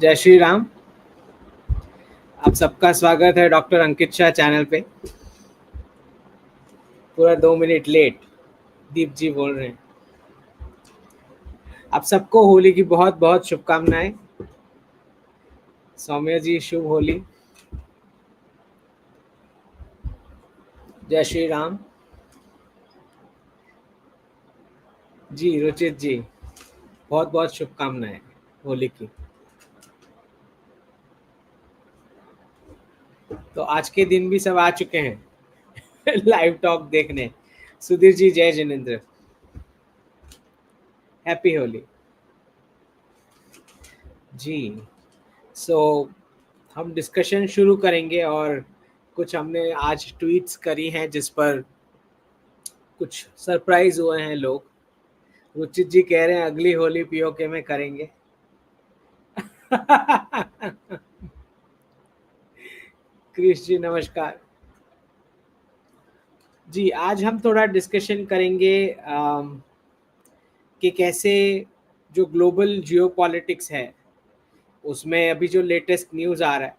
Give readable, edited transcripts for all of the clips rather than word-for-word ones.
जय श्री राम। आप सबका स्वागत है डॉक्टर अंकित शाह चैनल पे। पूरा 2 मिनट लेट दीप जी बोल रहे हैं। आप सबको होली की बहुत बहुत शुभकामनाएं। सौम्या जी शुभ होली। जय श्री राम जी। रुचित जी बहुत बहुत शुभकामनाएं होली की। तो आज के दिन भी सब आ चुके हैं लाइव टॉक देखने। सुधीर जी जय जिनेन्द्र, हैप्पी होली जी। सो हम डिस्कशन शुरू करेंगे और कुछ हमने आज ट्वीट्स करी हैं जिस पर कुछ सरप्राइज हुए हैं लोग। रुचित जी कह रहे हैं अगली होली पीओके में करेंगे क्रिश जी नमस्कार जी। आज हम थोड़ा डिस्कशन करेंगे कि कैसे जो ग्लोबल जियोपॉलिटिक्स है उसमें अभी जो लेटेस्ट न्यूज़ आ रहा है,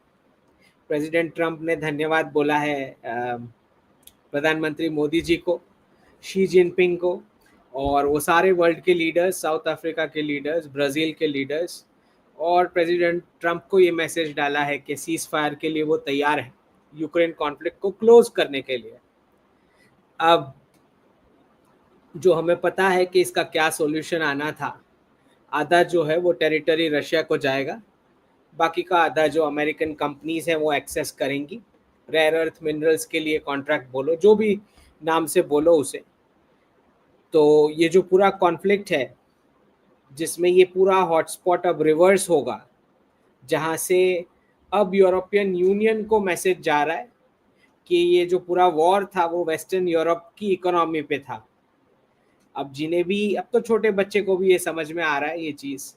प्रेसिडेंट ट्रंप ने धन्यवाद बोला है प्रधानमंत्री मोदी जी को, शी जिनपिंग को, और वो सारे वर्ल्ड के लीडर्स, साउथ अफ्रीका के लीडर्स, ब्राज़ील के लीडर्स, और प्रेसिडेंट ट्रंप को ये मैसेज डाला है कि सीज फायर के लिए वो तैयार है, यूक्रेन कॉन्फ्लिक्ट को क्लोज करने के लिए। अब जो हमें पता है कि इसका क्या सॉल्यूशन आना था, आधा जो है वो टेरिटरी रशिया को जाएगा, बाकी का आधा जो अमेरिकन कंपनीज हैं वो एक्सेस करेंगी। रेयर अर्थ मिनरल्स के लिए कॉन्ट्रैक्ट बोलो, जो भी नाम से बोलो उसे। तो ये जो पूरा कॉन्फ्लिक्ट है जिसमें ये पूरा हॉटस्पॉट अब रिवर्स होगा, जहाँ से अब यूरोपियन यूनियन को मैसेज जा रहा है कि ये जो पूरा वॉर था वो वेस्टर्न यूरोप की इकोनॉमी पे था। अब जिन्हें भी, अब तो छोटे बच्चे को भी ये समझ में आ रहा है ये चीज़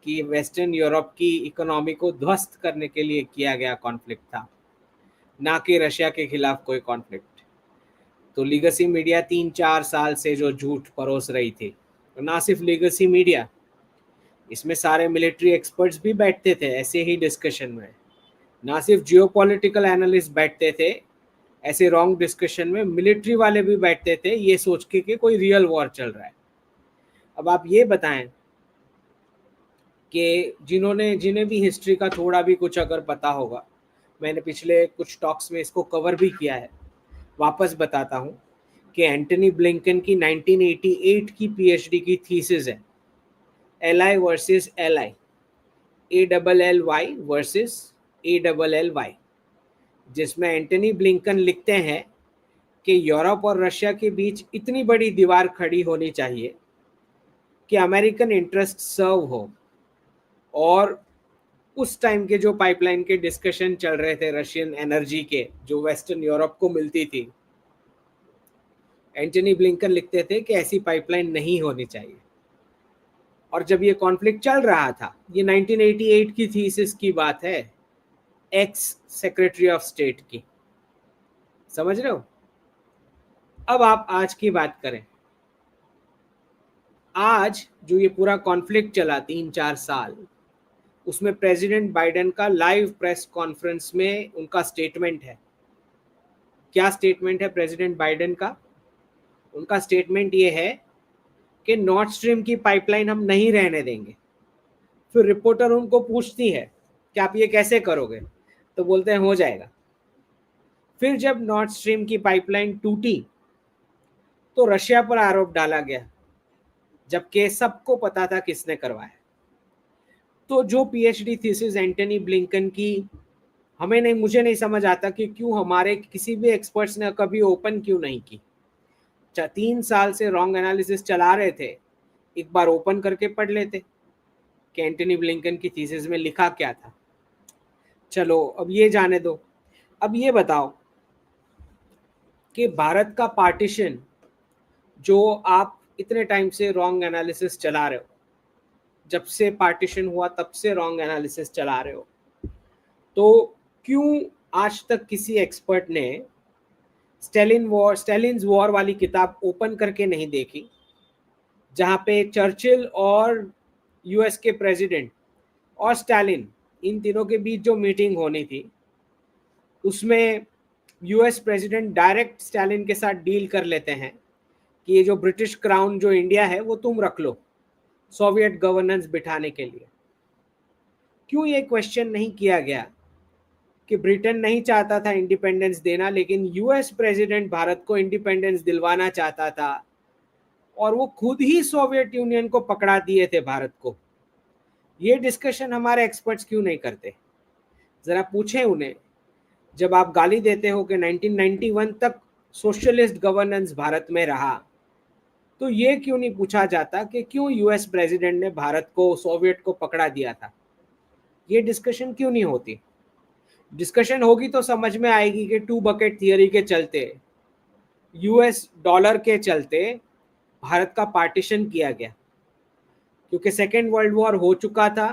कि वेस्टर्न यूरोप की इकोनॉमी को ध्वस्त करने के लिए किया गया कॉन्फ्लिक्ट था, ना कि रशिया के खिलाफ कोई कॉन्फ्लिक्ट। तो लीगेसी मीडिया 3-4 साल से जो झूठ परोस रही थी, तो ना सिर्फ लीगेसी मीडिया, इसमें सारे मिलिट्री एक्सपर्ट्स भी बैठते थे ऐसे ही डिस्कशन में। ना सिर्फ जियोपॉलिटिकल एनालिस्ट बैठते थे ऐसे रॉन्ग डिस्कशन में, मिलिट्री वाले भी बैठते थे ये सोच के कि कोई रियल वॉर चल रहा है। अब आप ये बताएं कि जिन्हें भी हिस्ट्री का थोड़ा भी कुछ अगर पता होगा, मैंने पिछले कुछ टॉक्स में इसको कवर भी किया है, वापस बताता हूँ कि एंटनी ब्लिंकन की 1988 की पीएचडी की थीसिस है, ally versus ally, ALLY versus ALLY, जिसमें एंटनी ब्लिंकन लिखते हैं कि यूरोप और रशिया के बीच इतनी बड़ी दीवार खड़ी होनी चाहिए कि अमेरिकन इंटरेस्ट सर्व हो। और उस टाइम के जो पाइपलाइन के डिस्कशन चल रहे थे रशियन एनर्जी के, जो वेस्टर्न यूरोप को मिलती थी, एंटनी ब्लिंकन लिखते थे कि ऐसी पाइपलाइन नहीं होनी चाहिए। और जब ये कॉन्फ्लिक्ट चल रहा था, ये 1988 की थीसिस की बात है, एक्स सेक्रेटरी ऑफ स्टेट की, समझ रहे हो। अब आप आज की बात करें, आज जो ये पूरा कॉन्फ्लिक्ट चला 3-4 साल, उसमें प्रेसिडेंट बाइडेन का लाइव प्रेस कॉन्फ्रेंस में उनका स्टेटमेंट है। क्या स्टेटमेंट है प्रेसिडेंट बाइडेन का? उनका स्टेटमेंट ये है कि नॉर्थ स्ट्रीम की पाइपलाइन हम नहीं रहने देंगे। फिर रिपोर्टर उनको पूछती है कि आप ये कैसे करोगे, तो बोलते हैं हो जाएगा। फिर जब नॉर्थ स्ट्रीम की पाइपलाइन टूटी तो रशिया पर आरोप डाला गया, जबकि सबको पता था किसने करवाया। तो जो पीएचडी थीसिस एंटनी ब्लिंकन की, मुझे नहीं समझ आता कि क्यों हमारे किसी भी एक्सपर्ट्स ने कभी ओपन क्यों नहीं की। 3 साल से रॉन्ग एनालिसिस चला रहे थे, एक बार ओपन करके पढ़ लेते कि एंटनी ब्लिंकन की थीसिस में लिखा क्या था। चलो अब ये जाने दो। अब ये बताओ कि भारत का पार्टीशन, जो आप इतने टाइम से रॉन्ग एनालिसिस चला रहे हो, जब से पार्टीशन हुआ तब से रॉन्ग एनालिसिस चला रहे हो, तो क्यों आज तक किसी एक्सपर्ट ने स्टेलिन्स वॉर वाली किताब ओपन करके नहीं देखी, जहां पे चर्चिल और यूएस के प्रेसिडेंट और स्टालिन इन तीनों के बीच जो मीटिंग होनी थी उसमें यूएस प्रेसिडेंट डायरेक्ट स्टालिन के साथ डील कर लेते हैं कि ये जो ब्रिटिश क्राउन जो इंडिया है वो तुम रख लो सोवियत गवर्नेंस बिठाने के लिए। क्यों ये क्वेश्चन नहीं किया गया कि ब्रिटेन नहीं चाहता था इंडिपेंडेंस देना, लेकिन यूएस प्रेसिडेंट भारत को इंडिपेंडेंस दिलवाना चाहता था और वो खुद ही सोवियत यूनियन को पकड़ा दिए थे भारत को। ये डिस्कशन हमारे एक्सपर्ट्स क्यों नहीं करते? जरा पूछें उन्हें, जब आप गाली देते हो कि 1991 तक सोशलिस्ट गवर्नेंस भारत में रहा, तो ये क्यों नहीं पूछा जाता कि क्यों यूएस प्रेसिडेंट ने भारत को सोवियत को पकड़ा दिया था? ये डिस्कशन क्यों नहीं होती? डिस्कशन होगी तो समझ में आएगी कि टू बकेट थियरी के चलते, यूएस डॉलर के चलते भारत का पार्टीशन किया गया, क्योंकि सेकेंड वर्ल्ड वॉर हो चुका था,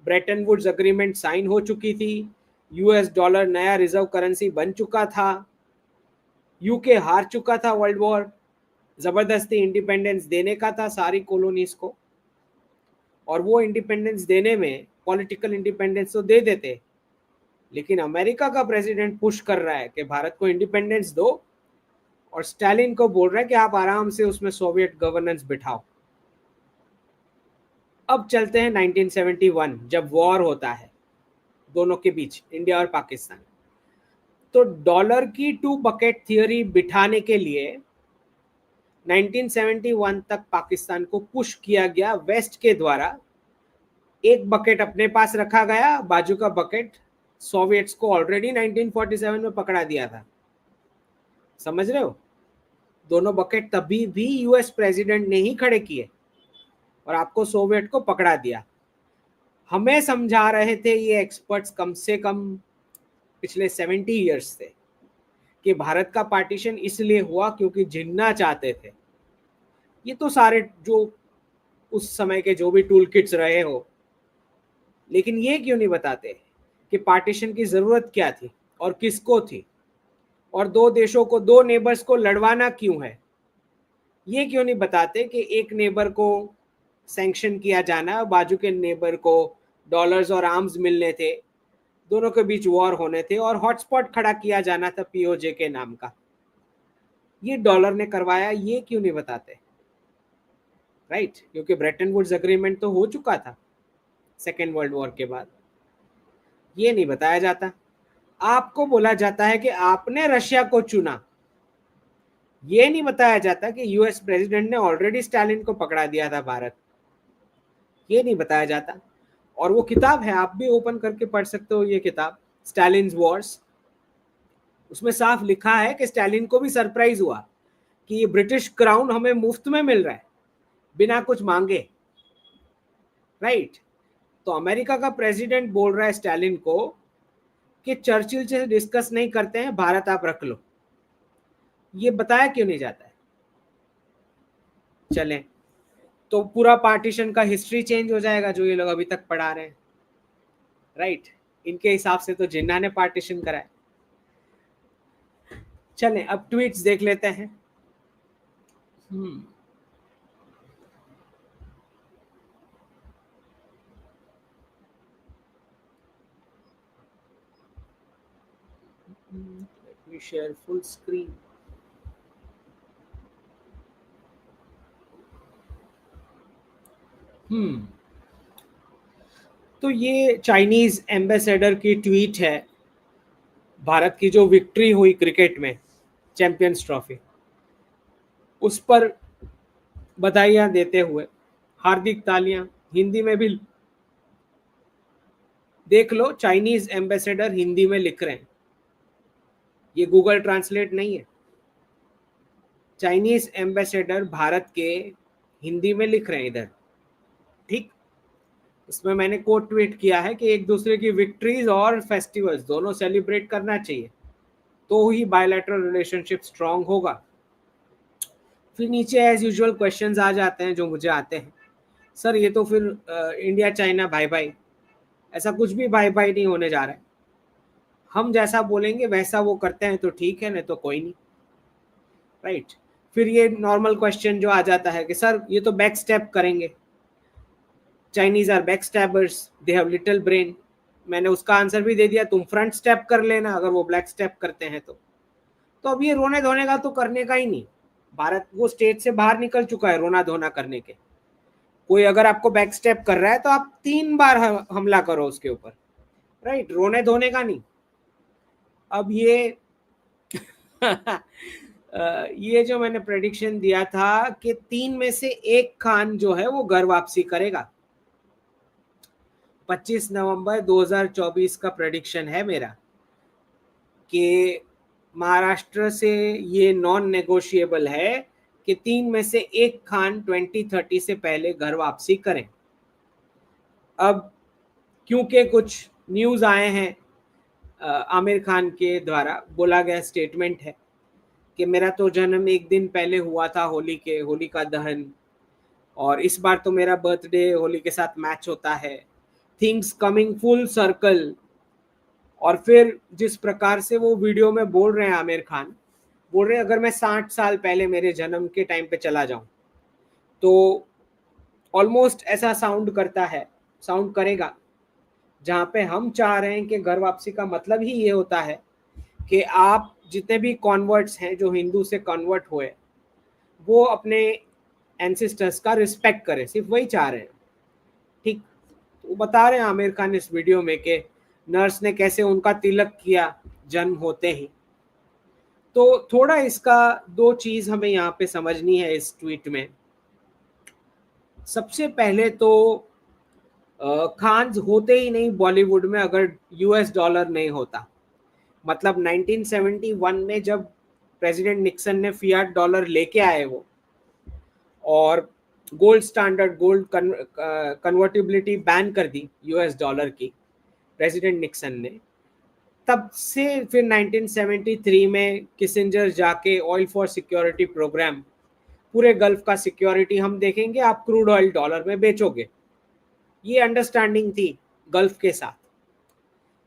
ब्रेटन वुड्स अग्रीमेंट साइन हो चुकी थी, यूएस डॉलर नया रिजर्व करेंसी बन चुका था, यूके हार चुका था वर्ल्ड वॉर, जबरदस्ती इंडिपेंडेंस देने का था सारी कॉलोनीज को, और वो इंडिपेंडेंस देने में पॉलिटिकल इंडिपेंडेंस तो दे देते, लेकिन अमेरिका का प्रेसिडेंट पुश कर रहा है कि भारत को इंडिपेंडेंस दो और स्टालिन को बोल रहा है कि आप आराम से उसमें सोवियत गवर्नेंस बिठाओ। अब चलते हैं 1971, जब वॉर होता है दोनों के बीच, इंडिया और पाकिस्तान। तो डॉलर की टू बकेट थियरी बिठाने के लिए 1971 तक पाकिस्तान को पुश किया गया वेस्ट के द्वारा। एक बकेट अपने पास रखा गया, बाजू का बकेट सोवियट्स को ऑलरेडी 1947 में पकड़ा दिया था। समझ रहे हो? दोनों बकेट तभी भी यूएस प्रेसिडेंट ने ही खड़े किए और आपको सोवियत को पकड़ा दिया। हमें समझा रहे थे ये एक्सपर्ट्स कम से कम पिछले 70 ईयर्स से कि भारत का पार्टीशन इसलिए हुआ क्योंकि जिन्ना चाहते थे। ये तो सारे जो उस समय के जो भी टूल किट्स रहे हो, लेकिन ये क्यों नहीं बताते कि पार्टीशन की जरूरत क्या थी और किसको थी, और दो देशों को, दो नेबर्स को लड़वाना क्यों है? ये क्यों नहीं बताते कि एक नेबर को सैंक्शन किया जाना और बाजू के नेबर को डॉलर्स और आर्म्स मिलने थे, दोनों के बीच वॉर होने थे और हॉटस्पॉट खड़ा किया जाना था पीओजे के नाम का। ये डॉलर ने करवाया, ये क्यों नहीं बताते? राइट, क्योंकि ब्रेटन वुड्स एग्रीमेंट तो हो चुका था सेकेंड वर्ल्ड वॉर के बाद। ये नहीं बताया जाता। आपको बोला जाता है कि आपने रशिया को चुना। ये नहीं बताया जाता कि यूएस प्रेसिडेंट ने ऑलरेडी स्टालिन को पकड़ा दिया था भारत। ये नहीं बताया जाता। और वो किताब है, आप भी ओपन करके पढ़ सकते हो, ये किताब स्टालिन्स वॉर्स। उसमें साफ लिखा है कि स्टालिन को भी सरप्राइज हुआ कि ये ब्रिटिश क्राउन हमें मुफ्त में मिल रहा है बिना कुछ मांगे। राइट, तो अमेरिका का प्रेसिडेंट बोल रहा है स्टालिन को कि चर्चिल से डिस्कस नहीं करते हैं, भारत आप रख लो। ये बताया क्यों नहीं जाता है? चलें, तो पूरा पार्टीशन का हिस्ट्री चेंज हो जाएगा जो ये लोग अभी तक पढ़ा रहे हैं। राइट, इनके हिसाब से तो जिन्ना ने पार्टीशन कराया। चलें, अब ट्वीट्स देख लेते हैं। Let me share full screen. तो ये चाइनीज एम्बेसडर की ट्वीट है, भारत की जो विक्ट्री हुई क्रिकेट में चैंपियंस ट्रॉफी, उस पर बधाइयां देते हुए हार्दिक तालियां, हिंदी में भी देख लो, चाइनीज एम्बेसडर हिंदी में लिख रहे हैं, ये गूगल ट्रांसलेट नहीं है। चाइनीज एम्बेसडर भारत के हिंदी में लिख रहे हैं इधर। ठीक, इसमें मैंने कोट ट्वीट किया है कि एक दूसरे की विक्ट्रीज और फेस्टिवल्स दोनों सेलिब्रेट करना चाहिए, तो ही बायलैटरल रिलेशनशिप स्ट्रांग होगा। फिर नीचे एज यूजुअल क्वेश्चंस आ जाते हैं जो मुझे आते हैं, सर ये तो फिर इंडिया चाइना भाई भाई, ऐसा कुछ भी भाई भाई नहीं होने जा रहा है। हम जैसा बोलेंगे वैसा वो करते हैं तो ठीक है, नहीं तो कोई नहीं। राइट, फिर ये नॉर्मल क्वेश्चन जो आ जाता है कि सर ये तो बैक स्टेप करेंगे, Chinese are back stabbers, they have little brain. मैंने उसका आंसर भी दे दिया, तुम फ्रंट स्टेप कर लेना अगर वो बैक स्टेप करते हैं तो अब ये रोने धोने का तो करने का ही नहीं। भारत वो स्टेज से बाहर निकल चुका है रोना धोना करने के। कोई अगर आपको बैक स्टेप कर रहा है तो आप 3 बार हमला करो उसके ऊपर, राइट, रोने धोने का नहीं। अब ये ये जो मैंने प्रेडिक्शन दिया था कि 3 में से 1 खान जो है वो घर वापसी करेगा, 25 नवंबर 2024 का प्रेडिक्शन है मेरा कि महाराष्ट्र से ये नॉन नेगोशिएबल है कि 3 में से 1 खान 2030 से पहले घर वापसी करें। अब क्योंकि कुछ न्यूज़ आए हैं, आमिर खान के द्वारा बोला गया स्टेटमेंट है कि मेरा तो जन्म 1 दिन पहले हुआ था होली का दहन, और इस बार तो मेरा बर्थडे होली के साथ मैच होता है, थिंग्स कमिंग फुल सर्कल। और फिर जिस प्रकार से वो वीडियो में बोल रहे हैं आमिर खान, बोल रहे हैं अगर मैं 60 साल पहले मेरे जन्म के टाइम पे चला जाऊं तो ऑलमोस्ट ऐसा साउंड करेगा, जहाँ पे हम चाह रहे हैं कि घर वापसी का मतलब ही ये होता है कि आप जितने भी कॉन्वर्ट्स हैं जो हिंदू से कन्वर्ट हुए, वो अपने एंसेस्टर्स का रिस्पेक्ट करें, सिर्फ वही चाह रहे हैं। ठीक, वो बता रहे हैं आमिर खान इस वीडियो में कि नर्स ने कैसे उनका तिलक किया जन्म होते ही। तो थोड़ा इसका 2 चीज हमें यहाँ पे समझनी है इस ट्वीट में। सबसे पहले तो खान्स होते ही नहीं बॉलीवुड में अगर यूएस डॉलर नहीं होता। मतलब 1971 में जब प्रेसिडेंट निक्सन ने फियाट डॉलर लेके आए वो, और gold standard gold convertibility ban कर दी यूएस डॉलर की प्रेसिडेंट निक्सन ने, तब से फिर 1973 में किसिंजर जाके ऑयल फॉर सिक्योरिटी प्रोग्राम, पूरे गल्फ का सिक्योरिटी हम देखेंगे, आप क्रूड ऑयल डॉलर में बेचोगे, ये अंडरस्टैंडिंग थी गल्फ के साथ।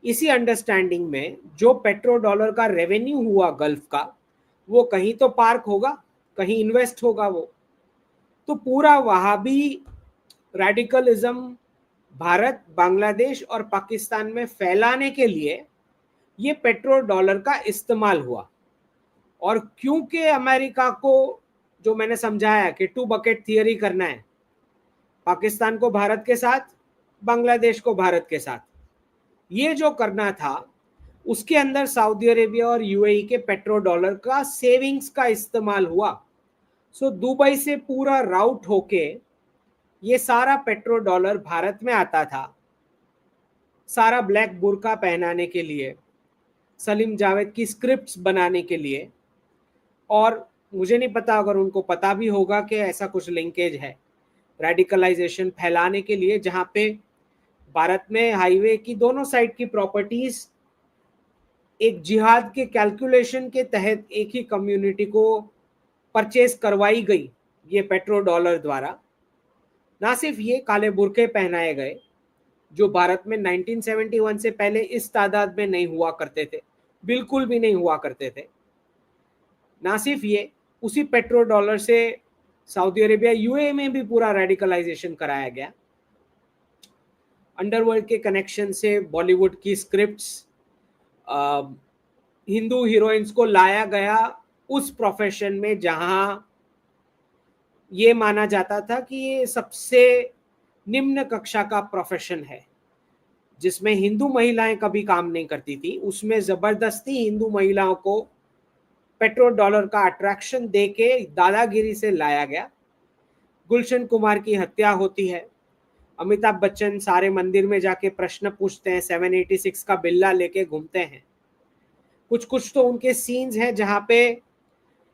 इसी अंडरस्टैंडिंग में जो पेट्रो डॉलर का रेवेन्यू हुआ गल्फ का, वो कहीं तो पार्क होगा, कहीं इन्वेस्ट होगा वो। तो पूरा वहाबी रेडिकलिज्म भारत, बांग्लादेश और पाकिस्तान में फैलाने के लिए ये पेट्रो डॉलर का इस्तेमाल हुआ। और क्योंकि अमेरिका को, जो मैंने समझाया कि 2 बकेट थियरी करना है, पाकिस्तान को भारत के साथ, बांग्लादेश को भारत के साथ, ये जो करना था उसके अंदर सऊदी अरेबिया और यूएई के पेट्रो डॉलर का सेविंग्स का इस्तेमाल हुआ। सो दुबई से पूरा राउट होके ये सारा पेट्रो डॉलर भारत में आता था, सारा ब्लैक बुर्का पहनाने के लिए, सलीम जावेद की स्क्रिप्ट्स बनाने के लिए। और मुझे नहीं पता, अगर उनको पता भी होगा कि ऐसा कुछ लिंकेज है रेडिकलाइजेशन फैलाने के लिए, जहाँ पे भारत में हाईवे की दोनों साइड की प्रॉपर्टीज एक जिहाद के कैलकुलेशन के तहत एक ही कम्युनिटी को परचेज करवाई गई ये पेट्रो डॉलर द्वारा। ना सिर्फ ये, काले बुरके पहनाए गए जो भारत में 1971 से पहले इस तादाद में नहीं हुआ करते थे, बिल्कुल भी नहीं हुआ करते थे। ना सिर्फ ये, उसी पेट्रो डॉलर से सऊदी अरेबिया यूएई में भी पूरा रेडिकलाइजेशन कराया गया। अंडरवर्ल्ड के कनेक्शन से बॉलीवुड की स्क्रिप्ट्स, हिंदू हीरोइंस को लाया गया उस प्रोफेशन में जहां ये माना जाता था कि ये सबसे निम्न कक्षा का प्रोफेशन है, जिसमें हिंदू महिलाएं कभी काम नहीं करती थी, उसमें जबरदस्ती हिंदू महिलाओं को पेट्रो डॉलर का अट्रैक्शन देके दादागिरी से लाया गया। गुलशन कुमार की हत्या होती है, अमिताभ बच्चन सारे मंदिर में जाके प्रश्न पूछते हैं, 786 का बिल्ला लेके घूमते हैं। कुछ कुछ तो उनके सीन्स हैं जहाँ पे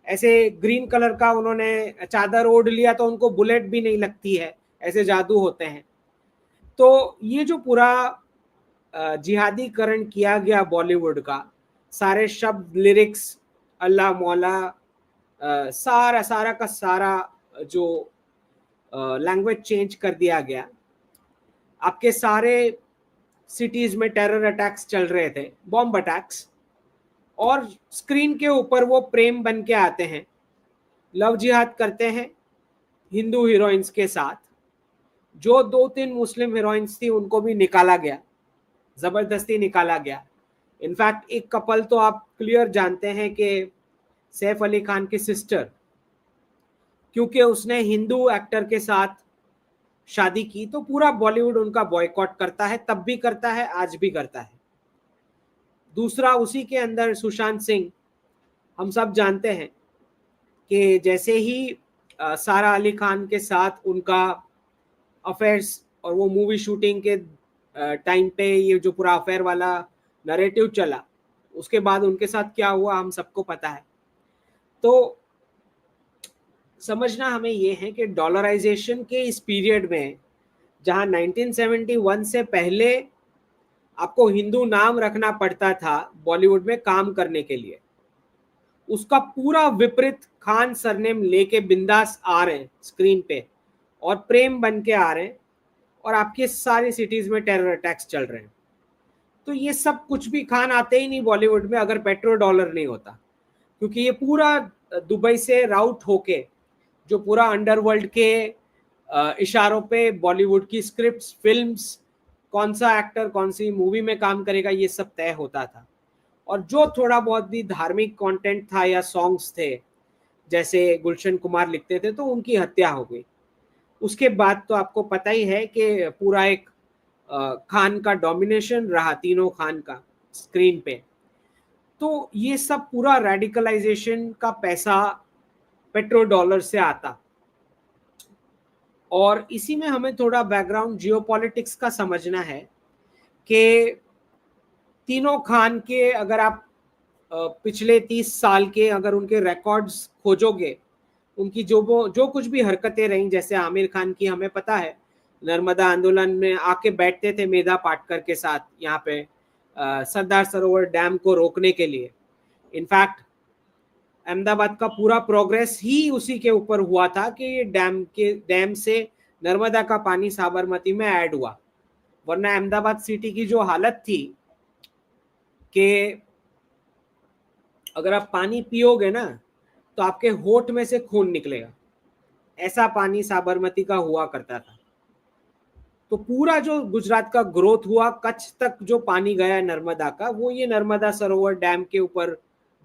ऐसे ग्रीन कलर का उन्होंने चादर ओढ़ लिया तो उनको बुलेट भी नहीं लगती है, ऐसे जादू होते हैं। तो ये जो पूरा जिहादीकरण किया गया बॉलीवुड का, सारे शब्द, लिरिक्स, अल्लाह मौला, सारा सारा का सारा जो लैंग्वेज चेंज कर दिया गया। आपके सारे सिटीज में टेरर अटैक्स चल रहे थे, बॉम्ब अटैक्स, और स्क्रीन के ऊपर वो प्रेम बन के आते हैं, लव जिहाद करते हैं हिंदू हीरोइंस के साथ। जो 2-3 मुस्लिम हीरोइंस थी उनको भी निकाला गया, जबरदस्ती निकाला गया। इनफैक्ट एक कपल तो आप क्लियर जानते हैं कि सैफ अली खान की सिस्टर, क्योंकि उसने हिंदू एक्टर के साथ शादी की तो पूरा बॉलीवुड उनका बॉयकॉट करता है, तब भी करता है, आज भी करता है। दूसरा, उसी के अंदर सुशांत सिंह, हम सब जानते हैं कि जैसे ही सारा अली खान के साथ उनका अफेयर्स और वो मूवी शूटिंग के टाइम पे ये जो पूरा अफेयर वाला नरेटिव चला, उसके बाद उनके साथ क्या हुआ हम सबको पता है। तो समझना हमें ये है कि डॉलराइजेशन के इस पीरियड में, जहां 1971 से पहले आपको हिंदू नाम रखना पड़ता था बॉलीवुड में काम करने के लिए, उसका पूरा विपरीत खान सरनेम लेके बिंदास आ रहे हैं स्क्रीन पे और प्रेम बन के आ रहे हैं, और आपके सारी सिटीज में टेरर अटैक्स चल रहे हैं। तो ये सब कुछ भी खान आते ही नहीं बॉलीवुड में अगर पेट्रो डॉलर नहीं होता, क्योंकि ये पूरा दुबई से राउट होके जो पूरा अंडरवर्ल्ड के इशारों पे बॉलीवुड की स्क्रिप्ट्स, फिल्म्स, कौन सा एक्टर कौन सी मूवी में काम करेगा, ये सब तय होता था। और जो थोड़ा बहुत भी धार्मिक कंटेंट था या सॉन्ग्स थे, जैसे गुलशन कुमार लिखते थे, तो उनकी हत्या हो गई। उसके बाद तो आपको पता ही है कि पूरा एक खान का डोमिनेशन रहा, तीनों खान का स्क्रीन पे। तो ये सब पूरा रेडिकलाइजेशन का पैसा पेट्रो डॉलर से आता। और इसी में हमें थोड़ा बैकग्राउंड जियोपॉलिटिक्स का समझना है कि तीनों खान के अगर आप पिछले 30 साल के अगर उनके रिकॉर्ड्स खोजोगे, उनकी जो कुछ भी हरकतें रहीं, जैसे आमिर खान की हमें पता है नर्मदा आंदोलन में आके बैठते थे मेधा पाटकर के साथ यहाँ पे सरदार सरोवर डैम को रोकने के लिए। इनफैक्ट अहमदाबाद का पूरा प्रोग्रेस ही उसी के ऊपर हुआ था कि ये डैम से नर्मदा का पानी साबरमती में ऐड हुआ, वरना अहमदाबाद सिटी की जो हालत थी कि अगर आप पानी पियोगे ना तो आपके होठ में से खून निकलेगा, ऐसा पानी साबरमती का हुआ करता था। तो पूरा जो गुजरात का ग्रोथ हुआ, कच्छ तक जो पानी गया नर्मदा का, वो ये नर्मदा सरोवर डैम के ऊपर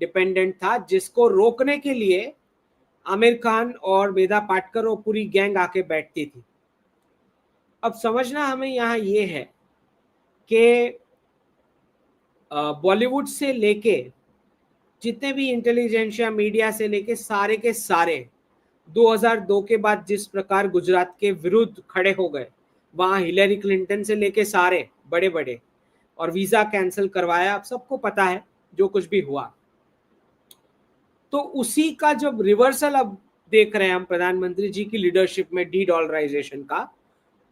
डिपेंडेंट था, जिसको रोकने के लिए आमिर खान और मेधा पाटकर और पूरी गैंग आके बैठती थी। अब समझना हमें यहाँ ये है कि बॉलीवुड से लेके जितने भी इंटेलिजेंशिया मीडिया से लेके सारे के सारे 2002 के बाद जिस प्रकार गुजरात के विरुद्ध खड़े हो गए, वहां हिलेरी क्लिंटन से लेके सारे बड़े बड़े, और वीजा कैंसिल करवाया, आप सबको पता है जो कुछ भी हुआ। तो उसी का जब रिवर्सल अब देख रहे हैं हम प्रधानमंत्री जी की लीडरशिप में डी डॉलराइजेशन का,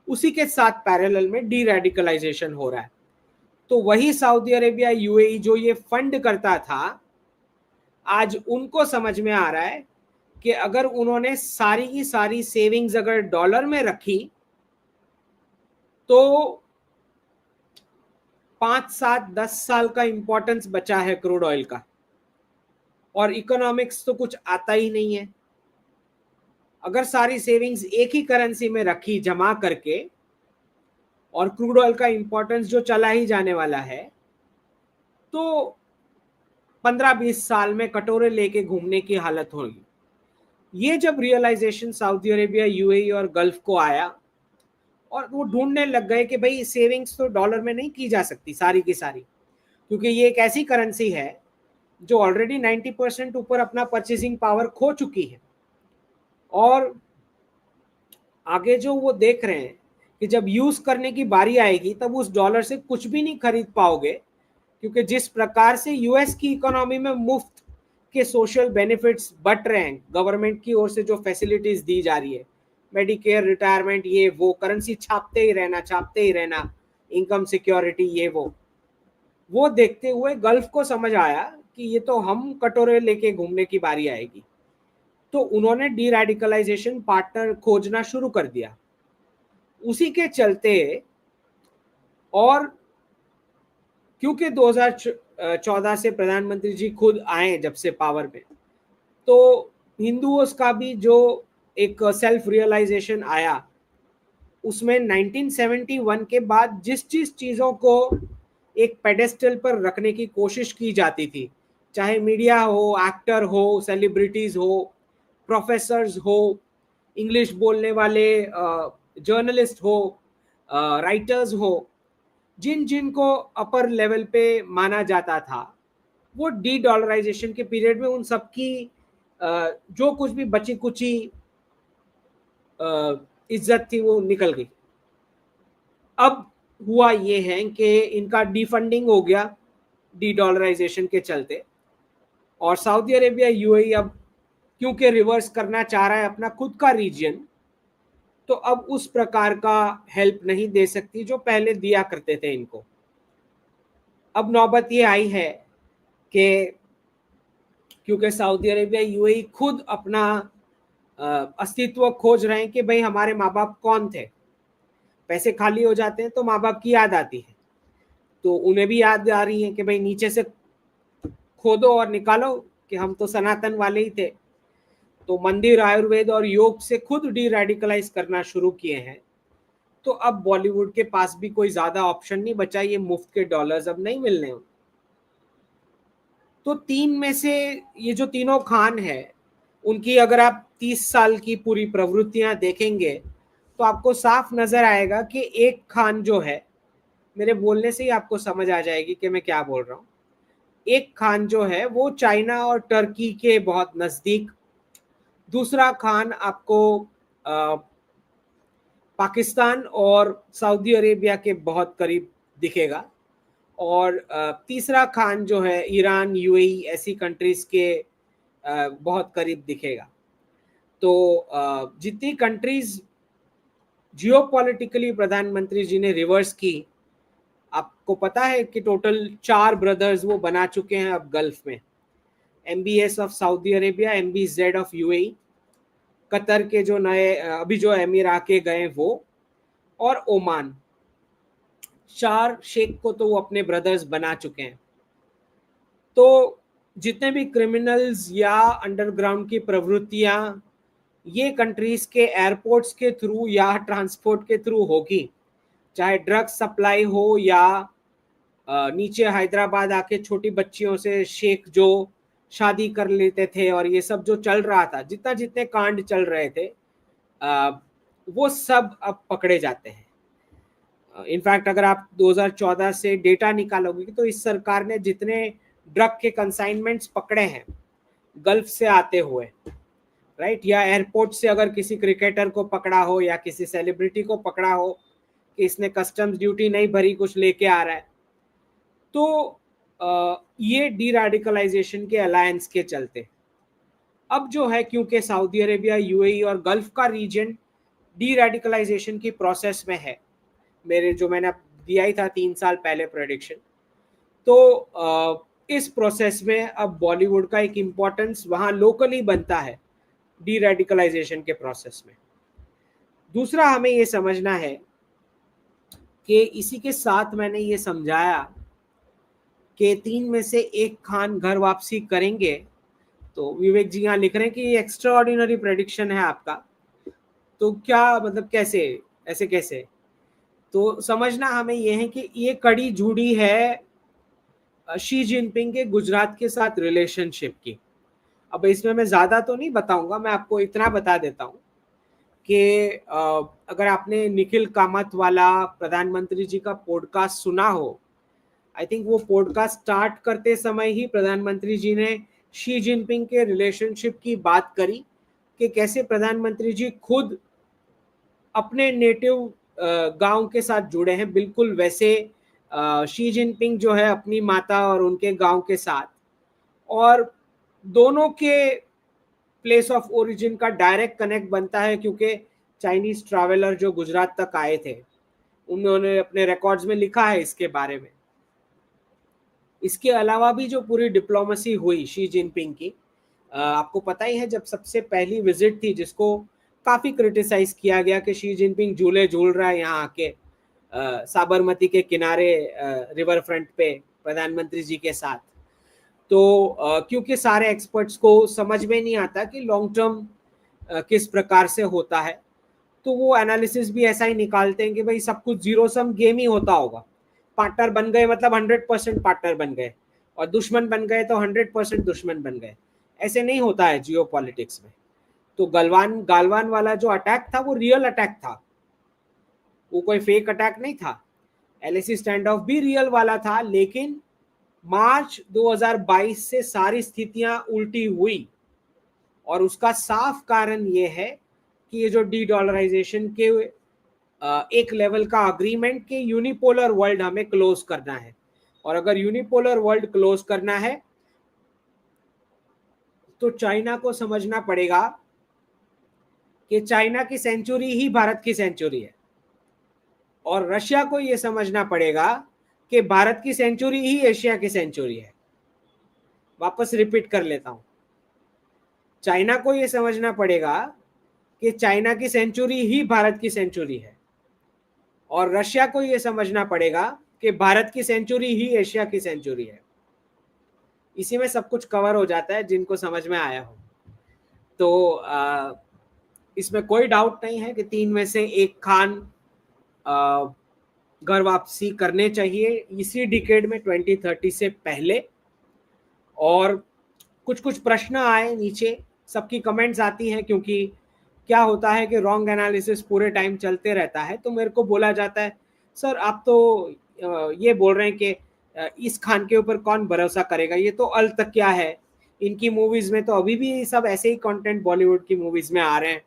उसी के साथ पैरेलल में डी रेडिकलाइजेशन हो रहा है। तो वही सऊदी अरेबिया, यूएई जो ये फंड करता था, आज उनको समझ में आ रहा है कि अगर उन्होंने सारी की सारी सेविंग्स अगर डॉलर में रखी तो 5, 7, 10 साल का इंपॉर्टेंस बचा है क्रूड ऑयल का, और इकोनॉमिक्स तो कुछ आता ही नहीं है। अगर सारी सेविंग्स एक ही करेंसी में रखी जमा करके, और क्रूड ऑयल का इंपॉर्टेंस जो चला ही जाने वाला है, तो 15-20 साल में कटोरे लेके घूमने की हालत होगी। ये जब रियलाइजेशन सऊदी अरेबिया, यूएई और गल्फ को आया, और वो ढूंढने लग गए कि भाई सेविंग्स तो डॉलर में नहीं की जा सकती सारी की सारी, क्योंकि ये एक ऐसी करेंसी है जो ऑलरेडी 90% ऊपर अपना परचेसिंग पावर खो चुकी है। और आगे जो वो देख रहे हैं कि जब यूज करने की बारी आएगी तब उस डॉलर से कुछ भी नहीं खरीद पाओगे, क्योंकि जिस प्रकार से यूएस की इकोनॉमी में मुफ्त के सोशल बेनिफिट्स बट रहे हैं, गवर्नमेंट की ओर से जो फैसिलिटीज दी जा रही है, मेडिकेयर, रिटायरमेंट, ये वो, करेंसी छापते ही रहना, इनकम सिक्योरिटी, ये वो देखते हुए गल्फ को समझ आया कि ये तो हम कटोरे लेके घूमने की बारी आएगी। तो उन्होंने डी रेडिकलाइजेशन पार्टनर खोजना शुरू कर दिया। उसी के चलते, और क्योंकि 2014 से प्रधानमंत्री जी खुद आए जब से पावर में, तो हिंदुओं का भी जो एक सेल्फ रियलाइजेशन आया, उसमें 1971 के बाद जिस चीजों को एक पेडेस्टल पर रखने की कोशिश की जाती थी, चाहे मीडिया हो, एक्टर हो, सेलिब्रिटीज हो, प्रोफेसर्स हो, इंग्लिश बोलने वाले जर्नलिस्ट हो, राइटर्स हो, जिन जिन को अपर लेवल पे माना जाता था, वो डी डॉलराइजेशन के पीरियड में उन सबकी जो कुछ भी बची कुची इज्जत थी वो निकल गई। अब हुआ ये है कि इनका डिफंडिंग हो गया डी डॉलराइजेशन के चलते, और सऊदी अरेबिया यूएई अब क्योंकि रिवर्स करना चाह रहा है अपना खुद का रीजन, तो अब उस प्रकार का हेल्प नहीं दे सकती जो पहले दिया करते थे इनको। अब नौबत ये आई है कि क्योंकि सऊदी अरेबिया यूएई खुद अपना अस्तित्व खोज रहे हैं कि भाई हमारे माँ बाप कौन थे, पैसे खाली हो जाते हैं तो माँ बाप की याद आती है, तो उन्हें भी याद आ रही है कि भाई नीचे से खोदो और निकालो कि हम तो सनातन वाले ही थे। तो मंदिर, आयुर्वेद और योग से खुद डी रेडिकलाइज करना शुरू किए हैं। तो अब बॉलीवुड के पास भी कोई ज्यादा ऑप्शन नहीं बचा, ये मुफ्त के डॉलर्स अब नहीं मिलने। तो तीन में से ये जो तीनों खान है, उनकी अगर आप 30 साल की पूरी प्रवृत्तियां देखेंगे तो आपको साफ नजर आएगा कि एक खान जो है, मेरे बोलने से ही आपको समझ आ जाएगी कि मैं क्या बोल रहा हूँ। एक खान जो है वो चाइना और टर्की के बहुत नजदीक, दूसरा खान आपको पाकिस्तान और सऊदी अरेबिया के बहुत करीब दिखेगा, और तीसरा खान जो है ईरान, यूएई ऐसी कंट्रीज के बहुत करीब दिखेगा। तो जितनी कंट्रीज जियोपॉलिटिकली प्रधानमंत्री जी ने रिवर्स की, आपको पता है कि टोटल 4 ब्रदर्स वो बना चुके हैं अब गल्फ में। MBS of Saudi Arabia, MBZ of UAE, Qatar के जो नए अभी जो एमिर आके गए वो, और ओमान, 4 शेख को तो वो अपने ब्रदर्स बना चुके हैं। तो जितने भी क्रिमिनल्स या अंडरग्राउंड की प्रवृत्तियां ये कंट्रीज के एयरपोर्ट्स के थ्रू या ट्रांसपोर्ट के थ्रू होगी, चाहे ड्रग्स सप्लाई हो या नीचे हैदराबाद आके छोटी बच्चियों से शेख जो शादी कर लेते थे, और ये सब जो चल रहा था, जितना जितने कांड चल रहे थे, वो सब अब पकड़े जाते हैं। इनफैक्ट अगर आप 2014 से डेटा निकालोगे तो इस सरकार ने जितने ड्रग के कंसाइनमेंट्स पकड़े हैं गल्फ से आते हुए, राइट, या एयरपोर्ट से अगर किसी क्रिकेटर को पकड़ा हो या किसी सेलिब्रिटी को पकड़ा हो कि इसने कस्टम्स ड्यूटी नहीं भरी, कुछ लेके आ रहा है, तो ये डी रेडिकलाइजेशन के अलायंस के चलते अब जो है, क्योंकि सऊदी अरेबिया, यूएई और गल्फ का रीजन डी रेडिकलाइजेशन की प्रोसेस में है, मेरे जो मैंने दिया ही था 3 साल पहले प्रेडिक्शन, तो इस प्रोसेस में अब बॉलीवुड का एक इम्पोर्टेंस वहाँ लोकली बनता है डी रेडिकलाइजेशन के प्रोसेस में। दूसरा हमें ये समझना है कि इसी के साथ मैंने ये समझाया कि 3 में से एक खान घर वापसी करेंगे। तो विवेक जी यहाँ लिख रहे हैं कि ये एक्स्ट्रा ऑर्डिनरी प्रेडिक्शन है आपका, तो क्या मतलब कैसे, ऐसे कैसे? तो समझना हमें यह है कि ये कड़ी जुड़ी है शी जिनपिंग के गुजरात के साथ रिलेशनशिप की। अब इसमें मैं ज़्यादा तो नहीं बताऊंगा, मैं आपको इतना बता देता हूँ कि अगर आपने निखिल कामत वाला प्रधानमंत्री जी का पॉडकास्ट सुना हो, आई थिंक वो पॉडकास्ट स्टार्ट करते समय ही प्रधानमंत्री जी ने शी जिनपिंग के रिलेशनशिप की बात करी कि कैसे प्रधानमंत्री जी खुद अपने नेटिव गांव के साथ जुड़े हैं, बिल्कुल वैसे शी जिनपिंग जो है अपनी माता और उनके गांव के साथ, और दोनों के प्लेस ऑफ ओरिजिन का डायरेक्ट कनेक्ट बनता है क्योंकि चाइनीज ट्रैवलर जो गुजरात तक आए थे उन्होंने अपने रिकॉर्ड्स में लिखा है इसके बारे में। इसके अलावा भी जो पूरी डिप्लोमेसी हुई शी जिनपिंग की, आपको पता ही है जब सबसे पहली विजिट थी जिसको काफ़ी क्रिटिसाइज किया गया कि शी जिनपिंग झूले झूल रहा है यहाँ आके साबरमती के किनारे रिवर फ्रंट पे प्रधानमंत्री जी के साथ, तो क्योंकि सारे एक्सपर्ट्स को समझ में नहीं आता कि लॉन्ग टर्म किस प्रकार से होता है, तो वो एनालिसिस भी ऐसा ही निकालते हैं कि भाई सब कुछ जीरो सम गेम ही होता होगा, पार्टनर बन गए मतलब 100% पार्टनर बन गए, और दुश्मन बन गए तो 100% दुश्मन बन गए। ऐसे नहीं होता है जियो पॉलिटिक्स में। तो गलवान गालवान वाला जो अटैक था वो रियल अटैक था, वो कोई फेक अटैक नहीं था। एलएसी स्टैंड ऑफ भी रियल वाला था, लेकिन मार्च 2022 से सारी स्थितियां उल्टी हुई, और उसका साफ कारण ये है कि ये जो डी डॉलराइजेशन के एक लेवल का अग्रीमेंट के यूनिपोलर वर्ल्ड हमें क्लोज करना है, और अगर यूनिपोलर वर्ल्ड क्लोज करना है तो चाइना को समझना पड़ेगा कि चाइना की सेंचुरी ही भारत की सेंचुरी है, और रशिया को यह समझना पड़ेगा कि भारत की सेंचुरी ही एशिया की सेंचुरी है। वापस रिपीट कर लेता हूं, चाइना को यह समझना पड़ेगा कि चाइना की सेंचुरी ही भारत की सेंचुरी है, और रशिया को यह समझना पड़ेगा कि भारत की सेंचुरी ही एशिया की सेंचुरी है। इसी में सब कुछ कवर हो जाता है जिनको समझ में आया हो। तो इसमें कोई डाउट नहीं है कि तीन में से एक खान घर वापसी करने चाहिए इसी डिकेड में, 2030 से पहले। और कुछ कुछ प्रश्न आए नीचे, सबकी कमेंट्स आती हैं, क्योंकि क्या होता है कि रॉन्ग एनालिसिस पूरे टाइम चलते रहता है, तो मेरे को बोला जाता है सर आप तो ये बोल रहे हैं कि इस खान के ऊपर कौन भरोसा करेगा, ये तो अल तकिया है, इनकी मूवीज में तो अभी भी सब ऐसे ही कंटेंट बॉलीवुड की मूवीज में आ रहे हैं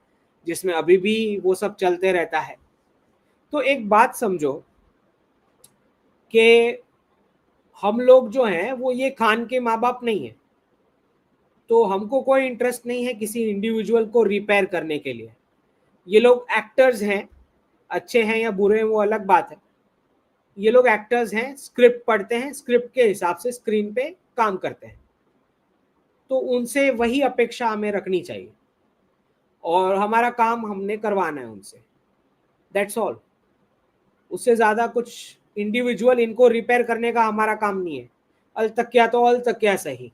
जिसमें अभी भी वो सब चलते रहता है। तो एक बात समझो कि हम लोग जो हैं वो ये खान के माँ बाप नहीं है, तो हमको कोई इंटरेस्ट नहीं है किसी इंडिविजुअल को रिपेयर करने के लिए। ये लोग एक्टर्स हैं, अच्छे हैं या बुरे हैं वो अलग बात है। ये लोग एक्टर्स हैं, स्क्रिप्ट पढ़ते हैं, स्क्रिप्ट के हिसाब से स्क्रीन पे काम करते हैं, तो उनसे वही अपेक्षा हमें रखनी चाहिए, और हमारा काम हमने करवाना है उनसे, दैट्स ऑल। उससे ज़्यादा कुछ इंडिविजुअल इनको रिपेयर करने का हमारा काम नहीं है। अल तकिया तो अल तकिया सही,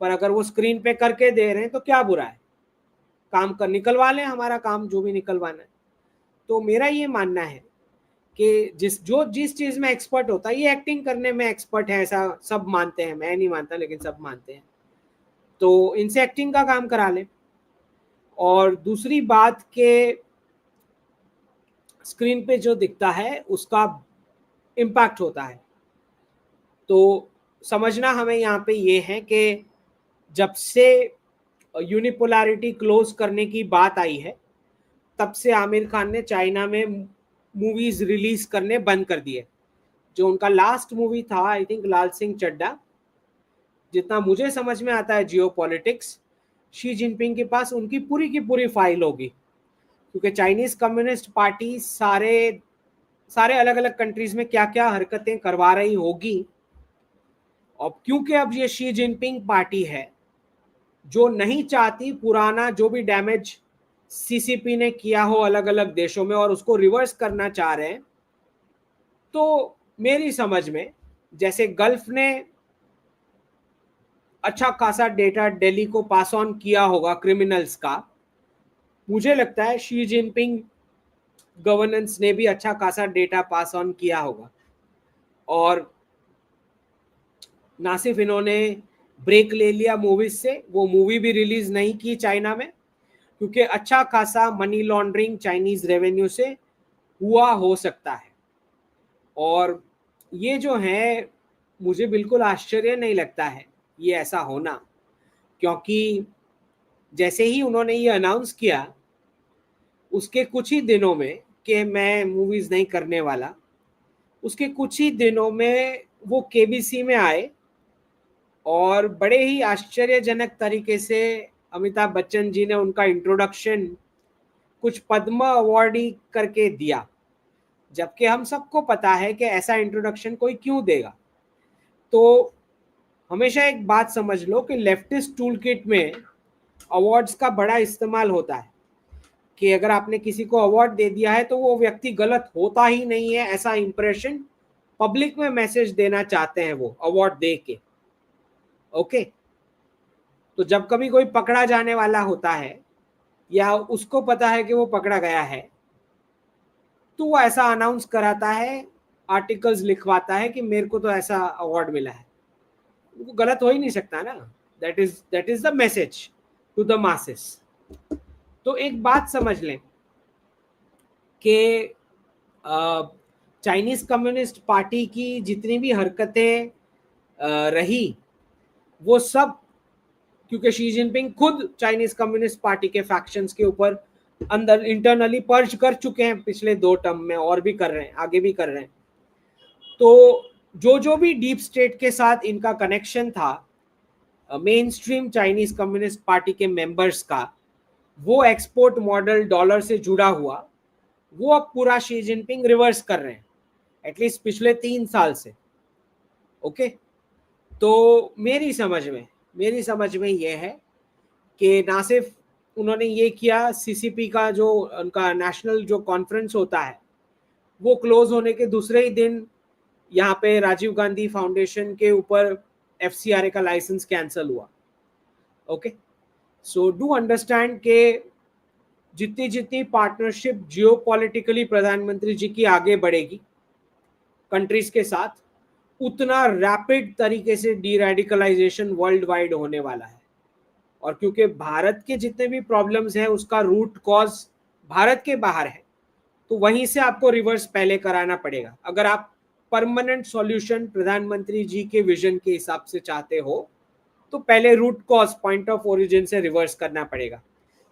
पर अगर वो स्क्रीन पे करके दे रहे हैं तो क्या बुरा है, काम कर निकलवा लें हमारा काम जो भी निकलवाना है। तो मेरा ये मानना है कि जिस चीज़ में एक्सपर्ट होता है, ये एक्टिंग करने में एक्सपर्ट है ऐसा सब मानते हैं, मैं नहीं मानता लेकिन सब मानते हैं, तो इनसे एक्टिंग का काम करा लें। और दूसरी बात के स्क्रीन पे जो दिखता है उसका इम्पैक्ट होता है, तो समझना हमें यहाँ पे ये है कि जब से यूनिपोलैरिटी क्लोज करने की बात आई है, तब से आमिर खान ने चाइना में मूवीज रिलीज करने बंद कर दिए। जो उनका लास्ट मूवी था आई थिंक लाल सिंह चड्ढा, जितना मुझे समझ में आता है जियो पॉलिटिक्स, शी जिनपिंग के पास उनकी पूरी की पूरी फाइल होगी, क्योंकि चाइनीज कम्युनिस्ट पार्टी सारे सारे अलग अलग कंट्रीज में क्या क्या हरकतें करवा रही होगी। और क्योंकि अब ये शी जिनपिंग पार्टी है जो नहीं चाहती पुराना जो भी डैमेज सीसीपी ने किया हो अलग अलग देशों में और उसको रिवर्स करना चाह रहे हैं, तो मेरी समझ में जैसे गल्फ ने अच्छा खासा डेटा दिल्ली को पास ऑन किया होगा क्रिमिनल्स का, मुझे लगता है शी जिनपिंग गवर्नेंस ने भी अच्छा खासा डेटा पास ऑन किया होगा। और ना सिर्फ इन्होंने ब्रेक ले लिया मूवीज से, वो मूवी भी रिलीज नहीं की चाइना में, क्योंकि अच्छा खासा मनी लॉन्ड्रिंग चाइनीज रेवेन्यू से हुआ हो सकता है। और ये जो है मुझे बिल्कुल आश्चर्य नहीं लगता है ये ऐसा होना, क्योंकि जैसे ही उन्होंने ये अनाउंस किया उसके कुछ ही दिनों में कि मैं मूवीज नहीं करने वाला, उसके कुछ ही दिनों में वो केबीसी में आए और बड़े ही आश्चर्यजनक तरीके से अमिताभ बच्चन जी ने उनका इंट्रोडक्शन कुछ पद्म अवार्डी करके दिया, जबकि हम सबको पता है कि ऐसा इंट्रोडक्शन कोई क्यों देगा। तो हमेशा एक बात समझ लो कि लेफ्टिस्ट टूल किट में अवार्ड्स का बड़ा इस्तेमाल होता है, कि अगर आपने किसी को अवार्ड दे दिया है तो वो व्यक्ति गलत होता ही नहीं है, ऐसा इंप्रेशन पब्लिक में मैसेज देना चाहते हैं वो अवार्ड दे के। ओके, तो जब कभी कोई पकड़ा जाने वाला होता है या उसको पता है कि वो पकड़ा गया है, तो वो ऐसा अनाउंस कराता है आर्टिकल्स लिखवाता है कि मेरे को तो ऐसा अवार्ड मिला है, वो गलत हो ही नहीं सकता ना। That is the message to the masses. तो एक बात समझ लें कि चाइनीज कम्युनिस्ट पार्टी की जितनी भी हरकतें रही, वो सब क्योंकि शी जिनपिंग खुद चाइनीज कम्युनिस्ट पार्टी के फैक्शंस के ऊपर अंदर इंटरनली पर्ज कर चुके हैं पिछले 2 टर्म में, और भी कर रहे हैं, आगे भी कर रहे हैं। तो जो भी डीप स्टेट के साथ इनका कनेक्शन था, main stream Chinese communist party के मेंबर्स का, वो एक्सपोर्ट मॉडल डॉलर से जुड़ा हुआ, वो अब पूरा शी जिनपिंग रिवर्स कर रहे हैं, एटलीस्ट पिछले 3 साल से। ओके, तो मेरी समझ में ये है कि ना सिर्फ उन्होंने ये किया, सीसीपी का जो उनका नेशनल जो कॉन्फ्रेंस होता है, वो क्लोज होने के दूसरे ही दिन यहाँ पे राजीव गांधी फाउंडेशन के ऊपर एफसीआरए का लाइसेंस कैंसिल हुआ। ओके, सो डू अंडरस्टैंड के जितनी जितनी पार्टनरशिप जियोपॉलिटिकली प्रधानमंत्री जी की आगे बढ़ेगी कंट्रीज के साथ, उतना रैपिड तरीके से डी रेडिकलाइजेशन वर्ल्ड वाइड होने वाला है। और क्योंकि भारत के जितने भी प्रॉब्लम्स हैं उसका रूट कॉज भारत के बाहर है, तो वहीं से आपको रिवर्स पहले कराना पड़ेगा। अगर आप परमानेंट सॉल्यूशन प्रधानमंत्री जी के विजन के हिसाब से चाहते हो, तो पहले root cause point of origin से रिवर्स करना पड़ेगा।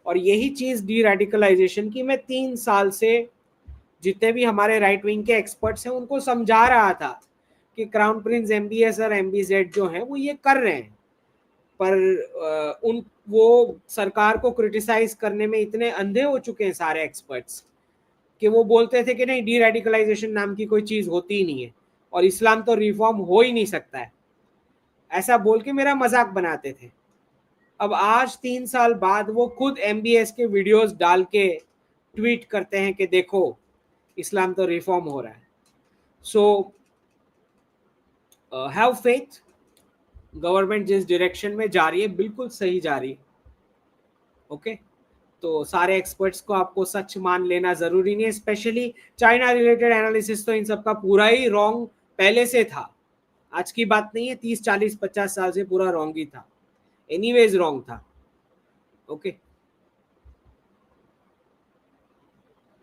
और यही चीज डी रेडिकलाइजेशन की मैं 3 साल से जितने भी हमारे राइट विंग के एक्सपर्ट्स हैं उनको समझा रहा था कि क्राउन प्रिंस MBS और MBZ जो हैं वो ये कर रहे हैं, पर वो सरकार को क्रिटिसाइज करने में इतने अंधे हो चुके हैं सारे एक्सपर्ट्स कि वो बोलते थे कि नहीं, डी रेडिकलाइजेशन नाम की कोई चीज होती ही नहीं है और इस्लाम तो रिफॉर्म हो ही नहीं सकता है, ऐसा बोल के मेरा मजाक बनाते थे। अब आज 3 साल बाद वो खुद MBS के वीडियोस डाल के ट्वीट करते हैं कि देखो इस्लाम तो रिफॉर्म हो रहा है। सो हैव फेथ, गवर्नमेंट जिस डायरेक्शन में जा रही है बिल्कुल सही जा रही है। ओके, तो सारे एक्सपर्ट्स को आपको सच मान लेना जरूरी नहीं है, स्पेशली चाइना रिलेटेड एनालिसिस तो इन सबका पूरा ही रॉन्ग पहले से था, आज की बात नहीं है, 30 40 50 साल से पूरा रॉन्ग ही था, एनीवेज रॉन्ग था। ओके,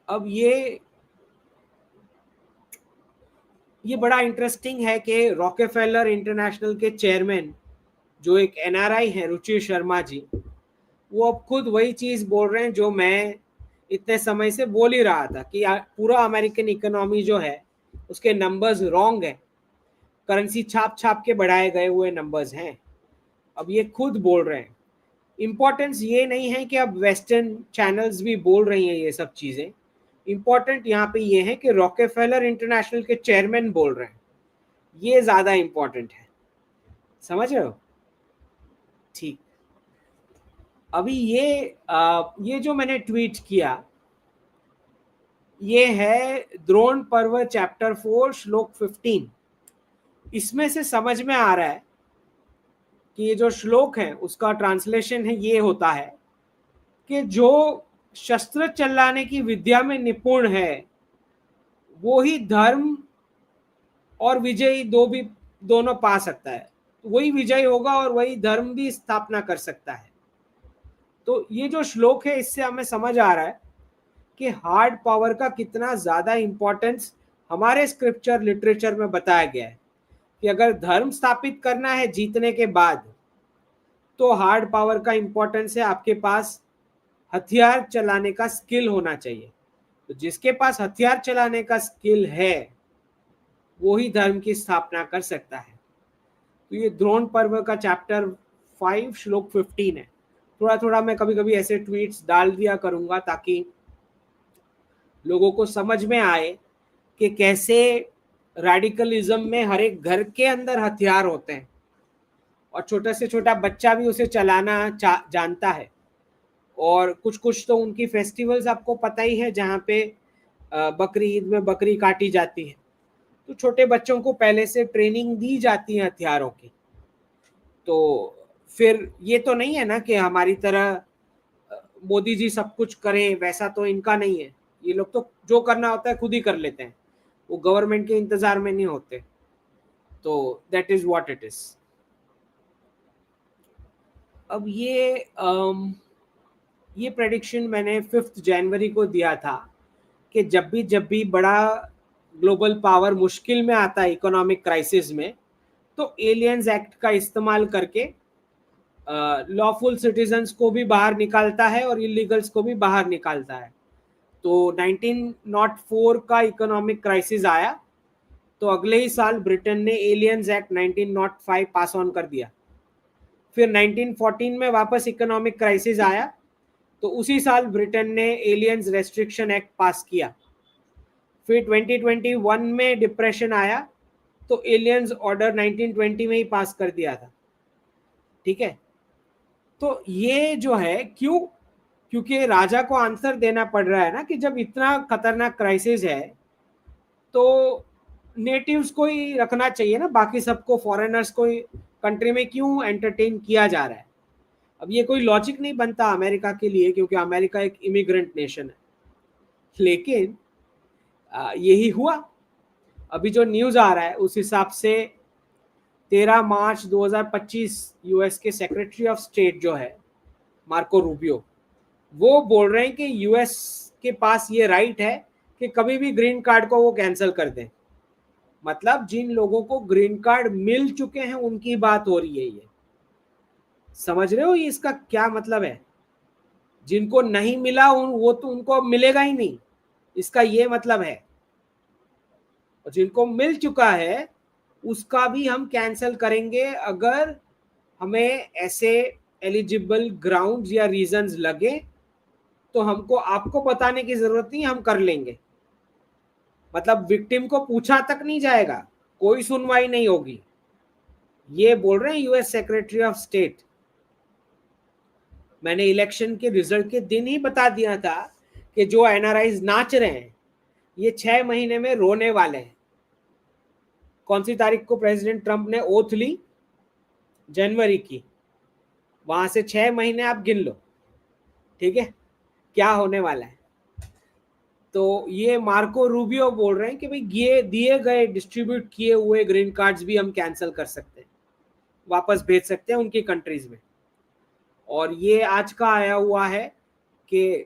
अब ये बड़ा इंटरेस्टिंग है कि रॉकेफेलर इंटरनेशनल के चेयरमैन जो एक NRI है, रुचि शर्मा जी, वो अब खुद वही चीज बोल रहे हैं जो मैं इतने समय से बोल ही रहा था कि पूरा अमेरिकन इकोनॉमी जो है उसके नंबर्स रॉन्ग है, करेंसी छाप छाप के बढ़ाए गए हुए नंबर्स हैं। अब ये खुद बोल रहे हैं। इम्पोर्टेंस ये नहीं है कि अब वेस्टर्न चैनल्स भी बोल रही हैं ये सब चीज़ें, इम्पोर्टेंट यहाँ पे ये है कि रॉकेफेलर इंटरनेशनल के चेयरमैन बोल रहे हैं, ये ज़्यादा इम्पोर्टेंट है। समझ रहे हो? ठीक, अभी ये जो मैंने ट्वीट किया ये है द्रोण पर्व चैप्टर 4 श्लोक 15। इसमें से समझ में आ रहा है कि ये जो श्लोक है उसका ट्रांसलेशन है, ये होता है कि जो शस्त्र चलाने की विद्या में निपुण है वो ही धर्म और विजयी दोनों पा सकता है, वही विजयी होगा और वही धर्म भी स्थापना कर सकता है। तो ये जो श्लोक है इससे हमें समझ आ रहा है कि हार्ड पावर का कितना ज्यादा इंपॉर्टेंस हमारे स्क्रिप्चर लिटरेचर में बताया गया है कि अगर धर्म स्थापित करना है जीतने के बाद, तो हार्ड पावर का इंपॉर्टेंस है आपके पास हथियार चलाने का स्किल होना चाहिए। तो जिसके पास हथियार चलाने का स्किल है वो ही धर्म की स्थापना कर सकता है। तो ये द्रोण पर्व का चैप्टर 5 श्लोक 15 है। थोड़ा थोड़ा मैं कभी कभी ऐसे ट्वीट्स डाल दिया करूंगा ताकि लोगों को समझ में आए कि कैसे रेडिकलिज्म में हर एक घर के अंदर हथियार होते हैं और छोटा से छोटा बच्चा भी उसे चलाना जानता है। और कुछ कुछ तो उनकी फेस्टिवल्स आपको पता ही है जहाँ पे बकरी ईद में बकरी काटी जाती है, तो छोटे बच्चों को पहले से ट्रेनिंग दी जाती है हथियारों की। तो फिर ये तो नहीं है ना कि हमारी तरह मोदी जी सब कुछ करें, वैसा तो इनका नहीं है। ये लोग तो जो करना होता है खुद ही कर लेते हैं, वो गवर्नमेंट के इंतजार में नहीं होते। तो that is what it is. अब ये प्रेडिक्शन मैंने 5 जनवरी को दिया था कि जब भी बड़ा ग्लोबल पावर मुश्किल में आता है इकोनॉमिक क्राइसिस में, तो एलियंस एक्ट का इस्तेमाल करके लॉफुल सिटीजन्स को भी बाहर निकालता है और इलीगल्स को भी बाहर निकालता है। तो 1904 का इकोनॉमिक क्राइसिस आया, तो अगले ही साल ब्रिटेन ने एलियंस एक्ट 1905 पास ऑन कर दिया। फिर 1914 में वापस इकोनॉमिक क्राइसिस आया, तो उसी साल ब्रिटेन ने एलियंस रेस्ट्रिक्शन एक्ट पास किया। फिर 2021 में डिप्रेशन आया, तो एलियंस ऑर्डर 1920 में ही पास कर दिया था। ठीक है, तो ये जो है क्यों, क्योंकि राजा को आंसर देना पड़ रहा है ना कि जब इतना खतरनाक क्राइसिस है तो नेटिव्स को ही रखना चाहिए ना, बाकी सबको फॉरेनर्स को कंट्री में क्यों एंटरटेन किया जा रहा है। अब ये कोई लॉजिक नहीं बनता अमेरिका के लिए, क्योंकि अमेरिका एक इमिग्रेंट नेशन है। लेकिन यही हुआ। अभी जो न्यूज़ आ रहा है उस हिसाब से 13 मार्च 2025 यूएस के सेक्रेटरी ऑफ स्टेट जो है मार्को रूबियो, वो बोल रहे हैं कि यूएस के पास ये राइट है कि कभी भी ग्रीन कार्ड को वो कैंसिल कर दें। मतलब जिन लोगों को ग्रीन कार्ड मिल चुके हैं उनकी बात हो रही है ये। समझ रहे हो ये इसका क्या मतलब है? जिनको नहीं मिला वो तो उनको मिलेगा ही नहीं, इसका ये मतलब है। और जिनको मिल चुका है उसका भी हम कैंसिल करेंगे अगर हमें ऐसे एलिजिबल ग्राउंड्स या रीजंस लगे, तो हमको आपको बताने की जरूरत नहीं, हम कर लेंगे। मतलब विक्टिम को पूछा तक नहीं जाएगा, कोई सुनवाई नहीं होगी। ये बोल रहे हैं यूएस सेक्रेटरी ऑफ स्टेट। मैंने इलेक्शन के रिजल्ट के दिन ही बता दिया था कि जो एनआरआईज नाच रहे हैं ये 6 महीने में रोने वाले हैं। कौन सी तारीख को प्रेसिडेंट ट्रंप ने ओथ ली? जनवरी की। वहां से 6 महीने आप गिन लो, ठीक है, क्या होने वाला है। तो ये मार्को रूबियो बोल रहे हैं कि भाई ये दिए गए डिस्ट्रीब्यूट किए हुए ग्रीन कार्ड्स भी हम कैंसिल कर सकते हैं, वापस भेज सकते हैं उनकी कंट्रीज में। और ये आज का आया हुआ है कि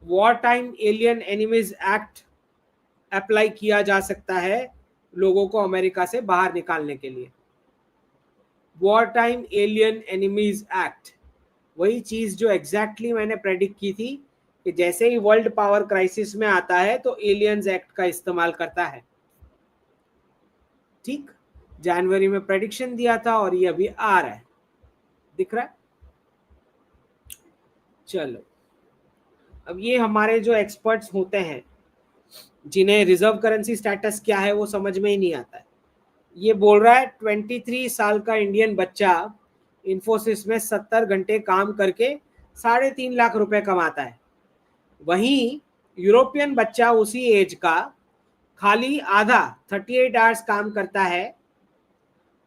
war time alien enemies act apply किया जा सकता है लोगों को अमेरिका से बाहर निकालने के लिए। War time alien enemies act, वही चीज जो एग्जैक्टली मैंने प्रेडिक्ट की थी कि जैसे ही वर्ल्ड पावर क्राइसिस में आता है तो एलियंस एक्ट का इस्तेमाल करता है। ठीक, जनवरी में प्रेडिक्शन दिया था और ये अभी आ रहा है, दिख रहा है। चलो, अब ये हमारे जो एक्सपर्ट्स होते हैं जिन्हें रिजर्व करेंसी स्टेटस क्या है वो समझ में ही नहीं आता है, ये बोल रहा है 23 साल का इंडियन बच्चा इन्फोसिस में 70 घंटे काम करके 3.5 लाख रुपए कमाता है। वहीं यूरोपियन बच्चा उसी एज का खाली आधा 38 आवर्स काम करता है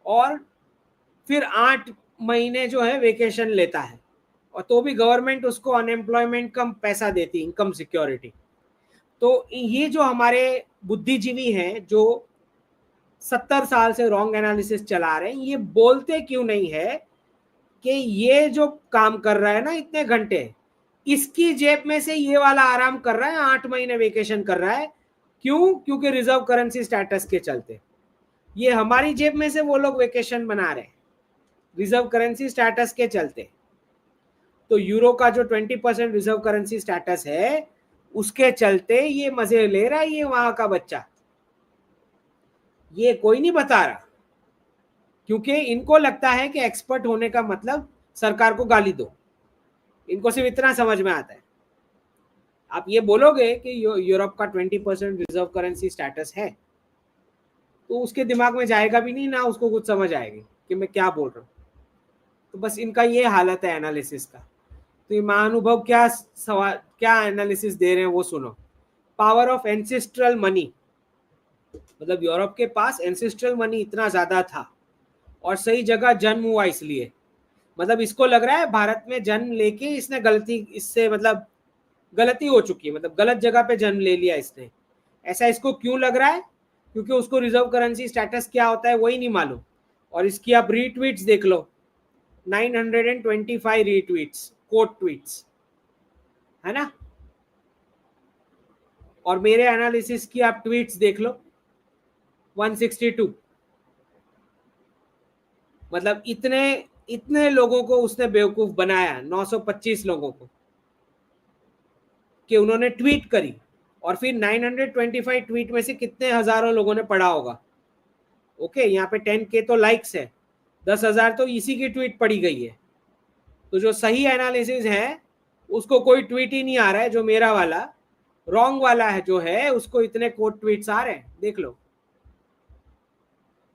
और फिर 8 महीने जो है वेकेशन लेता है, और तो भी गवर्नमेंट उसको अनएम्प्लॉयमेंट कम पैसा देती, इनकम सिक्योरिटी। तो ये जो हमारे बुद्धिजीवी हैं जो 70 साल से रॉन्ग एनालिसिस चला रहे हैं, ये बोलते क्यों नहीं है कि ये जो काम कर रहा है ना इतने घंटे, इसकी जेब में से ये वाला आराम कर रहा है, 8 महीने वेकेशन कर रहा है। क्यों? क्योंकि रिजर्व करेंसी स्टेटस के चलते। ये हमारी जेब में से वो लोग वेकेशन बना रहे हैं रिजर्व करेंसी स्टेटस के चलते। तो यूरो का जो 20% रिजर्व करेंसी स्टेटस है उसके चलते ये मजे ले रहा है ये वहां का बच्चा। ये कोई नहीं बता रहा, क्योंकि इनको लगता है कि एक्सपर्ट होने का मतलब सरकार को गाली दो। इनको सिर्फ इतना समझ में आता है। आप ये बोलोगे कि यूरोप का 20% रिजर्व करेंसी स्टेटस है, तो उसके दिमाग में जाएगा भी नहीं ना, उसको कुछ समझ आएगी कि मैं क्या बोल रहा हूँ। तो बस इनका ये हालत है एनालिसिस का। तो ये महानुभव क्या सवाल, क्या एनालिसिस दे रहे हैं वो सुनो। पावर ऑफ एंसेस्ट्रल मनी, मतलब यूरोप के पास एंसेस्ट्रल मनी इतना ज्यादा था और सही जगह जन्म हुआ इसलिए। मतलब इसको लग रहा है भारत में जन्म लेके इसने गलती, इससे मतलब गलती हो चुकी है, मतलब गलत जगह पे जन्म ले लिया इसने। ऐसा इसको क्यों लग रहा है? क्योंकि उसको रिजर्व करेंसी स्टेटस क्या होता है वही नहीं मालूम। और इसकी आप रीट्वीट्स देख लो, 925 रीट्वीट्स, कोट ट्वीट्स, है ना। और मेरे एनालिसिस की आप ट्वीट्स देख लो, 162। मतलब इतने इतने लोगों को उसने बेवकूफ बनाया, 925 लोगों को, कि उन्होंने ट्वीट करी। और फिर 925 ट्वीट में से कितने हजारों लोगों ने पढ़ा होगा। ओके, यहाँ पे 10K तो लाइक्स है, 10,000 तो इसी की ट्वीट पढ़ी गई है। तो जो सही एनालिसिस है उसको कोई ट्वीट ही नहीं आ रहा है, जो मेरा वाला रॉन्ग वाला है जो है उसको इतने कोट ट्वीट्स आ रहे हैं, देख लो।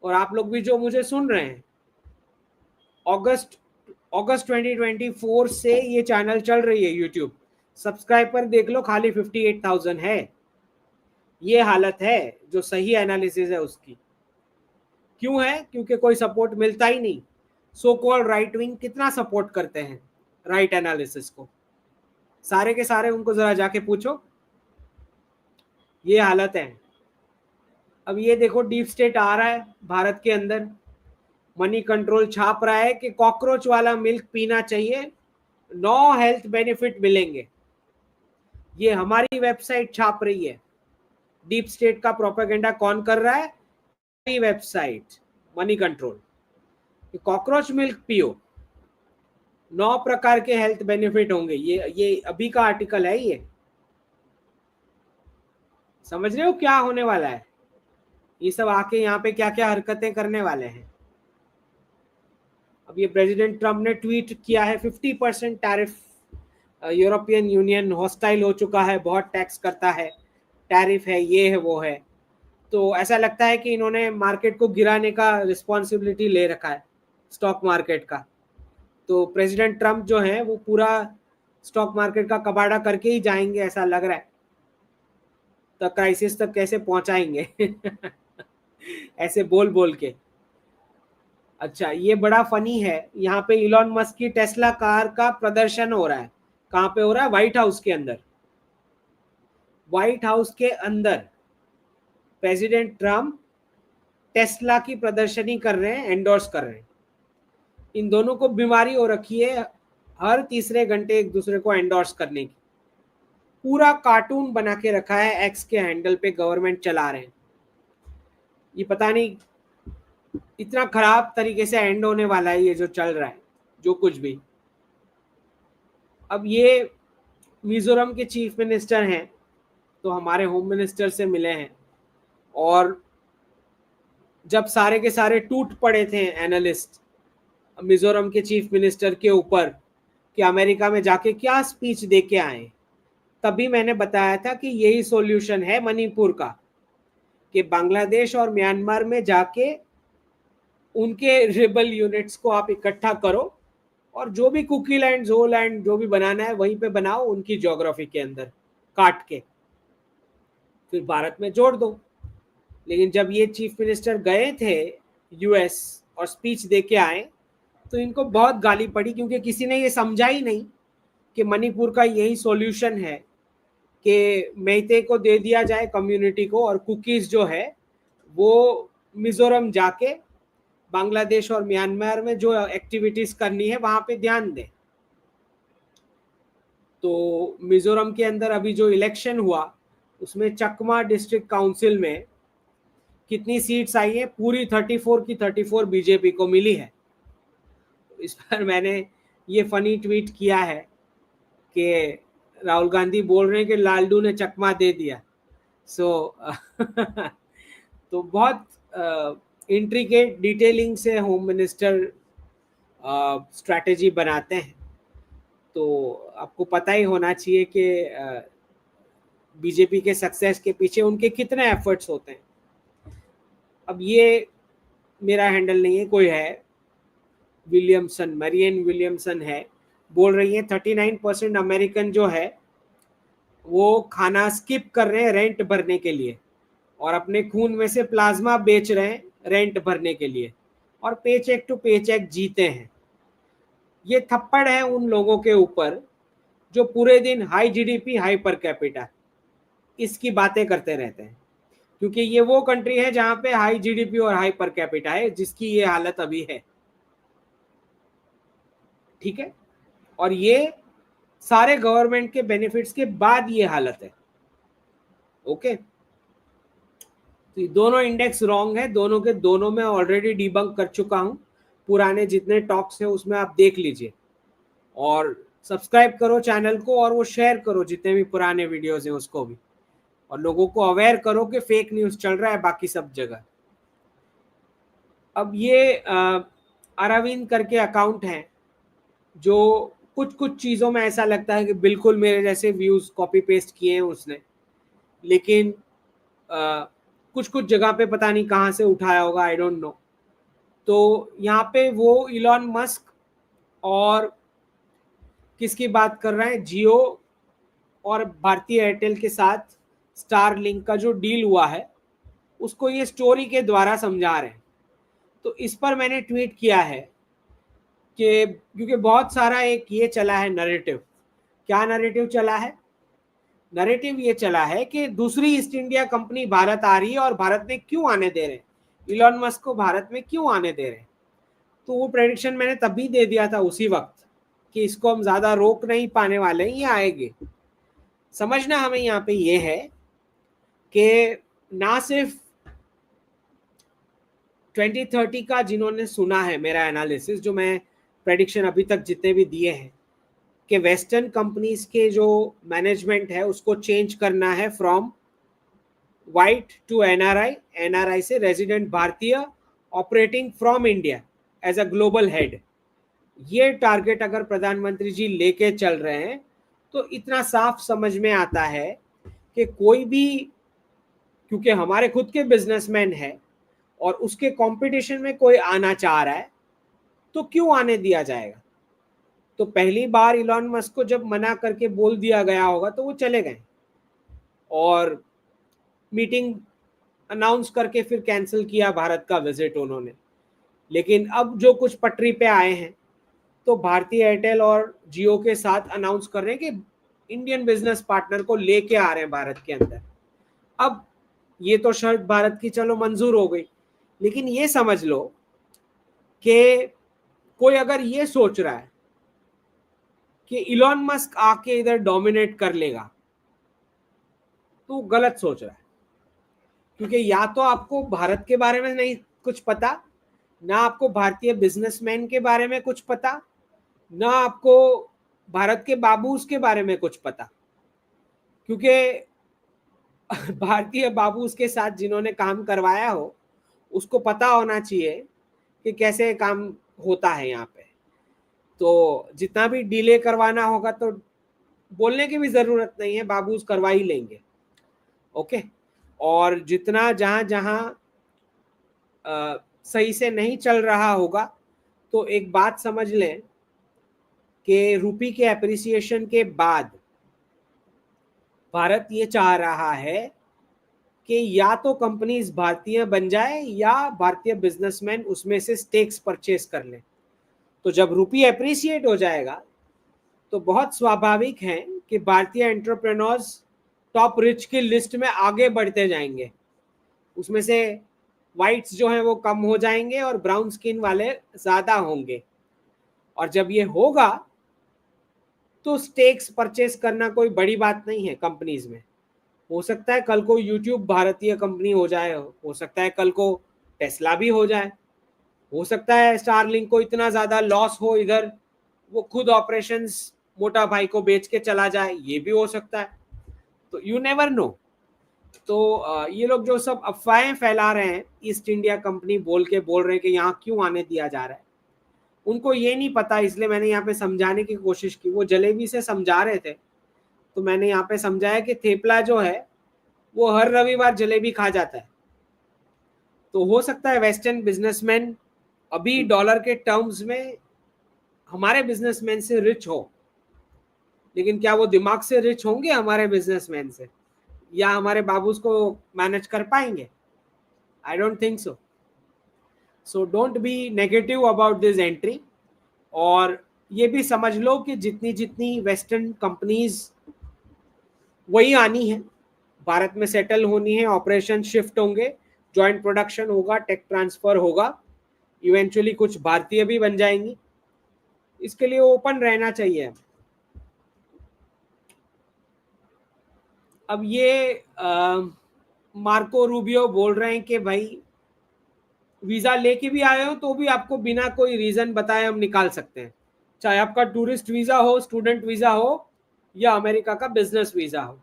और आप लोग भी जो मुझे सुन रहे हैं, अगस्त अगस्त 2024 से ये चैनल चल रही है यूट्यूब, सब्सक्राइबर देख लो खाली 58,000 है। ये हालत है जो सही एनालिसिस है उसकी। क्यों है? क्योंकि कोई सपोर्ट मिलता ही नहीं। सो कॉल्ड राइट विंग कितना सपोर्ट करते हैं राइट एनालिसिस को, सारे के सारे उनको जरा जाके पूछो। ये हालत है। अब ये देखो, डीप स्टेट आ रहा है भारत के अंदर, मनी कंट्रोल छाप रहा है कि कॉकरोच वाला मिल्क पीना चाहिए, 9 हेल्थ बेनिफिट मिलेंगे। ये हमारी वेबसाइट छाप रही है। डीप स्टेट का प्रोपेगेंडा कौन कर रहा है? Website money control. Cockroach milk पियो, 9 प्रकार के हेल्थ बेनिफिट होंगे। ये अभी का आर्टिकल है। ये समझ रहे हो क्या होने वाला है? ये सब आके यहाँ पे क्या क्या हरकतें करने वाले हैं। अब ये प्रेसिडेंट ट्रम्प ने ट्वीट किया है 50% टैरिफ, यूरोपियन यूनियन हॉस्टाइल हो चुका है, बहुत टैक्स करता है, टैरिफ है, ये है वो है। तो ऐसा लगता है कि इन्होंने मार्केट को गिराने का रिस्पॉन्सिबिलिटी ले रखा है, स्टॉक मार्केट का। तो प्रेसिडेंट ट्रम्प जो है वो पूरा स्टॉक मार्केट का कबाड़ा करके ही जाएंगे, ऐसा लग रहा है। तो क्राइसिस तक कैसे पहुंचाएंगे ऐसे बोल बोल के। अच्छा, ये बड़ा फनी है, यहाँ पे इलॉन मस्क की टेस्ला कार का प्रदर्शन हो रहा है। कहाँ पे हो रहा है? व्हाइट हाउस के अंदर। व्हाइट हाउस के अंदर प्रेसिडेंट ट्रम्प टेस्ला की प्रदर्शनी कर रहे हैं, एंडोर्स कर रहे हैं। इन दोनों को बीमारी हो रखी है हर तीसरे घंटे एक दूसरे को एंडोर्स करने की। पूरा कार्टून बना के रखा है एक्स के हैंडल पे, गवर्नमेंट चला रहे हैं। ये पता नहीं इतना खराब तरीके से एंड होने वाला है ये जो चल रहा है, जो कुछ भी। अब ये मिजोरम के चीफ मिनिस्टर हैं, तो हमारे होम मिनिस्टर से मिले हैं। और जब सारे के सारे टूट पड़े थे एनालिस्ट मिजोरम के चीफ मिनिस्टर के ऊपर कि अमेरिका में जाके क्या स्पीच दे के आए, तभी मैंने बताया था कि यही सॉल्यूशन है मणिपुर का, कि बांग्लादेश और म्यांमार में जाके उनके रिबल यूनिट्स को आप इकट्ठा करो, और जो भी कुकी लैंड, जो लैंड जो भी बनाना है वहीं पे बनाओ, उनकी ज्योग्राफी के अंदर काट के फिर भारत में जोड़ दो। लेकिन जब ये चीफ मिनिस्टर गए थे यूएस और स्पीच दे के आए, तो इनको बहुत गाली पड़ी, क्योंकि किसी ने ये समझा ही नहीं कि मणिपुर का यही सॉल्यूशन है कि मेइते को दे दिया जाए कम्युनिटी को, और कुकीज जो है वो मिजोरम जाके बांग्लादेश और म्यांमार में जो एक्टिविटीज करनी है वहां पे ध्यान दें। तो मिजोरम के अंदर अभी जो इलेक्शन हुआ उसमें चकमा डिस्ट्रिक्ट काउंसिल में कितनी सीट्स आई है? पूरी 34 की 34 बीजेपी को मिली है। इस पर मैंने ये फनी ट्वीट किया है कि राहुल गांधी बोल रहे हैं कि लालडू ने चकमा दे दिया। सो तो बहुत इंट्रिकेट डिटेलिंग से होम मिनिस्टर स्ट्रैटेजी बनाते हैं। तो आपको पता ही होना चाहिए कि बीजेपी के सक्सेस के पीछे उनके कितने एफर्ट्स होते हैं। अब ये मेरा हैंडल नहीं है, कोई है विलियमसन, मैरियन विलियमसन है, बोल रही है 39% अमेरिकन जो है वो खाना स्किप कर रहे हैं रेंट भरने के लिए, और अपने खून में से प्लाज्मा बेच रहे हैं रेंट भरने के लिए, और पेचेक टू पेचेक जीते हैं। ये थप्पड़ है उन लोगों के ऊपर जो पूरे दिन high GDP, high per capita, इसकी बातें करते रहते हैं क्योंकि ये वो कंट्री है जहां पे हाई जीडीपी और हाई पर कैपिटा है, जिसकी ये हालत अभी है। ठीक है, और ये सारे गवर्नमेंट के बेनिफिट्स के बाद ये हालत है। ओके, तो दोनों इंडेक्स रॉन्ग है, दोनों के दोनों में ऑलरेडी डिबंक कर चुका हूं। पुराने जितने टॉक्स है उसमें आप देख लीजिए, और सब्सक्राइब करो चैनल को, और वो शेयर करो जितने भी पुराने वीडियोस हैं उसको भी, और लोगों को अवेयर करो कि फेक न्यूज चल रहा है बाकी सब जगह। अब ये अरविंद करके अकाउंट है जो कुछ कुछ चीज़ों में ऐसा लगता है कि बिल्कुल मेरे जैसे व्यूज कॉपी पेस्ट किए हैं उसने, लेकिन कुछ कुछ जगह पे पता नहीं कहाँ से उठाया होगा, आई डोंट नो। तो यहाँ पे वो इलॉन मस्क और किसकी बात कर रहे हैं, जियो और भारतीय एयरटेल के साथ स्टार लिंक का जो डील हुआ है उसको ये स्टोरी के द्वारा समझा रहे हैं। तो इस पर मैंने ट्वीट किया है कि क्योंकि बहुत सारा एक ये चला है नैरेटिव। क्या नैरेटिव चला है? नैरेटिव ये चला है कि दूसरी ईस्ट इंडिया कंपनी भारत आ रही है और भारत में क्यों आने दे रहे हैं, इलॉन मस्क को भारत में क्यों आने दे रहे हैं। तो वो प्रेडिक्शन मैंने तभी दे दिया था उसी वक्त कि इसको हम ज्यादा रोक नहीं पाने वाले हैं, ये आएंगे। समझना हमें यहाँ पे ये है कि ना सिर्फ 2030 का जिन्होंने सुना है मेरा एनालिसिस, जो मैं प्रेडिक्शन अभी तक जितने भी दिए हैं कि वेस्टर्न कंपनीज के जो मैनेजमेंट है उसको चेंज करना है from white to NRI, NRI से रेजिडेंट भारतीय, operating from India as a global head. ये टारगेट अगर प्रधानमंत्री जी लेके चल रहे हैं तो इतना साफ समझ में आता है कि कोई भी, क्योंकि हमारे खुद के बिजनेसमैन है और उसके कंपटीशन में कोई आना चाह रहा है तो क्यों आने दिया जाएगा। तो पहली बार इलॉन मस्क को जब मना करके बोल दिया गया होगा तो वो चले गए, और मीटिंग अनाउंस करके फिर कैंसिल किया भारत का विजिट उन्होंने। लेकिन अब जो कुछ पटरी पे आए हैं तो भारतीय एयरटेल और जियो के साथ अनाउंस कर रहे हैं कि इंडियन बिजनेस पार्टनर को लेके आ रहे हैं भारत के अंदर। अब ये तो शर्त भारत की चलो मंजूर हो गई, लेकिन ये समझ लो कि कोई अगर ये सोच रहा है कि इलॉन मस्क आके इधर डोमिनेट कर लेगा तो गलत सोच रहा है। क्योंकि या तो आपको भारत के बारे में नहीं कुछ पता, ना आपको भारतीय बिजनेसमैन के बारे में कुछ पता, ना आपको भारत के बाबूस के बारे में कुछ पता। क्योंकि भारतीय बाबूस के साथ जिन्होंने काम करवाया हो उसको पता होना चाहिए कि कैसे काम होता है यहाँ पे। तो जितना भी डिले करवाना होगा तो बोलने की भी जरूरत नहीं है, बाबूस करवा ही लेंगे। ओके, और जितना जहां जहां सही से नहीं चल रहा होगा तो एक बात समझ लें कि रुपी के एप्रिसिएशन के बाद भारत ये चाह रहा है कि या तो कंपनीज भारतीय बन जाए या भारतीय बिजनेसमैन उसमें से स्टेक्स परचेस कर लें। तो जब रुपी एप्रिसिएट हो जाएगा तो बहुत स्वाभाविक है कि भारतीय एंटरप्रेन्योर्स टॉप रिच की लिस्ट में आगे बढ़ते जाएंगे, उसमें से वाइट्स जो हैं वो कम हो जाएंगे और ब्राउन स्किन वाले ज्यादा होंगे। और जब ये होगा तो स्टेक्स परचेस करना कोई बड़ी बात नहीं है कंपनीज में। हो सकता है कल को यूट्यूब भारतीय कंपनी हो जाए, हो सकता है कल को टेस्ला भी हो जाए, हो सकता है स्टारलिंक को इतना ज्यादा लॉस हो इधर वो खुद ऑपरेशंस मोटा भाई को बेच के चला जाए, ये भी हो सकता है। तो यू नेवर नो। तो ये लोग जो सब अफवाहें फैला रहे हैं ईस्ट इंडिया कंपनी बोल रहे हैं कि यहाँ क्यों आने दिया जा रहा है, उनको ये नहीं पता। इसलिए मैंने यहाँ पे समझाने की कोशिश की। वो जलेबी से समझा रहे थे तो मैंने यहाँ पे समझाया कि थेपला जो है वो हर रविवार जलेबी खा जाता है। तो हो सकता है वेस्टर्न बिजनेसमैन अभी डॉलर के टर्म्स में हमारे बिजनेसमैन से रिच हो, लेकिन क्या वो दिमाग से रिच होंगे हमारे बिजनेसमैन से, या हमारे बाबूस को मैनेज कर पाएंगे? I don't think so. So don't be negative about this entry. और ये भी समझ लो कि जितनी जितनी वेस्टर्न कंपनीज वही आनी है, भारत में सेटल होनी है, ऑपरेशन शिफ्ट होंगे, जॉइंट प्रोडक्शन होगा, टेक ट्रांसफर होगा, इवेंचुअली कुछ भारतीय भी बन जाएंगी। इसके लिए ओपन रहना चाहिए। अब ये मार्को रूबियो बोल रहे हैं कि भाई वीजा लेके भी आए हो तो भी आपको बिना कोई रीजन बताए हम निकाल सकते हैं, चाहे आपका टूरिस्ट वीजा हो, स्टूडेंट वीजा हो, या अमेरिका का बिजनेस वीजा हो।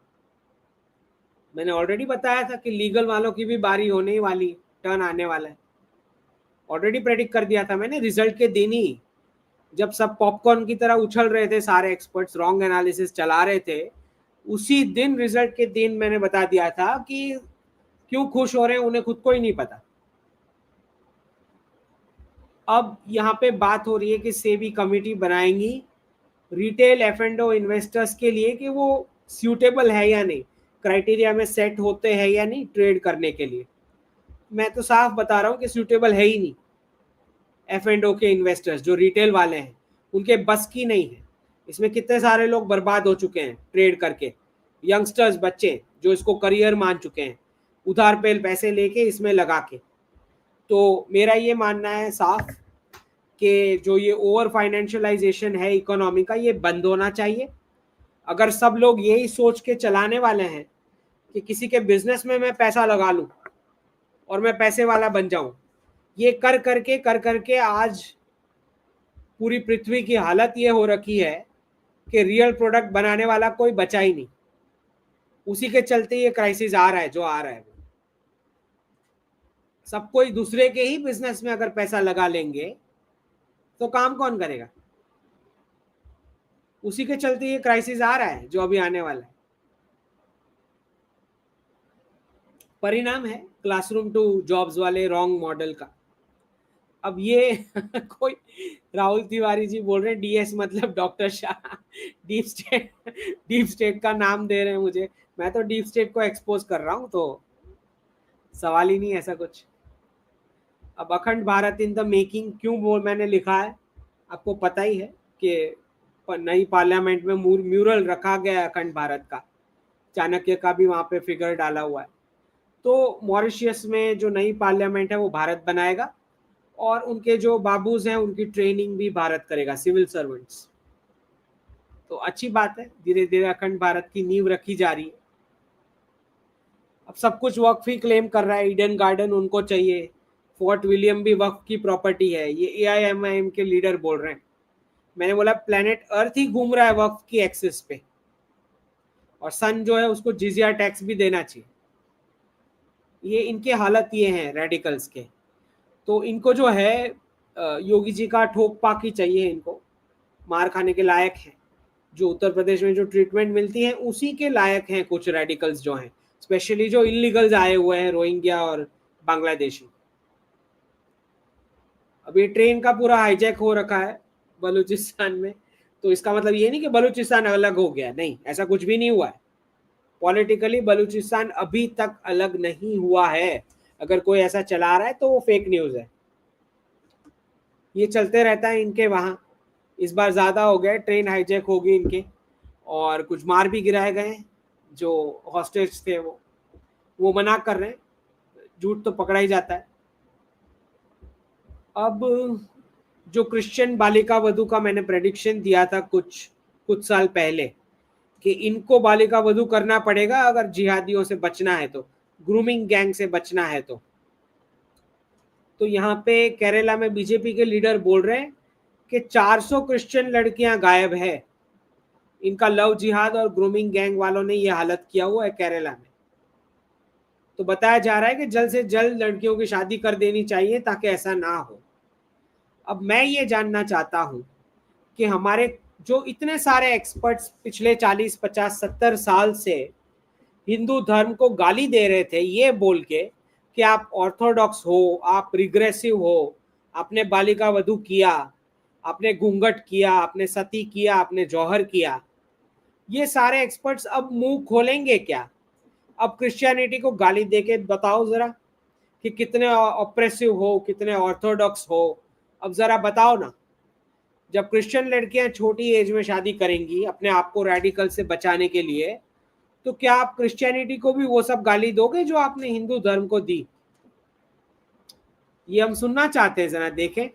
मैंने ऑलरेडी बताया था कि लीगल वालों की भी बारी होने वाली, टर्न आने वाला है। ऑलरेडी प्रेडिक्ट कर दिया था मैंने रिजल्ट के दिन ही, जब सब पॉपकॉर्न की तरह उछल रहे थे, सारे एक्सपर्ट्स रॉन्ग एनालिसिस चला रहे थे, उसी दिन रिजल्ट के दिन मैंने बता दिया था कि क्यों खुश हो रहे हैं उन्हें खुद को ही नहीं पता। अब यहाँ पे बात हो रही है कि सेबी कमिटी बनाएंगी रिटेल एफ&ओ इन्वेस्टर्स के लिए कि वो सूटेबल है या नहीं, क्राइटेरिया में सेट होते हैं या नहीं ट्रेड करने के लिए। मैं तो साफ बता रहा हूँ कि सूटेबल है ही नहीं। एफ&ओ के इन्वेस्टर्स जो रिटेल वाले हैं उनके बस की नहीं है। इसमें कितने सारे लोग बर्बाद हो चुके हैं ट्रेड करके, यंगस्टर्स, बच्चे जो इसको करियर मान चुके हैं, उधार पे पैसे लेके इसमें लगा के। तो मेरा ये मानना है साफ कि जो ये ओवर फाइनेंशियलाइजेशन है इकोनॉमी का, ये बंद होना चाहिए। अगर सब लोग यही सोच के चलाने वाले हैं कि किसी के बिजनेस में मैं पैसा लगा लूं और मैं पैसे वाला बन जाऊं, ये कर करके आज पूरी पृथ्वी की हालत ये हो रखी है कि रियल प्रोडक्ट बनाने वाला कोई बचा ही नहीं। उसी के चलते ये क्राइसिस आ रहा है जो आ रहा है। सब कोई दूसरे के ही बिजनेस में अगर पैसा लगा लेंगे तो काम कौन करेगा? उसी के चलते ये क्राइसिस आ रहा है जो अभी आने वाला है। परिणाम है क्लासरूम टू जॉब्स वाले रॉन्ग मॉडल का। अब ये कोई राहुल तिवारी जी बोल रहे हैं डीएस मतलब डॉक्टर शाह, डीप स्टेट का नाम दे रहे हैं मुझे। मैं तो डीप स्टेट को एक्सपोज कर रहा हूं, तो सवाल ही नहीं ऐसा कुछ। अब अखंड भारत इन द मेकिंग क्यों बोल मैंने लिखा है, आपको पता ही है कि नई पार्लियामेंट में म्यूरल रखा गया है अखंड भारत का, चाणक्य का भी वहां पे फिगर डाला हुआ है। तो मॉरिशियस में जो नई पार्लियामेंट है वो भारत बनाएगा और उनके जो बाबूज हैं उनकी ट्रेनिंग भी भारत करेगा, सिविल सर्वेंट्स। तो अच्छी बात है, धीरे धीरे अखंड भारत की नींव रखी जा रही है। अब सब कुछ वक्फ ही क्लेम कर रहा है, ईडन गार्डन उनको चाहिए, फोर्ट विलियम भी वक्फ की प्रॉपर्टी है, ये AIMIM के लीडर बोल रहे हैं। मैंने बोला प्लेनेट अर्थ ही घूम रहा है वक्फ की एक्सिस पे, और सन जो है उसको जिजिया टैक्स भी देना चाहिए। ये इनके हालत ये हैं रेडिकल्स के। तो इनको जो है योगी जी का ठोक पाकी चाहिए, इनको मार खाने के लायक है। जो उत्तर प्रदेश में जो ट्रीटमेंट मिलती है उसी के लायक हैं कुछ रेडिकल्स जो हैं, स्पेशली जो इलीगल्स आए हुए हैं, रोहिंग्या और बांग्लादेशी। अब ये ट्रेन का पूरा हाईजैक हो रखा है बलूचिस्तान में, तो इसका मतलब ये नहीं कि बलूचिस्तान अलग हो गया, नहीं, ऐसा कुछ भी नहीं हुआ है। पॉलिटिकली बलूचिस्तान अभी तक अलग नहीं हुआ है। अगर कोई ऐसा चला रहा है तो वो फेक न्यूज है। ये चलते रहता है इनके वहां। इस बार ज्यादा हो गया, ट्रेन हाईजैक होगी इनके, और कुछ मार भी गिराए गए। जो हॉस्टेज थे वो मना कर रहे हैं, झूठ तो पकड़ा ही जाता है। अब जो क्रिश्चियन बालिका वधू का मैंने प्रेडिक्शन दिया था कुछ साल पहले कि इनको बालिका वधू करना पड़ेगा अगर जिहादियों से बचना है, तो ग्रूमिंग गैंग से बचना है। तो यहाँ पे केरला में बीजेपी के लीडर बोल रहे हैं कि 400 क्रिश्चियन लड़कियां गायब है। इनका लव जिहाद और ग्रूमिंग गैंग वालों ने ये हालत किया हुआ है केरला में। तो बताया जा रहा है कि जल्द से जल्द लड़कियों की शादी कर देनी चाहिए ताकि ऐसा ना हो। अब मैं ये जानना चाहता हूं कि हमारे जो इतने सारे एक्सपर्ट्स पिछले 40, 50, 70 साल से हिंदू धर्म को गाली दे रहे थे ये बोल के कि आप ऑर्थोडॉक्स हो, आप रिग्रेसिव हो, आपने बालिका वधू किया, आपने घूंघट किया, आपने सती किया, आपने जौहर किया, ये सारे एक्सपर्ट्स अब मुंह खोलेंगे क्या? अब क्रिश्चियनिटी को गाली देके बताओ जरा कि कितने ऑप्रेसिव हो, कितने ऑर्थोडॉक्स हो। अब जरा बताओ ना। जब क्रिश्चियन लड़कियां छोटी एज में शादी करेंगी अपने आप को रेडिकल से बचाने के लिए, तो क्या आप क्रिश्चियनिटी को भी वो सब गाली दोगे जो आपने हिंदू धर्म को दी? ये हम सुनना चाहते हैं, जरा देखें।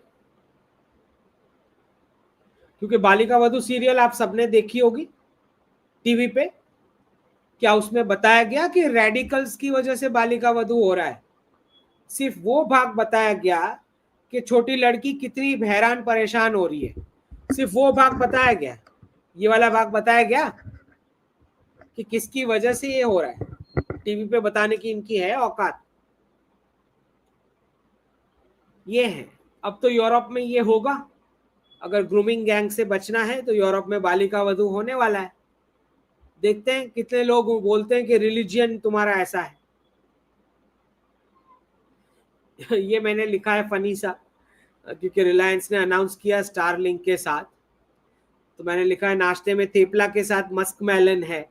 क्योंकि बालिका वधू सीरियल आप सबने देखी होगी टीवी पे। क्या उसमें बताया गया कि रेडिकल्स की वजह से बालिका वधू हो रहा है? सिर्फ वो भाग बताया गया कि छोटी लड़की कितनी हैरान परेशान हो रही है, सिर्फ वो भाग बताया गया। ये वाला भाग बताया गया कि किसकी वजह से ये हो रहा है। टीवी पे बताने की इनकी है औकात? ये है। अब तो यूरोप में ये होगा। अगर ग्रूमिंग गैंग से बचना है तो यूरोप में बालिका वधू होने वाला है। देखते हैं कितने लोग बोलते हैं कि रिलीजियन तुम्हारा ऐसा है। ये मैंने लिखा है फनी सा, क्योंकि रिलायंस ने अनाउंस किया स्टारलिंक के साथ, तो मैंने लिखा है नाश्ते में थेपला के साथ मस्क मेलन है,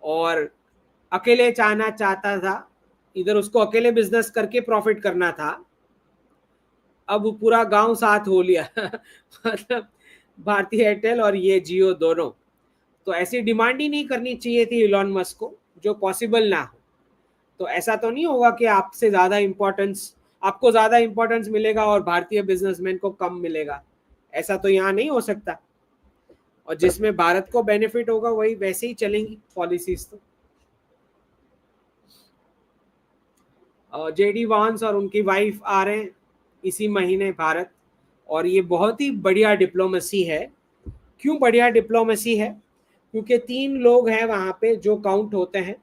और अकेले चाहना चाहता था, इधर उसको अकेले बिजनेस करके प्रॉफिट करना था, अब पूरा गांव साथ हो लिया। मतलब भारतीय एयरटेल और ये जियो दोनों। तो ऐसी डिमांड ही नहीं करनी चाहिए थी इलॉन मस्क को जो पॉसिबल ना हो। तो ऐसा तो नहीं होगा कि आपसे ज्यादा इंपॉर्टेंस, आपको ज्यादा इंपॉर्टेंस मिलेगा और भारतीय बिजनेसमैन को कम मिलेगा। ऐसा तो यहाँ नहीं हो सकता। और जिसमें भारत को बेनिफिट होगा वही वैसे ही चलेंगी पॉलिसीज। तो जेडी वांस और उनकी वाइफ आ रहे हैं इसी महीने भारत, और ये बहुत ही बढ़िया डिप्लोमेसी है। क्यों बढ़िया डिप्लोमेसी है? क्योंकि 3 लोग हैं वहां पे जो काउंट होते हैं,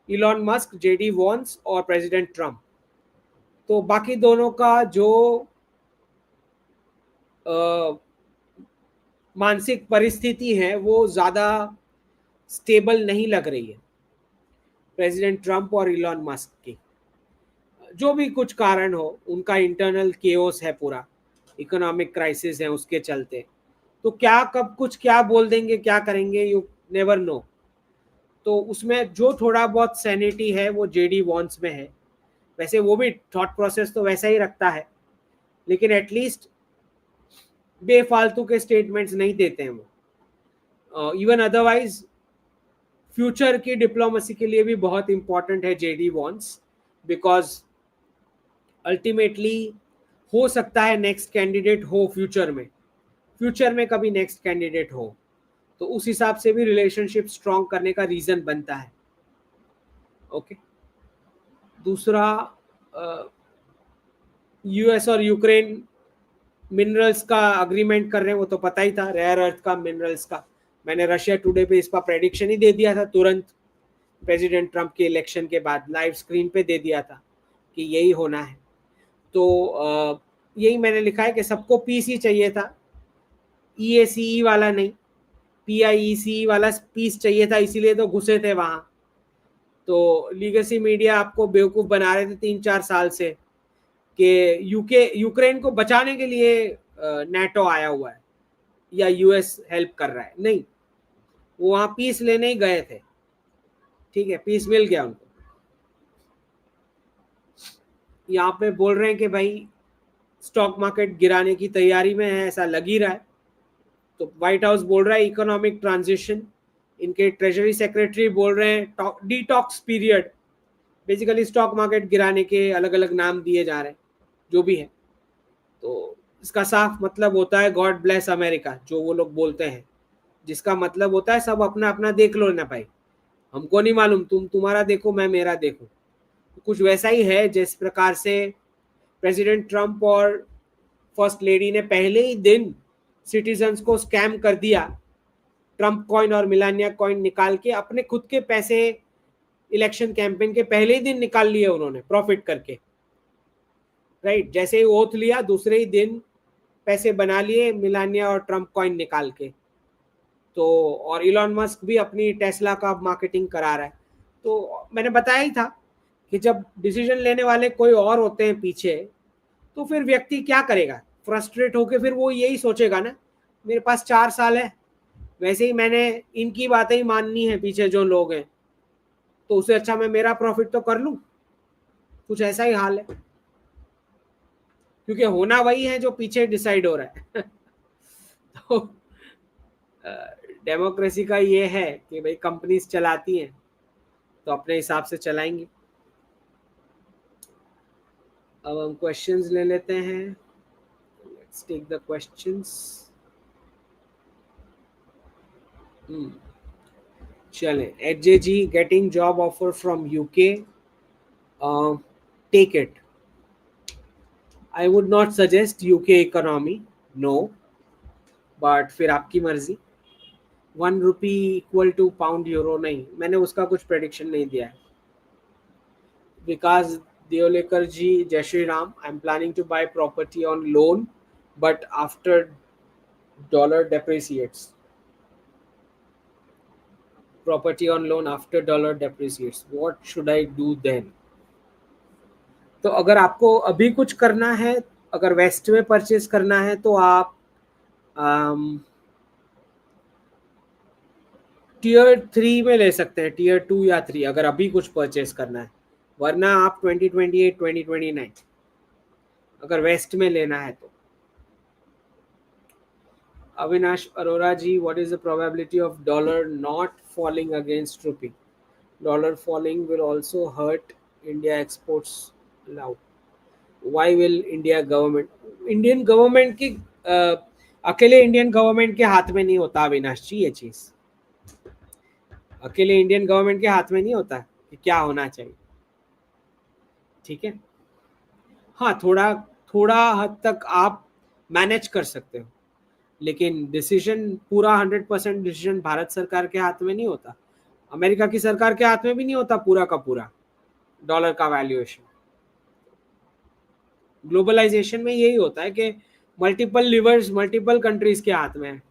इलॉन मस्क, जेडी वॉन्स और प्रेसिडेंट ट्रम्प। तो बाकी दोनों का जो मानसिक परिस्थिति है वो ज़्यादा स्टेबल नहीं लग रही है प्रेसिडेंट ट्रम्प और इलॉन मस्क की। जो भी कुछ कारण हो, उनका इंटरनल केओस है, पूरा इकोनॉमिक क्राइसिस है, उसके चलते। तो क्या कब कुछ क्या बोल देंगे, क्या करेंगे, यू नेवर नो। तो उसमें जो थोड़ा बहुत सैनिटी है वो जेडी वॉन्स में है। वैसे वो भी थॉट प्रोसेस तो वैसा ही रखता है, लेकिन एटलीस्ट बेफालतू के स्टेटमेंट्स नहीं देते हैं वो। इवन अदरवाइज फ्यूचर की डिप्लोमेसी के लिए भी बहुत इंपॉर्टेंट है जेडी वॉन्स, बिकॉज अल्टीमेटली हो सकता है नेक्स्ट कैंडिडेट हो फ्यूचर में कभी नेक्स्ट कैंडिडेट हो, तो उस हिसाब से भी रिलेशनशिप स्ट्रॉन्ग करने का रीजन बनता है। ओके। दूसरा, यूएस और यूक्रेन मिनरल्स का अग्रीमेंट कर रहे हैं, वो तो पता ही था, रेयर अर्थ का, मिनरल्स का। मैंने रशिया टुडे पे इसका प्रेडिक्शन ही दे दिया था तुरंत, प्रेसिडेंट ट्रम्प के इलेक्शन के बाद लाइव स्क्रीन पे दे दिया था कि यही होना है। तो यही मैंने लिखा है कि सबको पीस ही चाहिए था, EACE वाला नहीं, PIECE वाला पीस चाहिए था, इसीलिए तो घुसे थे वहां। तो लीगेसी मीडिया आपको बेवकूफ बना रहे थे 3-4 साल से कि यूक्रेन को बचाने के लिए नेटो आया हुआ है या यूएस हेल्प कर रहा है। नहीं, वो वहां पीस लेने ही गए थे। ठीक है, पीस मिल गया उनको। यहाँ पे बोल रहे हैं कि भाई स्टॉक मार्केट गिराने की तैयारी में है, ऐसा लग ही रहा है। तो व्हाइट हाउस बोल रहा है इकोनॉमिक ट्रांजिशन, इनके ट्रेजरी सेक्रेटरी बोल रहे हैं detox period. Basically stock market गिराने के अलग अलग नाम दिए जा रहे हैं, जो भी है। तो इसका साफ मतलब होता है गॉड ब्लेस अमेरिका, जो वो लोग बोलते हैं, जिसका मतलब होता है सब अपना अपना देख लो ना भाई, हमको नहीं मालूम, तुम तुम्हारा देखो, मैं मेरा देखूं। तो कुछ वैसा ही है जिस प्रकार से प्रेसिडेंट ट्रम्प और फर्स्ट लेडी ने पहले ही दिन सिटीजन्स को स्कैम कर दिया। ट्रम्प कॉइन और मिलानिया कॉइन निकाल के अपने खुद के पैसे इलेक्शन कैंपेन के पहले ही दिन निकाल लिए उन्होंने प्रॉफिट करके। राइट, जैसे ही ओथ लिया दूसरे ही दिन पैसे बना लिए मिलानिया और ट्रम्प कॉइन निकाल के। तो और इलॉन मस्क भी अपनी टेस्ला का मार्केटिंग करा रहा है। तो मैंने बताया ही था कि जब डिसीजन लेने वाले कोई और होते हैं पीछे, तो फिर व्यक्ति क्या करेगा, फ्रस्ट्रेट होके फिर वो यही सोचेगा ना, मेरे पास 4 साल है, वैसे ही मैंने इनकी बातें ही माननी है पीछे जो लोग हैं, तो उससे अच्छा मैं मेरा प्रॉफिट तो कर लूं। कुछ ऐसा ही हाल है, क्योंकि होना वही है जो पीछे डिसाइड हो रहा है। तो डेमोक्रेसी का ये है कि भाई कंपनीज चलाती हैं, तो अपने हिसाब से चलाएंगे। अब हम क्वेश्चंस ले लेते हैं। Let's take the questions. चले, HJG getting job offer from UK. Take it. I would not suggest UK economy, no, but फिर आपकी मर्जी। 1 रुपी इक्वल टू पाउंड यूरो नहीं, मैंने उसका कुछ प्रेडिक्शन नहीं दिया है। विकास देवलेकर जी, जय Shri Ram. I am planning to buy property on loan but after dollar depreciates. Property on loan after dollar depreciates. What should I do then? तो अगर आपको अभी कुछ करना है, अगर वेस्ट में परचेज करना है तो आप टीयर 3 में ले सकते हैं, टीयर 2 या 3, अगर अभी कुछ परचेज करना है। वरना आप 2028 2029 अगर वेस्ट में लेना है तो। Avinash Arora ji, what is the probability of dollar not falling against rupee? Dollar falling will also hurt India exports allowed. Why will India government? Indian government की अकेले इंडियन गवर्नमेंट के हाथ में नहीं होता अविनाश जी, ये चीज अकेले इंडियन गवर्नमेंट के हाथ में नहीं होता कि क्या होना चाहिए, ठीक है। हाँ, थोड़ा थोड़ा हद तक आप मैनेज कर सकते हो, लेकिन डिसीजन पूरा 100% डिसीजन भारत सरकार के हाथ में नहीं होता, अमेरिका की सरकार के हाथ में भी नहीं होता पूरा का पूरा डॉलर का वैल्यूएशन। ग्लोबलाइजेशन में यही होता है कि मल्टीपल लिवर्स मल्टीपल कंट्रीज के हाथ में है।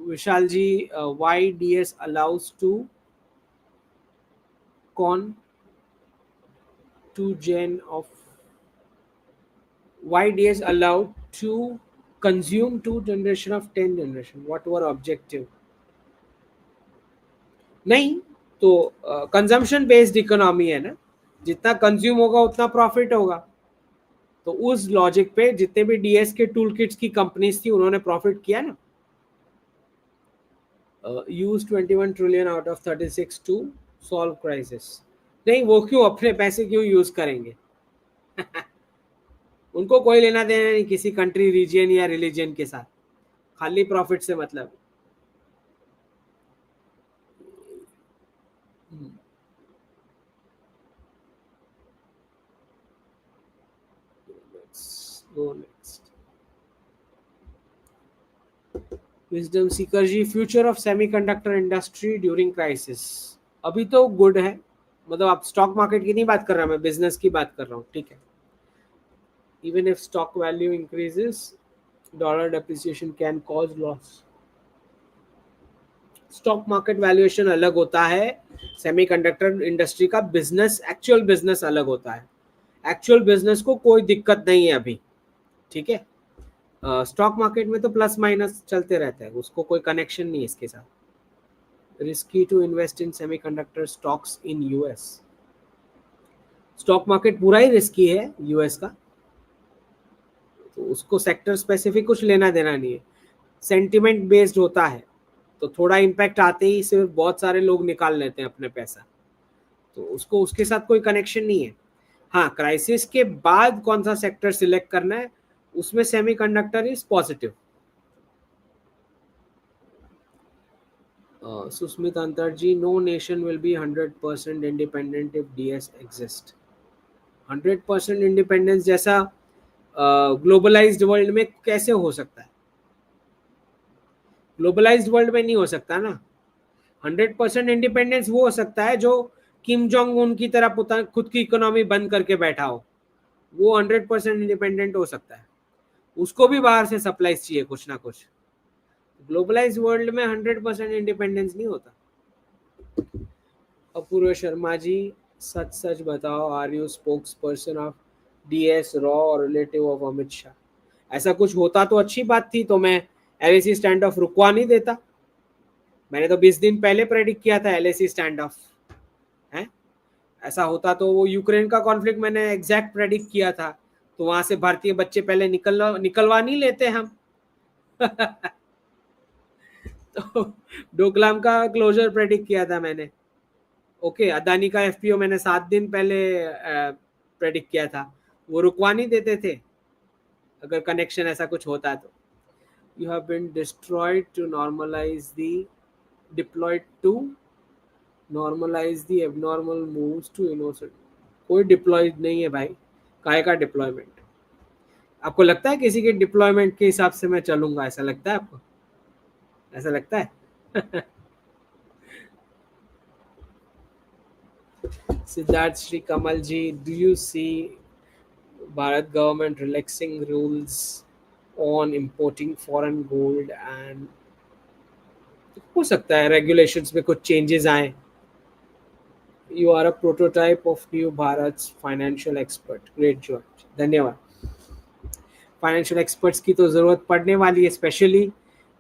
Vishal ji, why DS allows to कौन टू जेन of why DS allowed to consume 2 generation of 10 generation? What were objective? नहीं तो कंजम्पशन बेस्ड इकोनॉमी है ना, जितना कंज्यूम होगा उतना प्रॉफिट होगा। तो उस लॉजिक पे जितने भी डीएस के टूल किट्स की कंपनीज थी उन्होंने प्रॉफिट किया ना। Use 21 trillion out of 36 to solve crisis. नहीं, वो क्यों, अपने पैसे क्यों यूज करेंगे? उनको कोई लेना देना नहीं किसी कंट्री, रीजन या रिलीजन के साथ, खाली प्रॉफिट से मतलब। Go next. Wisdom Seeker ji, future of semiconductor industry during crisis. अभी तो गुड है, मतलब आप स्टॉक मार्केट की नहीं बात कर रहा, मैं बिजनेस की बात कर रहा हूँ, ठीक है। Even if stock value increases, dollar depreciation can cause loss. Stock market valuation अलग होता है, सेमीकंडक्टर इंडस्ट्री का बिजनेस, एक्चुअल बिजनेस अलग होता है। एक्चुअल बिजनेस को कोई दिक्कत नहीं है अभी, ठीक है। स्टॉक मार्केट में तो प्लस माइनस चलते रहता है, उसको कोई कनेक्शन नहीं है इसके साथ। Risky to invest in semiconductor stocks in US. Stock market पूरा ही रिस्की है यूएस का, तो उसको सेक्टर स्पेसिफिक कुछ लेना देना नहीं है, सेंटिमेंट बेस्ड होता है। तो थोड़ा इम्पैक्ट आते ही सिर्फ बहुत सारे लोग निकाल लेते हैं अपने पैसा, तो उसको उसके साथ कोई कनेक्शन नहीं है। हाँ, क्राइसिस के बाद कौन सा सेक्टर सिलेक्ट करना है, उसमें semiconductor is positive. Sushmit Antar ji, no nation will be 100% independent if this exist. 100% independence जैसा ग्लोबलाइज्ड वर्ल्ड में कैसे हो सकता है? ग्लोबलाइज्ड वर्ल्ड में नहीं हो सकता ना। 100% इंडिपेंडेंस वो हो सकता है जो किम जोंग उन की तरह खुद की इकोनॉमी बंद करके बैठा हो, वो 100% इंडिपेंडेंट हो सकता है। उसको भी बाहर से सप्लाईज चाहिए कुछ ना कुछ। ग्लोबलाइज वर्ल्ड में 100% इंडिपेंडेंस नहीं होता। अपूर्व शर्मा जी, सच सच बताओ, are you spokesperson of DS रॉ और रिलेटिव ऑफ अमित शाह? ऐसा कुछ होता तो अच्छी बात थी, तो मैं एलएसी स्टैंड ऑफ रुकवा नहीं देता। मैंने तो 20 दिन पहले प्रेडिक्ट किया था एलएसी स्टैंड ऑफ है। ऐसा होता तो वो यूक्रेन का कॉन्फ्लिक्ट मैंने एग्जैक्ट प्रेडिक्ट किया था, तो वहां से भारतीय बच्चे पहले निकलवा नहीं लेते हम। तो डोकलाम का क्लोजर प्रेडिक्ट किया था मैंने। ओके, अदानी का एफपीओ मैंने 7 दिन पहले प्रेडिक्ट किया था, वो रुकवा नहीं देते थे अगर कनेक्शन ऐसा कुछ होता तो. You have been destroyed to normalize the deployed to normalize the abnormal moves to innocent. कोई डिप्लॉयड नहीं है भाई, काय का डिप्लॉयमेंट. आपको लगता है किसी के डिप्लॉयमेंट के हिसाब से मैं चलूंगा? ऐसा लगता है आपको? ऐसा लगता है? Siddharth Shri Kamal ji, do you see Bharat government relaxing rules on importing foreign gold and हो सकता है रेगुलेशंस में कुछ चेंजेस आए. You are a prototype of new Bharat financial expert. Great job, धन्यवाद. फाइनेंशियल एक्सपर्ट्स की तो ज़रूरत पड़ने वाली है, स्पेशली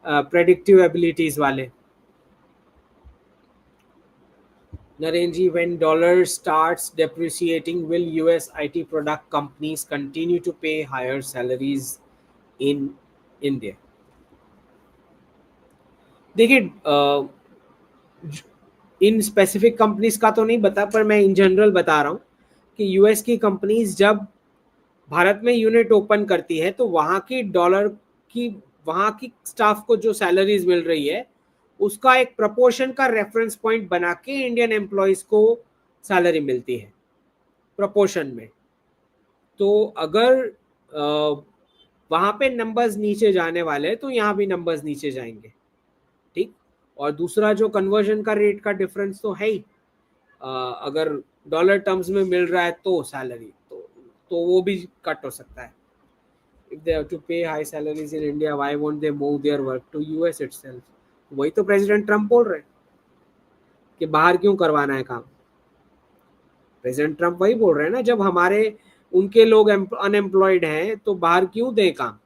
प्रेडिक्टिव एबिलिटीज़ वाले. नरेंद्र जी, when dollar starts depreciating, will US IT product companies continue to pay higher salaries in India? देखिए, in specific companies का तो नहीं बता, पर मैं इन जनरल बता रहा हूँ कि यूएस की कंपनीज जब भारत में यूनिट ओपन करती है तो वहाँ की स्टाफ को जो सैलरीज मिल रही है उसका एक प्रपोर्शन का रेफरेंस पॉइंट बना के इंडियन एम्प्लॉयज को सैलरी मिलती है प्रपोर्शन में. तो अगर वहाँ पे नंबर्स नीचे जाने वाले हैं तो यहाँ भी नंबर्स नीचे जाएंगे. ठीक. और दूसरा, जो कन्वर्जन का रेट का डिफरेंस तो है ही. अगर डॉलर टर्म्स में मिल रहा है तो सैलरी तो वो भी कट हो सकता है. If they have to pay high salaries in India, why won't they move their work to US itself? वही तो प्रेसिडेंट ट्रम्प बोल रहे हैं कि बाहर क्यों करवाना है काम. प्रेसिडेंट ट्रम्प वही बोल रहे हैं ना, जब हमारे उनके लोग अनएम्प्लॉयड हैं तो बाहर क्यों दें काम.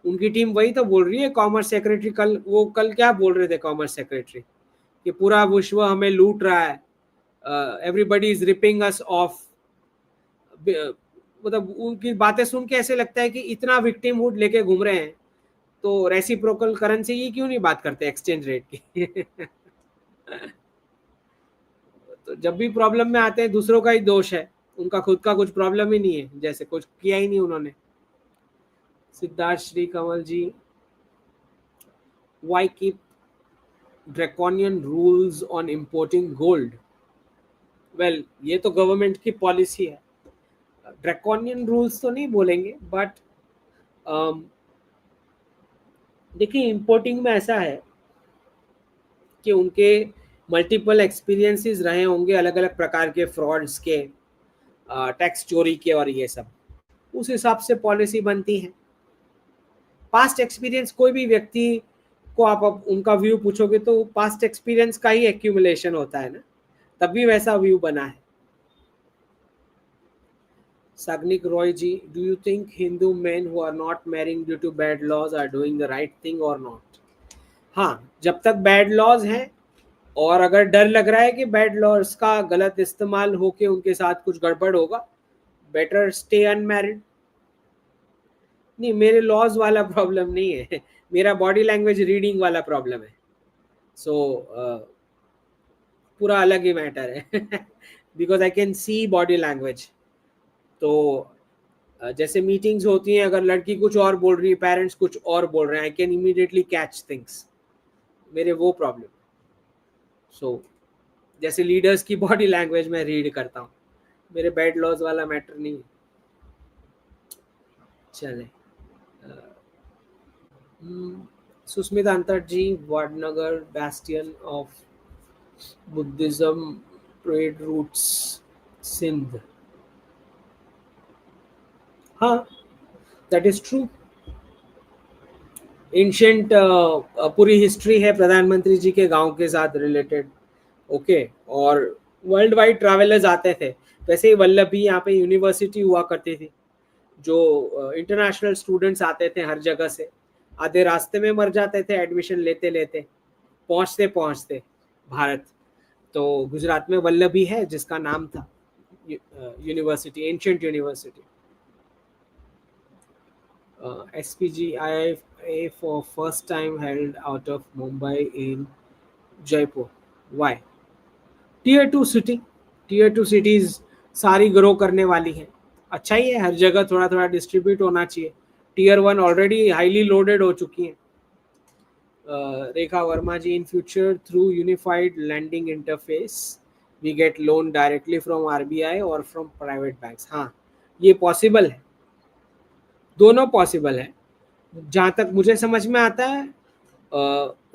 उनकी टीम वही तो बोल रही है. कॉमर्स सेक्रेटरी कल क्या बोल रहे थे कॉमर्स सेक्रेटरी, कि पूरा विश्व हमें लूट रहा है, everybody is ripping us of. मतलब उनकी बातें सुन के ऐसे लगता है कि इतना विक्टिमहुड लेके घूम रहे हैं तो रेसिप्रोकल करेंसी की क्यों नहीं बात करते, एक्सचेंज रेट की. तो जब भी प्रॉब्लम में आते हैं दूसरों का ही दोष है, उनका खुद का कुछ प्रॉब्लम ही नहीं है, जैसे कुछ किया ही नहीं उन्होंने. सिद्धार्थ श्री कमल जी, why keep draconian rules on importing gold? Well, ये तो गवर्नमेंट की पॉलिसी है. ड्रैकोनियन रूल्स तो नहीं बोलेंगे, बट देखिए, इंपोर्टिंग में ऐसा है कि उनके मल्टीपल एक्सपीरियंसेस रहे होंगे अलग अलग प्रकार के फ्रॉड्स के, टैक्स चोरी के और ये सब. उस हिसाब से पॉलिसी बनती है. पास्ट एक्सपीरियंस, कोई भी व्यक्ति को आप अब उनका व्यू पूछोगे तो पास्ट एक्सपीरियंस का ही एक्यूमुलेशन होता है ना, तभी वैसा व्यू बना है. Sagnik Roy ji, do you think Hindu men who are not marrying due to bad laws are doing the right thing or not? हाँ, जब तक बैड लॉज हैं और अगर डर लग रहा है कि बैड लॉज का गलत इस्तेमाल होके उनके साथ कुछ गड़बड़ होगा, बेटर स्टे अनमैरिड. नहीं, मेरे लॉज वाला प्रॉब्लम नहीं है, मेरा बॉडी लैंग्वेज रीडिंग वाला प्रॉब्लम है. सो पूरा अलग ही मैटर है. Because I can see body language. तो जैसे मीटिंग्स होती हैं, अगर लड़की कुछ और बोल रही है, पेरेंट्स कुछ और बोल रहे हैं, I can immediately catch things. मेरे वो प्रॉब्लम. सो जैसे लीडर्स की बॉडी लैंग्वेज में रीड करता हूँ, मेरे बैड लॉज वाला मैटर नहीं है. चले. सुस्मिता अंतर जी, Vadnagar bastion of Buddhism, trade routes, Sindh. हाँ, that is true. एंशंट पूरी हिस्ट्री है प्रधानमंत्री जी के गांव के साथ रिलेटेड. ओके. और वर्ल्ड वाइड ट्रैवलर्स आते थे. वैसे ही वल्लभ भी यहाँ पे यूनिवर्सिटी हुआ करती थी, जो इंटरनेशनल स्टूडेंट्स आते थे हर जगह से. आधे रास्ते में मर जाते थे एडमिशन लेते लेते, पहुँचते पहुँचते भारत. तो गुजरात में वल्लभी है जिसका नाम था university, ancient university. SPGIA for first time held out of Mumbai in Jaipur. Why? Tier 2 cities सारी ग्रो करने वाली हैं. अच्छा ही है, हर जगह थोड़ा थोड़ा डिस्ट्रीब्यूट होना चाहिए. टीयर 1 ऑलरेडी हाईली लोडेड हो चुकी हैं. Rekha Verma ji, in future through unified landing interface we get loan directly from RBI और फ्रॉम प्राइवेट बैंक्स. हाँ, ये पॉसिबल है, दोनों पॉसिबल है. जहाँ तक मुझे समझ में आता है,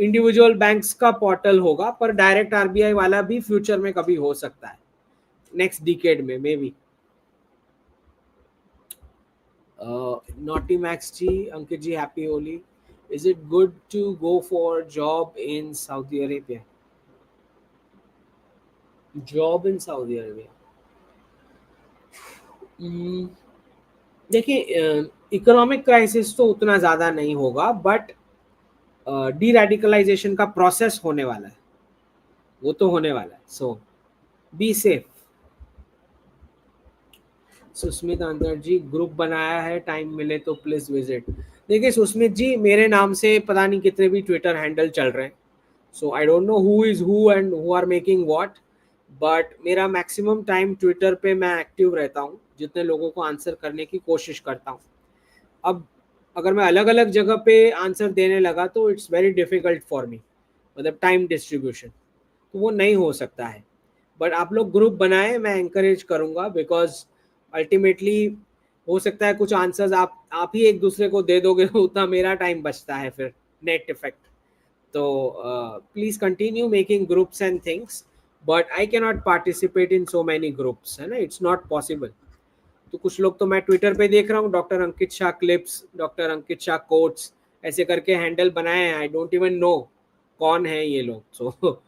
इंडिविजुअल बैंक्स का पोर्टल होगा, पर डायरेक्ट आरबीआई वाला भी फ्यूचर में कभी हो सकता है, नेक्स्ट डिकेड में maybe. Naughty max ji, Ankit ji, happy Holi. Is it good to go for job in Saudi Arabia? Job in Saudi Arabia, देखिए, इकोनॉमिक क्राइसिस तो उतना ज़्यादा नहीं होगा, बट डी रेडिकलाइजेशन का प्रोसेस होने वाला है, वो तो होने वाला है. सो be safe. Susmit Antar ji, group बनाया है, टाइम मिले तो प्लीज विजिट. देखिए सुस्मित जी, मेरे नाम से पता नहीं कितने भी ट्विटर हैंडल चल रहे हैं. So I don't know who is who and who are making what, but मेरा मैक्सिमम टाइम ट्विटर पे मैं एक्टिव रहता हूँ, जितने लोगों को आंसर करने की कोशिश करता हूँ. अब अगर मैं अलग अलग जगह पे आंसर देने लगा तो it's very difficult for me, मतलब टाइम डिस्ट्रीब्यूशन, तो वो नहीं हो सकता है. बट आप लोग ग्रुप बनाए, मैं encourage करूंगा, बिकॉज अल्टीमेटली हो सकता है कुछ आंसर्स आप ही एक दूसरे को दे दोगे तो उतना मेरा टाइम बचता है फिर, नेट इफेक्ट. तो please continue making groups and things, but I can not participate in so many groups, है ना, इट्स नॉट पॉसिबल. तो कुछ लोग तो मैं ट्विटर पे देख रहा हूँ, डॉक्टर अंकित शाह क्लिप्स, डॉक्टर अंकित शाह कोट्स, ऐसे करके हैंडल बनाए हैं. आई डोंट इवन नो कौन है ये लोग. सो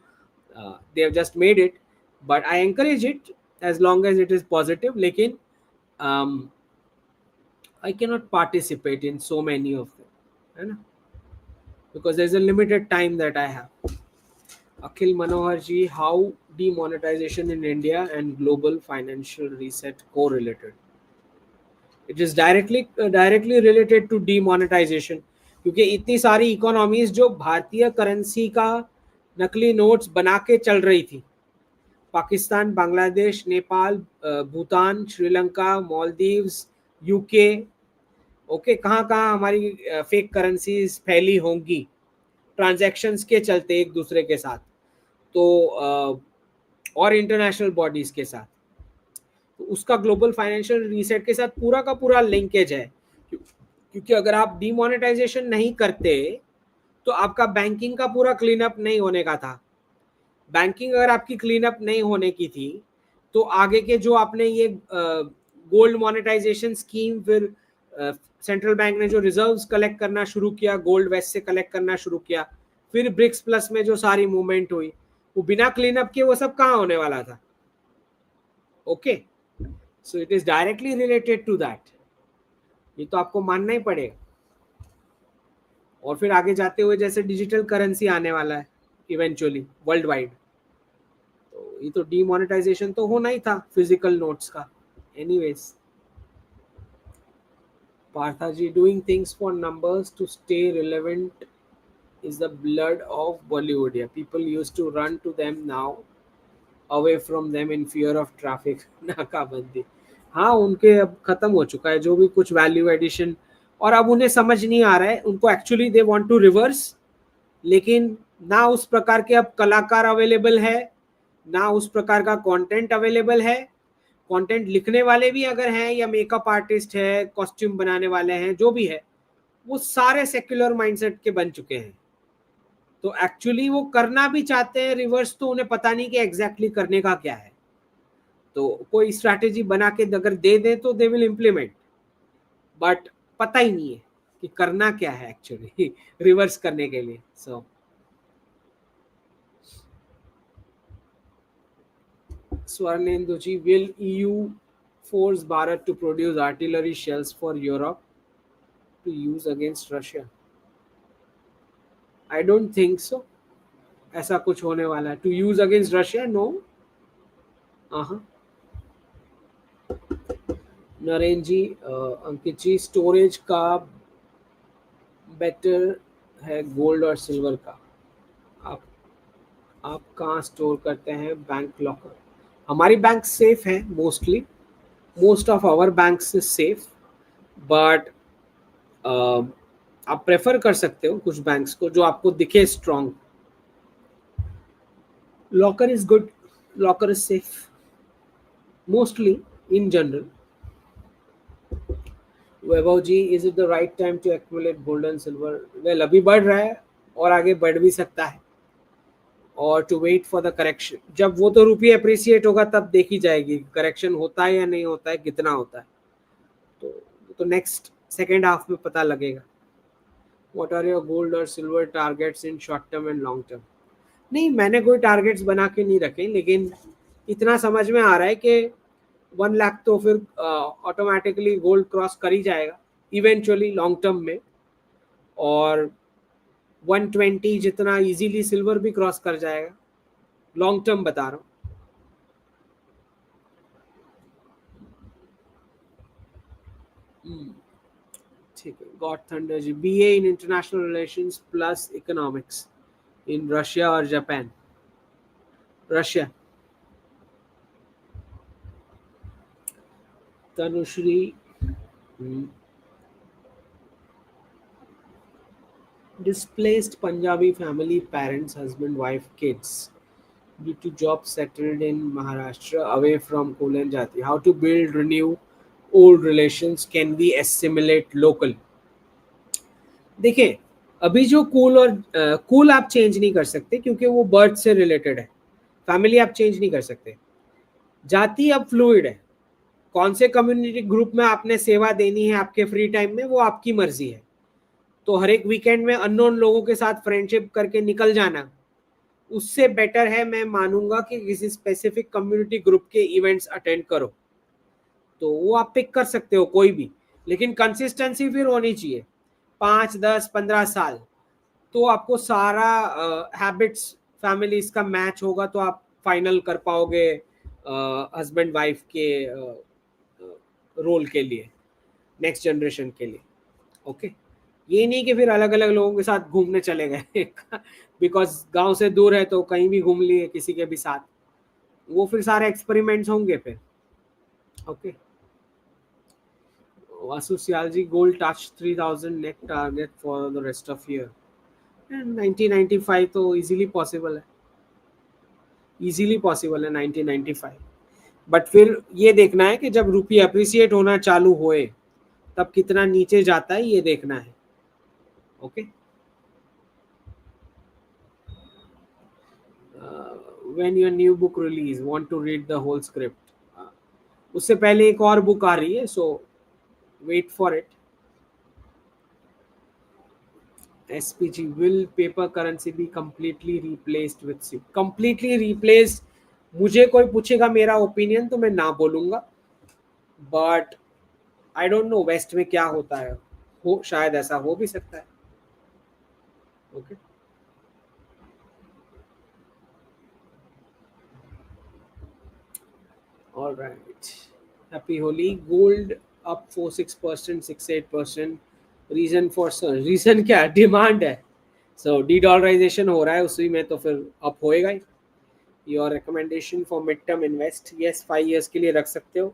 they have just made it, but I encourage it as long as it is positive. लेकिन I cannot participate in so many of them, है ना, because there's a limited time that I have. Akhil Manohar ji, how demonetization in India and global financial reset correlated? It is directly related to demonetization, क्योंकि इतनी सारी economies जो भारतीय currency का नकली notes बना के चल रही थी, पाकिस्तान, बांग्लादेश, नेपाल, भूटान, श्रीलंका, मालदीव्स, यूके, ओके, कहाँ कहाँ हमारी फेक करेंसीज फैली होंगी ट्रांजैक्शंस के चलते एक दूसरे के साथ, तो और इंटरनेशनल बॉडीज के साथ. तो उसका ग्लोबल फाइनेंशियल रीसेट के साथ पूरा का पूरा लिंकेज है, क्योंकि अगर आप डीमोनेटाइजेशन नहीं करते तो आपका बैंकिंग का पूरा क्लीन अप नहीं होने का था. बैंकिंग अगर आपकी क्लीन अप नहीं होने की थी तो आगे के जो आपने ये गोल्ड मोनेटाइजेशन स्कीम, फिर सेंट्रल बैंक ने जो रिजर्व्स कलेक्ट करना शुरू किया, गोल्ड वेस्ट से कलेक्ट करना शुरू किया, फिर ब्रिक्स प्लस में जो सारी मूवमेंट हुई, वो बिना क्लीन अप किए वो सब कहाँ होने वाला था. Okay, so it is directly related to that, ये तो आपको मानना ही पड़ेगा. और फिर आगे जाते हुए जैसे डिजिटल करेंसी आने वाला है इवेंचुअली वर्ल्ड वाइड, तो ये तो डीमोनेटाइजेशन तो होना ही था फिजिकल नोट्स का. Anyways, Partha ji, doing things for numbers to stay relevant is the blood of Bollywood. Yeah, people used to run to them, now away from them in fear of traffic. नाकाबंदी, हाँ, उनके अब खत्म हो चुका है जो भी कुछ वैल्यू एडिशन, और अब उन्हें समझ नहीं आ रहा है, उनको actually they want to reverse, लेकिन ना उस प्रकार के अब कलाकार अवेलेबल है, ना उस प्रकार का कंटेंट अवेलेबल है. कंटेंट लिखने वाले भी अगर हैं, या मेकअप आर्टिस्ट है, कॉस्ट्यूम बनाने वाले हैं, जो भी है, वो सारे सेक्युलर माइंडसेट के बन चुके हैं. तो एक्चुअली वो करना भी चाहते हैं रिवर्स, तो उन्हें पता नहीं कि एग्जैक्टली करने का क्या है. तो कोई स्ट्रैटेजी बना के अगर दे दें तो दे विल इम्प्लीमेंट, बट पता ही नहीं है कि करना क्या है एक्चुअली रिवर्स करने के लिए. सो Swarnendu ji, will EU force Bharat to produce artillery shells for Europe to use against Russia? I don't think so. ऐसा कुछ होने वाला है. To use against Russia? No. Narendra ji, Ankit ji, storage का बेटर है गोल्ड और सिल्वर का? आप आप कहाँ स्टोर करते हैं बैंक लॉकर? हमारी बैंक सेफ है mostly, most of our banks is safe, but आप प्रेफर कर सकते हो कुछ बैंक्स को जो आपको दिखे strong. Locker is good, locker is safe mostly in general. Vaibhav ji, is it the right time to accumulate gold and silver? Well, अभी बढ़ रहा है और आगे बढ़ भी सकता है, और to wait for the correction. जब वो तो रुपये अप्रिसिएट होगा तब देखी जाएगी करेक्शन होता है या नहीं होता है, कितना होता है. तो नेक्स्ट सेकेंड हाफ में पता लगेगा. व्हाट आर योर गोल्ड और silver targets in short term and long term? नहीं, मैंने कोई टारगेट्स बना के नहीं रखे, लेकिन इतना समझ में आ रहा है कि 1 लाख तो फिर ऑटोमेटिकली गोल्ड क्रॉस कर ही जाएगा इवेंचुअली लॉन्ग टर्म में, और 120 जितना इजीली सिल्वर भी क्रॉस कर जाएगा. लॉन्ग टर्म बता रहा हूँ. ठीक है. God Thunder ji, BA in international relations plus economics in Russia और Japan. Russia. Tanushree. Displaced Punjabi family, parents, husband, wife, kids, due to job settled in Maharashtra, away from Kul and Jati. How to build, renew old relations? Can we assimilate local? देखिए, अभी जो cool और cool आप change नहीं कर सकते क्योंकि वो बर्थ से रिलेटेड है. फैमिली आप चेंज नहीं कर सकते. जाति अब फ्लूइड है. कौन से कम्युनिटी ग्रुप में आपने सेवा देनी है आपके फ्री टाइम में, वो आपकी मर्जी है. तो हर एक वीकेंड में अननोन लोगों के साथ फ्रेंडशिप करके निकल जाना, उससे बेटर है मैं मानूंगा कि किसी स्पेसिफिक कम्युनिटी ग्रुप के इवेंट्स अटेंड करो. तो वो आप पिक कर सकते हो कोई भी, लेकिन कंसिस्टेंसी फिर होनी चाहिए 5, 10, 15 साल. तो आपको सारा हैबिट्स फैमिलीज का मैच होगा, तो आप फाइनल कर पाओगे हस्बैंड वाइफ के रोल के लिए, नेक्स्ट जनरेशन के लिए. ओके. ये नहीं कि फिर अलग अलग लोगों के साथ घूमने चले गए बिकॉज गांव से दूर है तो कहीं भी घूम लिए किसी के भी साथ, वो फिर सारे एक्सपेरिमेंट्स होंगे फिर. Okay. Vasu Sial ji, gold touch 3000 net target for the rest of year. 1995 तो इजीली पॉसिबल है, इजीली पॉसिबल है 1995. बट फिर ये देखना है कि जब रुपये अप्रिसिएट होना चालू होए तब कितना नीचे जाता है, ये देखना है. Okay. when your new book release, want to read the whole script? उससे पहले एक और बुक आ रही है, so wait for it. SPG, will paper currency be completely replaced with SIP? completely replaced, मुझे कोई पूछेगा मेरा ओपिनियन तो मैं ना बोलूंगा, but I don't know west में क्या होता है, हो शायद ऐसा हो भी सकता है. Okay. All right. Happy Holi. Gold up 4-6%, 6-8%. Reason for reason क्या, डिमांड है. सो डीडॉलराइजेशन हो रहा है उसी में, तो फिर अप होएगा ही. Your recommendation for mid term invest? Yes, 5 years के लिए रख सकते हो.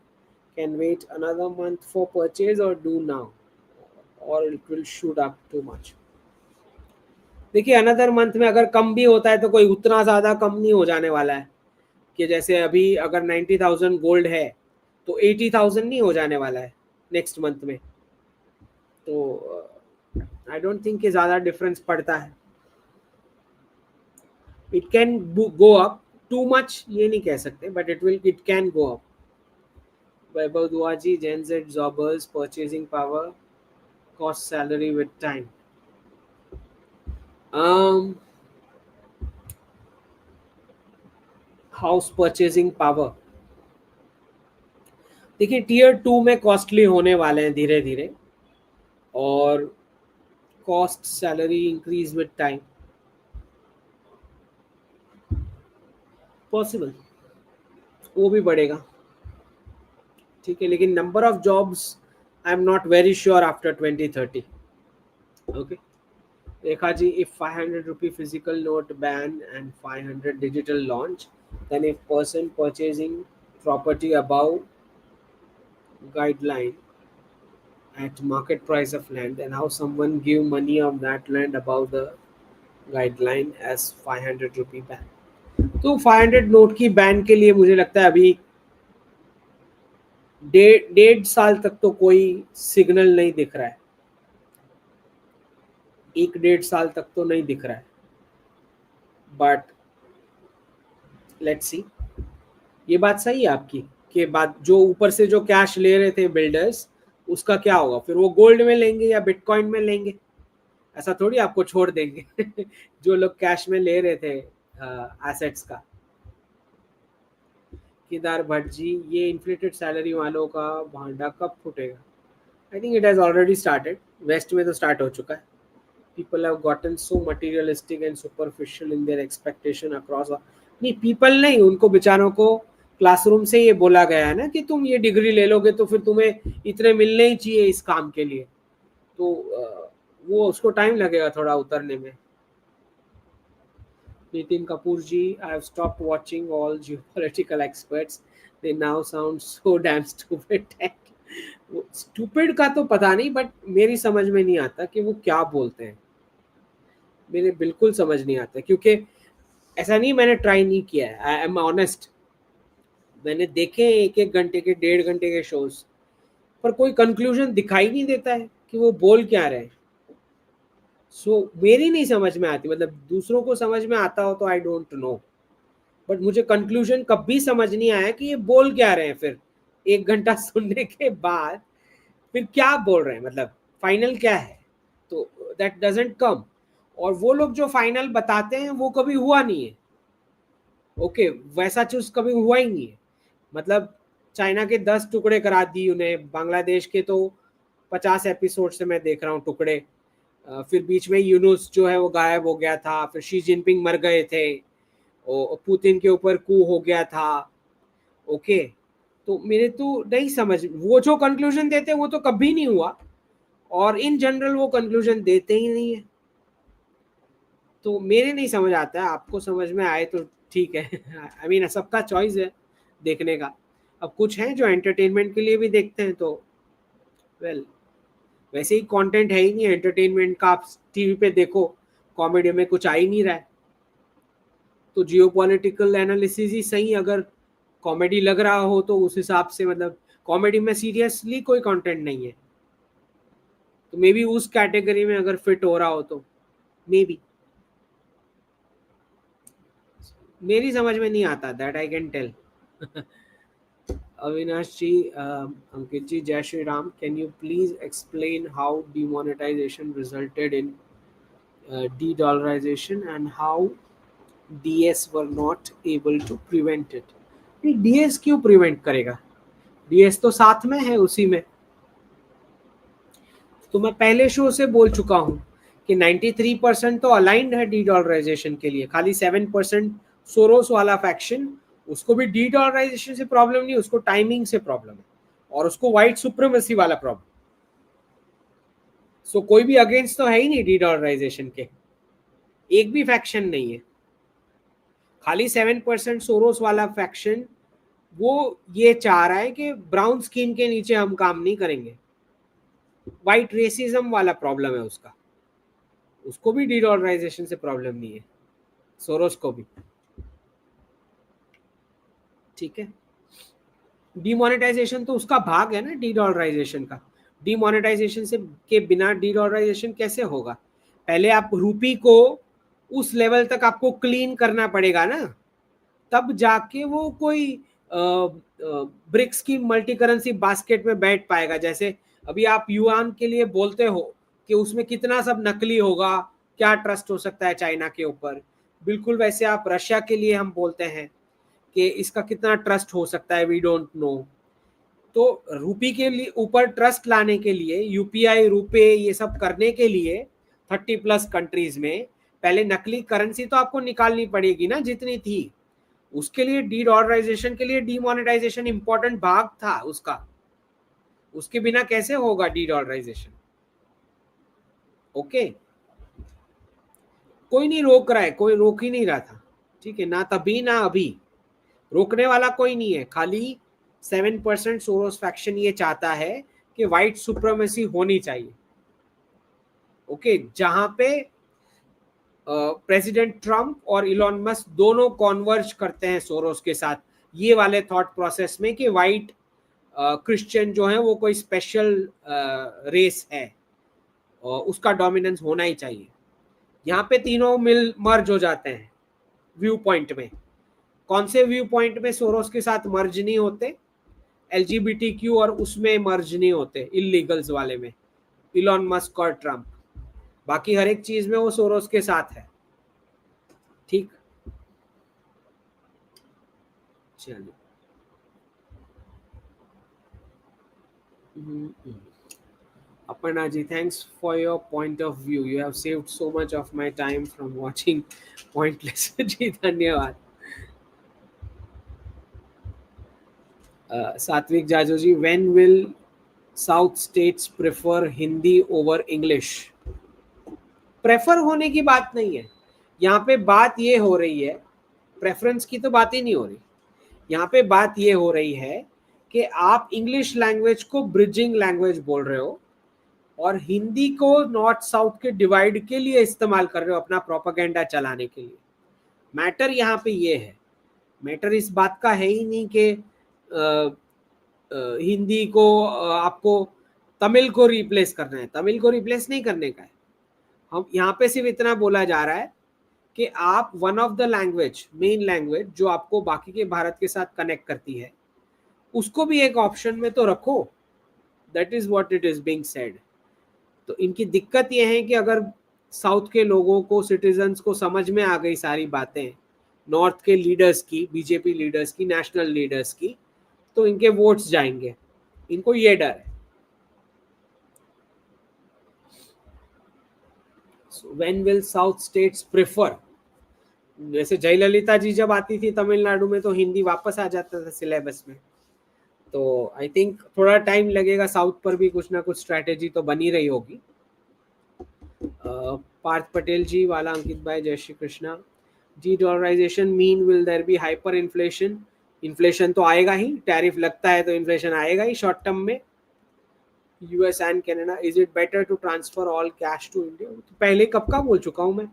Can wait another month for purchase और डू नाउ, और it will shoot up too much. देखिए, अनदर मंथ में अगर कम भी होता है तो कोई उतना ज़्यादा कम नहीं हो जाने वाला है कि जैसे अभी अगर 90,000 गोल्ड है तो 80,000 नहीं हो जाने वाला है नेक्स्ट मंथ में. तो आई डोंट थिंक कि ज़्यादा डिफरेंस पड़ता है. It can go up too much, ये नहीं कह सकते, but it can go up. Vaibhav Dua ji, Gen Z jobbers, purchasing power, cost salary with time. House purchasing power, देखिए Tier 2 में कॉस्टली होने वाले हैं धीरे धीरे, और cost salary increase with time possible, वो भी बढ़ेगा. ठीक है, लेकिन number of jobs I am not very sure after 2030. Okay. Rekha ji, if 500 rupee physical note ban and 500 digital launch, then if person purchasing property above guideline at market price of land, then how someone give money of that land above the guideline as 500 rupee ban? तो 500 note की ban के लिए मुझे लगता है अभी 1.5 साल तक तो कोई सिग्नल नहीं दिख रहा है, 1-1.5 साल तक तो नहीं दिख रहा है, बट लेट्स सी। ये बात सही है आपकी कि बात जो ऊपर से जो कैश ले रहे थे बिल्डर्स, उसका क्या होगा? फिर वो गोल्ड में लेंगे या बिटकॉइन में लेंगे? ऐसा थोड़ी आपको छोड़ देंगे जो लोग कैश में ले रहे थे एसेट्स का। केदार भट्ट जी, ये इन्फ्लेटेड सैलरी वालों का भांडा कब फूटेगा? I think it has already started, west में तो स्टार्ट हो चुका है। People have gotten so materialistic and superficial in their expectation across नहीं, पीपल नहीं, उनको बेचारों को क्लासरूम से ये बोला गया है ना कि तुम ये डिग्री ले लोगे तो फिर तुम्हें इतने मिलने ही चाहिए इस काम के लिए, तो वो उसको टाइम लगेगा थोड़ा उतरने में। Nitin Kapoor ji, I have stopped watching all geopolitical experts, they now sound so damn stupid. Stupid का तो पता नहीं, बट मेरी समझ में नहीं आता कि वो क्या बोलते हैं, मेरे बिल्कुल समझ नहीं आता, क्योंकि ऐसा नहीं मैंने ट्राई नहीं किया है, आई एम ऑनेस्ट। मैंने देखे 1-1 घंटे के 1.5 घंटे के शोज, पर कोई कंक्लूजन दिखाई नहीं देता है कि वो बोल क्या रहे हैं। सो मेरी नहीं समझ में आती, मतलब दूसरों को समझ में आता हो तो आई डोंट नो, बट मुझे कंक्लूजन कभी समझ नहीं आया कि ये बोल क्या रहे हैं। फिर 1 घंटा सुनने के बाद फिर क्या बोल रहे हैं, मतलब फाइनल क्या है, तो दैट डजंट कम। और वो लोग जो फाइनल बताते हैं वो कभी हुआ नहीं है, ओके वैसा चूज कभी हुआ ही नहीं है। मतलब चाइना के 10 टुकड़े करा दी उन्हें, बांग्लादेश के तो 50 एपिसोड से मैं देख रहा हूँ टुकड़े। फिर बीच में यूनुस जो है वो गायब हो गया था, फिर शी जिनपिंग मर गए थे, और पुतिन के ऊपर कू हो गया था, ओके। तो मेरे तो नहीं समझ, वो जो कंक्लूजन देते हैं वो तो कभी नहीं हुआ, और इन जनरल वो कंक्लूजन देते ही नहीं है। तो मेरे नहीं समझ आता है, आपको समझ में आए तो ठीक है। आई मीन सबका चॉइस है देखने का। अब कुछ हैं जो एंटरटेनमेंट के लिए भी देखते हैं, तो वेल वैसे ही कंटेंट है ही नहीं एंटरटेनमेंट का, आप टीवी पे देखो कॉमेडी में कुछ आ ही नहीं रहा है, तो जियोपॉलिटिकल एनालिसिस ही सही, अगर कॉमेडी लग रहा हो तो उस हिसाब से, मतलब कॉमेडी में सीरियसली कोई कंटेंट नहीं है, तो मे बी उस कैटेगरी में अगर फिट हो रहा हो तो मे बी। मेरी समझ में नहीं आता, that I can tell. Avinash ji, Ankit ji, जय Shri Ram, can you please explain how demonetization resulted in de-dollarization and how DS were not able to prevent it? DS क्यों प्रिवेंट करेगा? DS तो साथ में है उसी में। तो मैं पहले शो से बोल चुका हूं कि 93% तो अलाइंड है डी डॉलराइजेशन के लिए, खाली 7% सोरोस वाला फैक्शन, उसको भी डी डॉलराइजेशन से प्रॉब्लम नहीं, उसको टाइमिंग से प्रॉब्लम है, और उसको व्हाइट सुप्रीमेसी वाला प्रॉब्लम। सो कोई भी अगेंस्ट तो है ही नहीं डी डॉलराइजेशन के, एक भी फैक्शन नहीं है, खाली 7% सोरोस वाला फैक्शन वो ये चाह रहा है कि ब्राउन स्किन के नीचे हम काम नहीं करेंगे। व्हाइट रेसिज्म वाला प्रॉब्लम है उसका, उसको भी डीडॉलराइजेशन से प्रॉब्लम नहीं है, सोरोस को भी, ठीक है। डीमोनेटाइजेशन तो उसका भाग है ना डीडॉलराइजेशन का, डीमोनेटाइजेशन से के बिना डीडॉलराइजेशन कैसे होगा? पहले आप रूपी को उस लेवल तक आपको क्लीन करना पड़ेगा ना, तब जाके वो कोई ब्रिक्स की मल्टी करेंसी बास्केट में बैठ पाएगा। जैसे अभी आप युआन के लिए बोलते हो कि उसमें कितना सब नकली होगा, क्या ट्रस्ट हो सकता है चाइना के ऊपर, बिल्कुल वैसे आप रशिया के लिए हम बोलते हैं कि इसका कितना ट्रस्ट हो सकता है, वी डोंट नो। तो रूपी के लिए ऊपर ट्रस्ट लाने के लिए, यूपीआई रुपए ये सब करने के लिए 30+ कंट्रीज में पहले नकली करेंसी तो आपको निकालनी पड़ेगी ना जितनी थी, उसके लिए डी डॉलराइजेशन के लिए डीमोनेटाइजेशन इंपॉर्टेंट भाग था उसका, उसके बिना कैसे होगा डी डॉलराइजेशन, ओके। कोई नहीं रोक रहा है, कोई रोक ही नहीं रहा था, ठीक है, ना तभी ना अभी, रोकने वाला कोई नहीं है। खाली 7% सोरोस फैक्शन ये चाहता है कि व्हाइट सुप्रीमेसी होनी चाहिए। ओके, जहां पे प्रेसिडेंट ट्रम्प और इलॉन मस्क दोनों कॉन्वर्ज करते हैं सोरोस के साथ ये वाले थॉट प्रोसेस में कि व्हाइट क्रिश्चियन जो है वो कोई स्पेशल रेस है और उसका डोमिनेंस होना ही चाहिए। यहाँ पे तीनों मिल मर्ज हो जाते हैं व्यू पॉइंट में। कौन से व्यू पॉइंट में सोरोस के साथ मर्ज नहीं होते? एलजीबीटीक्यू और उसमें मर्ज नहीं होते, इलीगल्स वाले में, इलॉन मस्क और ट्रम्प। बाकी हर एक चीज में वो सोरोस के साथ है। ठीक, चलिए। Aparna ji, thanks for your point of view. You have saved so much of my time from watching pointless. जी धन्यवाद। सात्विक जाजू जी, when will South states prefer Hindi over English? Prefer होने की बात नहीं है यहाँ पे, बात ये हो रही है, प्रेफरेंस की तो बात ही नहीं हो रही। यहाँ पे बात ये हो रही है कि आप इंग्लिश लैंग्वेज को ब्रिजिंग लैंग्वेज बोल रहे हो और हिंदी को नॉर्थ साउथ के डिवाइड के लिए इस्तेमाल कर रहे हो अपना प्रोपेगेंडा चलाने के लिए। मैटर यहाँ पे ये है, मैटर इस बात का है ही नहीं कि हिंदी को आपको तमिल को रिप्लेस करना है। तमिल को रिप्लेस नहीं करने का है। हम यहाँ पे सिर्फ इतना बोला जा रहा है कि आप one of the language, main language जो आपको बाकी के भारत के साथ कनेक्ट करती है, उसको भी एक ऑप्शन में तो रखो। That is what it is being said. तो इनकी दिक्कत यह है कि अगर साउथ के लोगों को, सिटीजन्स को समझ में आ गई सारी बातें नॉर्थ के लीडर्स की, बीजेपी लीडर्स की, नेशनल लीडर्स की, तो इनके वोट्स जाएंगे। इनको ये डर है। So when will South states prefer? जैसे जयललिता जी जब आती थी तमिलनाडु में तो हिंदी वापस आ जाता था सिलेबस में। तो आई थिंक थोड़ा टाइम लगेगा, साउथ पर भी कुछ ना कुछ स्ट्रैटेजी तो बनी रही होगी। पार्थ पटेल जी, वाला अंकित भाई, Jai Shri Krishna ji. Dollarization mean will there be hyper inflation? Inflation तो आएगा ही, टैरिफ लगता है तो इन्फ्लेशन आएगा ही शॉर्ट टर्म में। US and Canada, is it better to transfer all cash to India? तो पहले कब का बोल चुका हूं मैं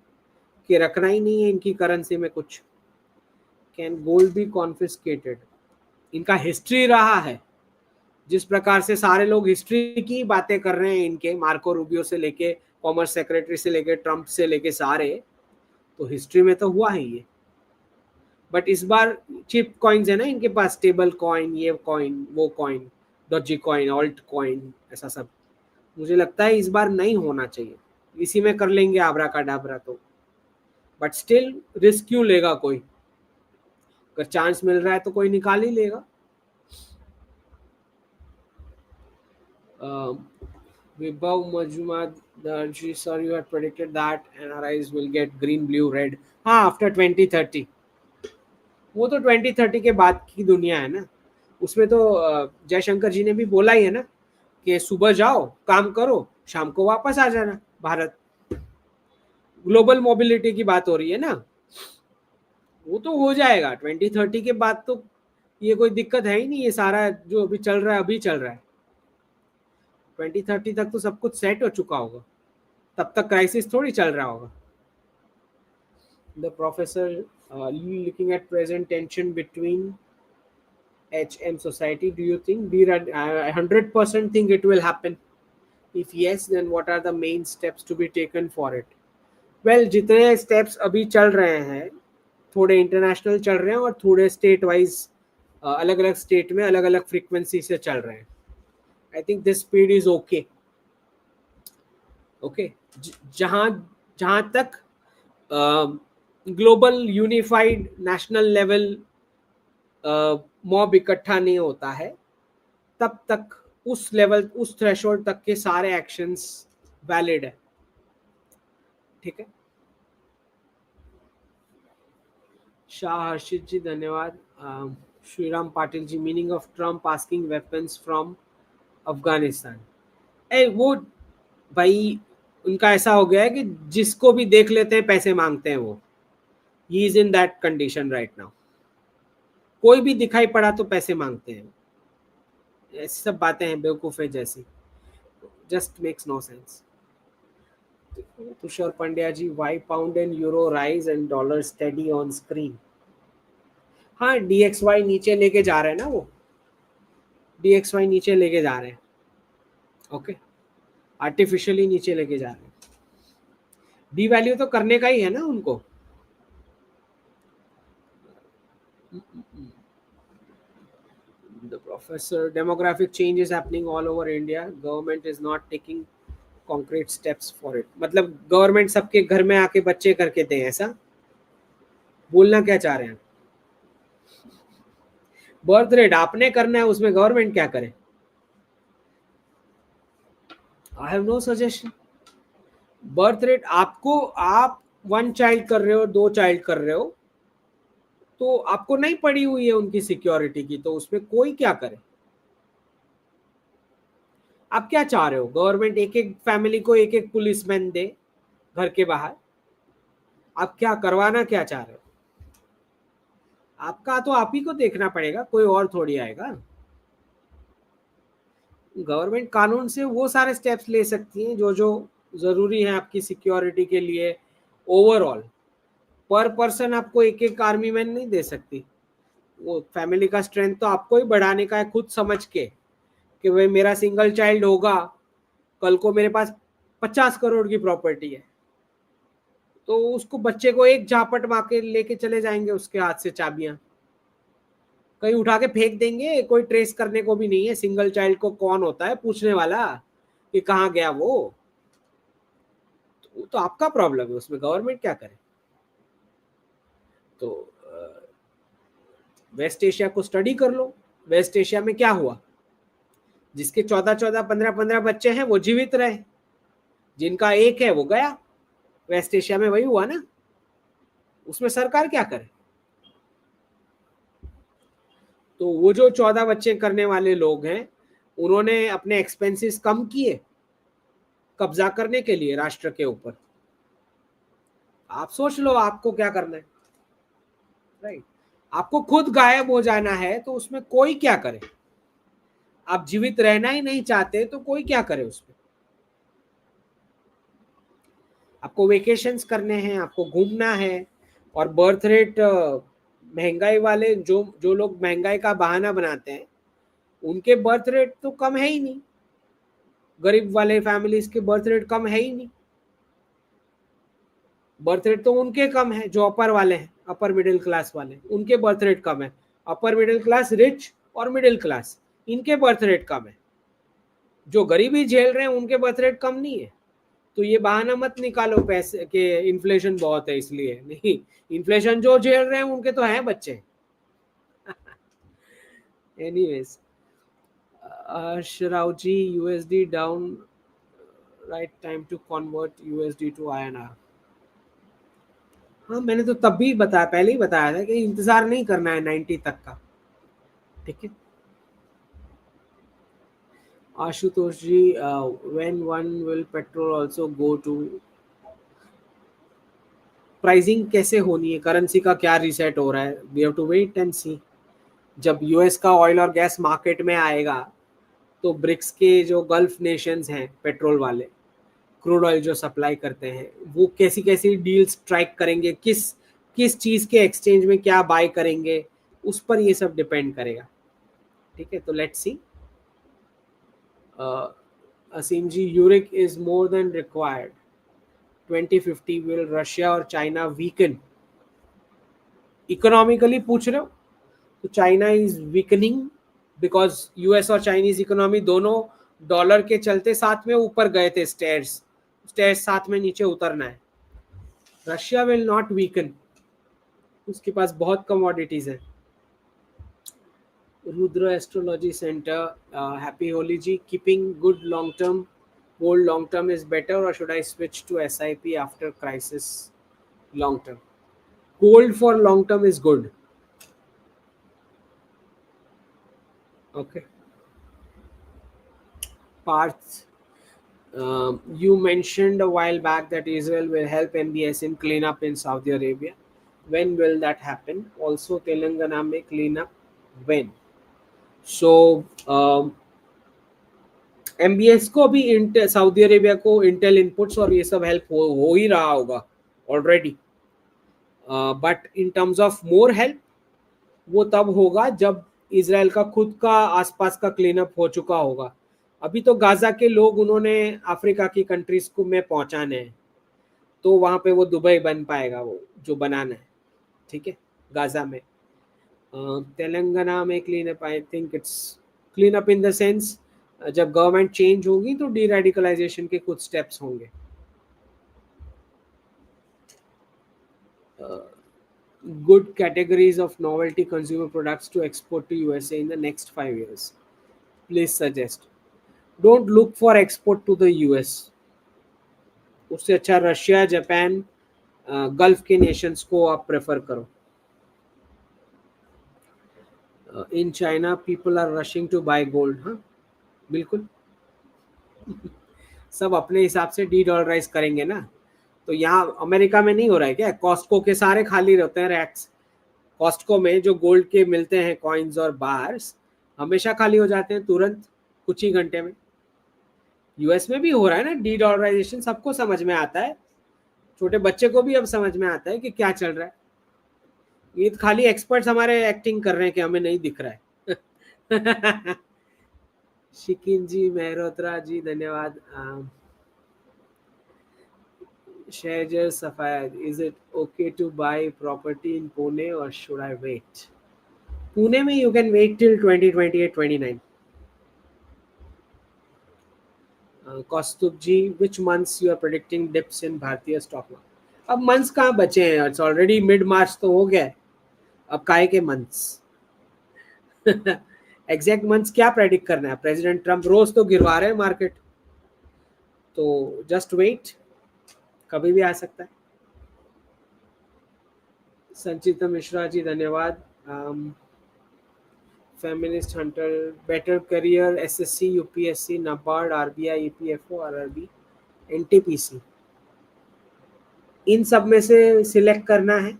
कि रखना ही नहीं है इनकी करेंसी में कुछ। Can gold be confiscated? इनका हिस्ट्री रहा है, जिस प्रकार से सारे लोग हिस्ट्री की बातें कर रहे हैं, इनके मार्को रूबियो से लेके, कॉमर्स सेक्रेटरी से लेके, ट्रम्प से लेके सारे, तो हिस्ट्री में तो हुआ है ये। बट इस बार चिप कॉइन्स है ना इनके पास, स्टेबल कॉइन, ये कॉइन, वो coin, Doge coin, alt coin, ऐसा सब। मुझे लगता है इस बार नहीं होना चाहिए, इसी में कर लेंगे आबरा का डाबरा तो। बट स्टिल रिस्क क्यों लेगा कोई? अगर चांस मिल रहा है तो कोई निकाल ही लेगा। Vibhav Majumdar ji, sir, you had predicted that NRIs will get green, blue, red. हाँ, after 2030। वो तो 2030 के बाद की दुनिया है ना। उसमें तो जयशंकर जी ने भी बोला ही है ना कि सुबह जाओ, काम करो, शाम को वापस आ जाना भारत। ग्लोबल मोबिलिटी की बात हो रही है ना, वो तो हो जाएगा 2030 के बाद। तो ये कोई दिक्कत है ही नहीं, ये सारा जो अभी चल रहा है अभी चल रहा है। 2030 तक तो सब कुछ सेट हो चुका होगा, तब तक क्राइसिस थोड़ी चल रहा होगा। The professor looking at present tension between HM society, do you think? I 100% think it will happen. If yes, then what are the main steps to be taken for it? Well, जितने steps अभी चल रहे हैं, थोड़े international चल रहे हैं और थोड़े स्टेट वाइज, अलग अलग स्टेट में अलग अलग फ्रीक्वेंसी से चल रहे हैं। I think this speed is okay. Okay, जहां जहां तक global unified national level mob इकट्ठा नहीं होता है, तब तक उस लेवल, उस थ्रेशोल्ड तक के सारे एक्शंस वैलिड है। ठीक है, शाह हर्षित जी धन्यवाद। Shriram Patil ji, meaning of Trump asking weapons from Afghanistan? ए वो भाई, उनका ऐसा हो गया है कि जिसको भी देख लेते हैं पैसे मांगते हैं वो. He is in that condition right now. कोई भी दिखाई पड़ा तो पैसे मांगते हैं. ऐसी सब बातें हैं बेवकूफे जैसी. Just makes no sense. Tushar Pandya ji, why pound and euro rise and dollar steady on screen. हाँ, DXY नीचे लेके जा रहे हैं ना वो. DXY नीचे लेके जा रहे हैं. ओके, आर्टिफिशियली नीचे लेके जा रहे हैं. डी वैल्यू तो करने का ही है ना उनको. The professor, demographic change is happening all over India. Government is not taking concrete steps for it. मतलब गवर्नमेंट सबके घर में आके बच्चे करके दे, ऐसा बोलना क्या चाह रहे हैं. बर्थ रेट आपने करना है, उसमें गवर्नमेंट क्या करे. I have no suggestion. Birth rate आपको, आप 1 चाइल्ड कर रहे हो, 2 चाइल्ड कर रहे हो, तो आपको नहीं पड़ी हुई है उनकी सिक्योरिटी की, तो उसमें कोई क्या करे. आप क्या चाह रहे हो, गवर्नमेंट एक एक फैमिली को एक एक पुलिसमैन दे घर के बाहर. आप क्या करवाना क्या चाह रहे हो. आपका तो आप ही को देखना पड़ेगा, कोई और थोड़ी आएगा. गवर्नमेंट कानून से वो सारे स्टेप्स ले सकती है जो जो जरूरी है आपकी सिक्योरिटी के लिए. ओवरऑल पर पर्सन आपको एक एक आर्मी मैन नहीं दे सकती. वो फैमिली का स्ट्रेंथ तो आपको ही बढ़ाने का है, खुद समझ के कि भाई मेरा सिंगल चाइल्ड होगा, कल को मेरे पास 50 करोड़ की प्रॉपर्टी है, तो उसको बच्चे को एक झापट मार के लेके चले जाएंगे उसके हाथ से चाबियां, कहीं उठा के फेंक देंगे. कोई ट्रेस करने को भी नहीं है सिंगल चाइल्ड को, कौन होता है पूछने वाला कि कहाँ गया वो. तो आपका प्रॉब्लम है, उसमें गवर्नमेंट क्या करे. तो वेस्ट एशिया को स्टडी कर लो. वेस्ट एशिया में क्या हुआ, जिसके 14-14, 15-15 बच्चे हैं वो जीवित रहे, जिनका एक है वो गया. वेस्ट एशिया में वही हुआ ना. उसमें सरकार क्या करे. तो वो जो 14 बच्चे करने वाले लोग हैं, उन्होंने अपने एक्सपेंसेस कम किए कब्जा करने के लिए राष्ट्र के ऊपर. आप सोच लो आपको क्या करना है. राइट. आपको खुद गायब हो जाना है तो उसमें कोई क्या करे. आप जीवित रहना ही नहीं चाहते तो कोई क्या करे उसमें. आपको वेकेशंस करने हैं, आपको घूमना है. और बर्थ रेट, महंगाई वाले जो जो लोग महंगाई का बहाना बनाते हैं, उनके बर्थ रेट तो कम है ही नहीं. गरीब वाले फैमिलीज के बर्थ रेट कम है ही नहीं. बर्थ रेट तो उनके कम है जो अपर वाले हैं, अपर मिडिल क्लास वाले, उनके बर्थ रेट कम है. अपर मिडिल क्लास, रिच और मिडिल क्लास, इनके बर्थ रेट कम है. जो गरीबी झेल रहे हैं उनके बर्थ रेट कम नहीं है. तो ये बहाना मत निकालो पैसे के इन्फ्लेशन बहुत है इसलिए. नहीं, इन्फ्लेशन जो झेल रहे हैं उनके तो हैं बच्चे. Anyways, Sharav ji, USD down, right time to convert USD to INR. हाँ, मैंने तो तब भी बताया, पहले ही बताया था कि इंतजार नहीं करना है 90 तक का. ठीक है. Ashutosh ji, when one will petrol also go to. Pricing कैसे होनी है, करेंसी का क्या रीसेट हो रहा है, we have to wait and see. जब US का ऑयल और गैस मार्केट में आएगा तो ब्रिक्स के जो गल्फ नेशंस हैं पेट्रोल वाले, क्रूड ऑयल जो सप्लाई करते हैं, वो कैसी कैसी डील स्ट्राइक करेंगे, किस किस चीज़ के एक्सचेंज में क्या बाय करेंगे, उस पर ये सब डिपेंड करेगा. ठीक है, तो let's see. Aseem ji, uric is more than required. 2050 will Russia और चाइना वीकन. इकोनॉमिकली पूछ रहे हो तो China is weakening because US और चाइनीज इकोनॉमी दोनों डॉलर के चलते साथ में ऊपर गए थे. स्टेयर्स स्टेयर्स साथ में नीचे उतरना है. रशिया विल नॉट वीकन, उसके पास बहुत कमोडिटीज है. Rudra astrology centre, happy Holi ji. Keeping good long term, gold long term is better, or should I switch to SIP after crisis long term? Gold for long term is good. Okay. Parts. You mentioned a while back that Israel will help MBS in cleanup in Saudi Arabia. When will that happen? Also, Telangana may clean up when? So, MBS को भी Saudi Arabia को Intel inputs और ये सब help हो ही रहा होगा already, but in terms of more help वो तब होगा जब इजराइल का खुद का आसपास का क्लीन अप हो चुका होगा. अभी तो गाजा के लोग उन्होंने अफ्रीका की कंट्रीज को में पहुंचाने हैं, तो वहां पे वो दुबई बन पाएगा वो जो बनाना है. ठीक है, गाजा में. तेलंगाना में clean up, I think it's clean up in the sense जब गवर्नमेंट चेंज होगी तो डी रेडिकलाइजेशन के कुछ स्टेप्स होंगे. Good categories of novelty consumer products to export to USA in the next 5 years. Please suggest. Don't look for export to the US. उससे अच्छा Russia, Japan, gulf के nations को आप प्रेफर करो. In China people are rushing to buy gold. हाँ बिल्कुल, सब अपने हिसाब से डी डॉलराइज करेंगे ना. तो यहाँ अमेरिका में नहीं हो रहा है क्या? कॉस्टको के सारे खाली रहते हैं रैक्स. कॉस्टको में जो गोल्ड के मिलते हैं कॉइन्स और बार्स हमेशा खाली हो जाते हैं तुरंत, कुछ ही घंटे में. यूएस में भी हो रहा है ना डी डॉलराइजेशन, सबको समझ में आता है. छोटे बच्चे को भी अब समझ में आता है कि क्या चल रहा है. ये खाली एक्सपर्ट्स हमारे एक्टिंग कर रहे हैं कि हमें नहीं दिख रहा है. शिकिन जी, मेहरोत्रा जी, धन्यवाद. Shajar Safayad, is it okay to buy property in Pune or should I wait? Pune में you can wait till 2028-29. Kaustubh ji, which months you are predicting dips in Bharatiya stock market? अब months कहाँ बचे हैं? It's already mid March तो हो गया. अब काहे के months? एग्जैक्ट मंथ्स क्या प्रेडिक्ट करना है? प्रेसिडेंट ट्रम्प रोज तो गिरवा रहे हैं मार्केट, तो जस्ट वेट, कभी भी आ सकता है. संचिता मिश्रा जी, धन्यवाद. Feminist hunter, better career, SSC, UPSC, NABARD, RBI, EPFO, RRB, NTPC, इन सब में से सिलेक्ट करना है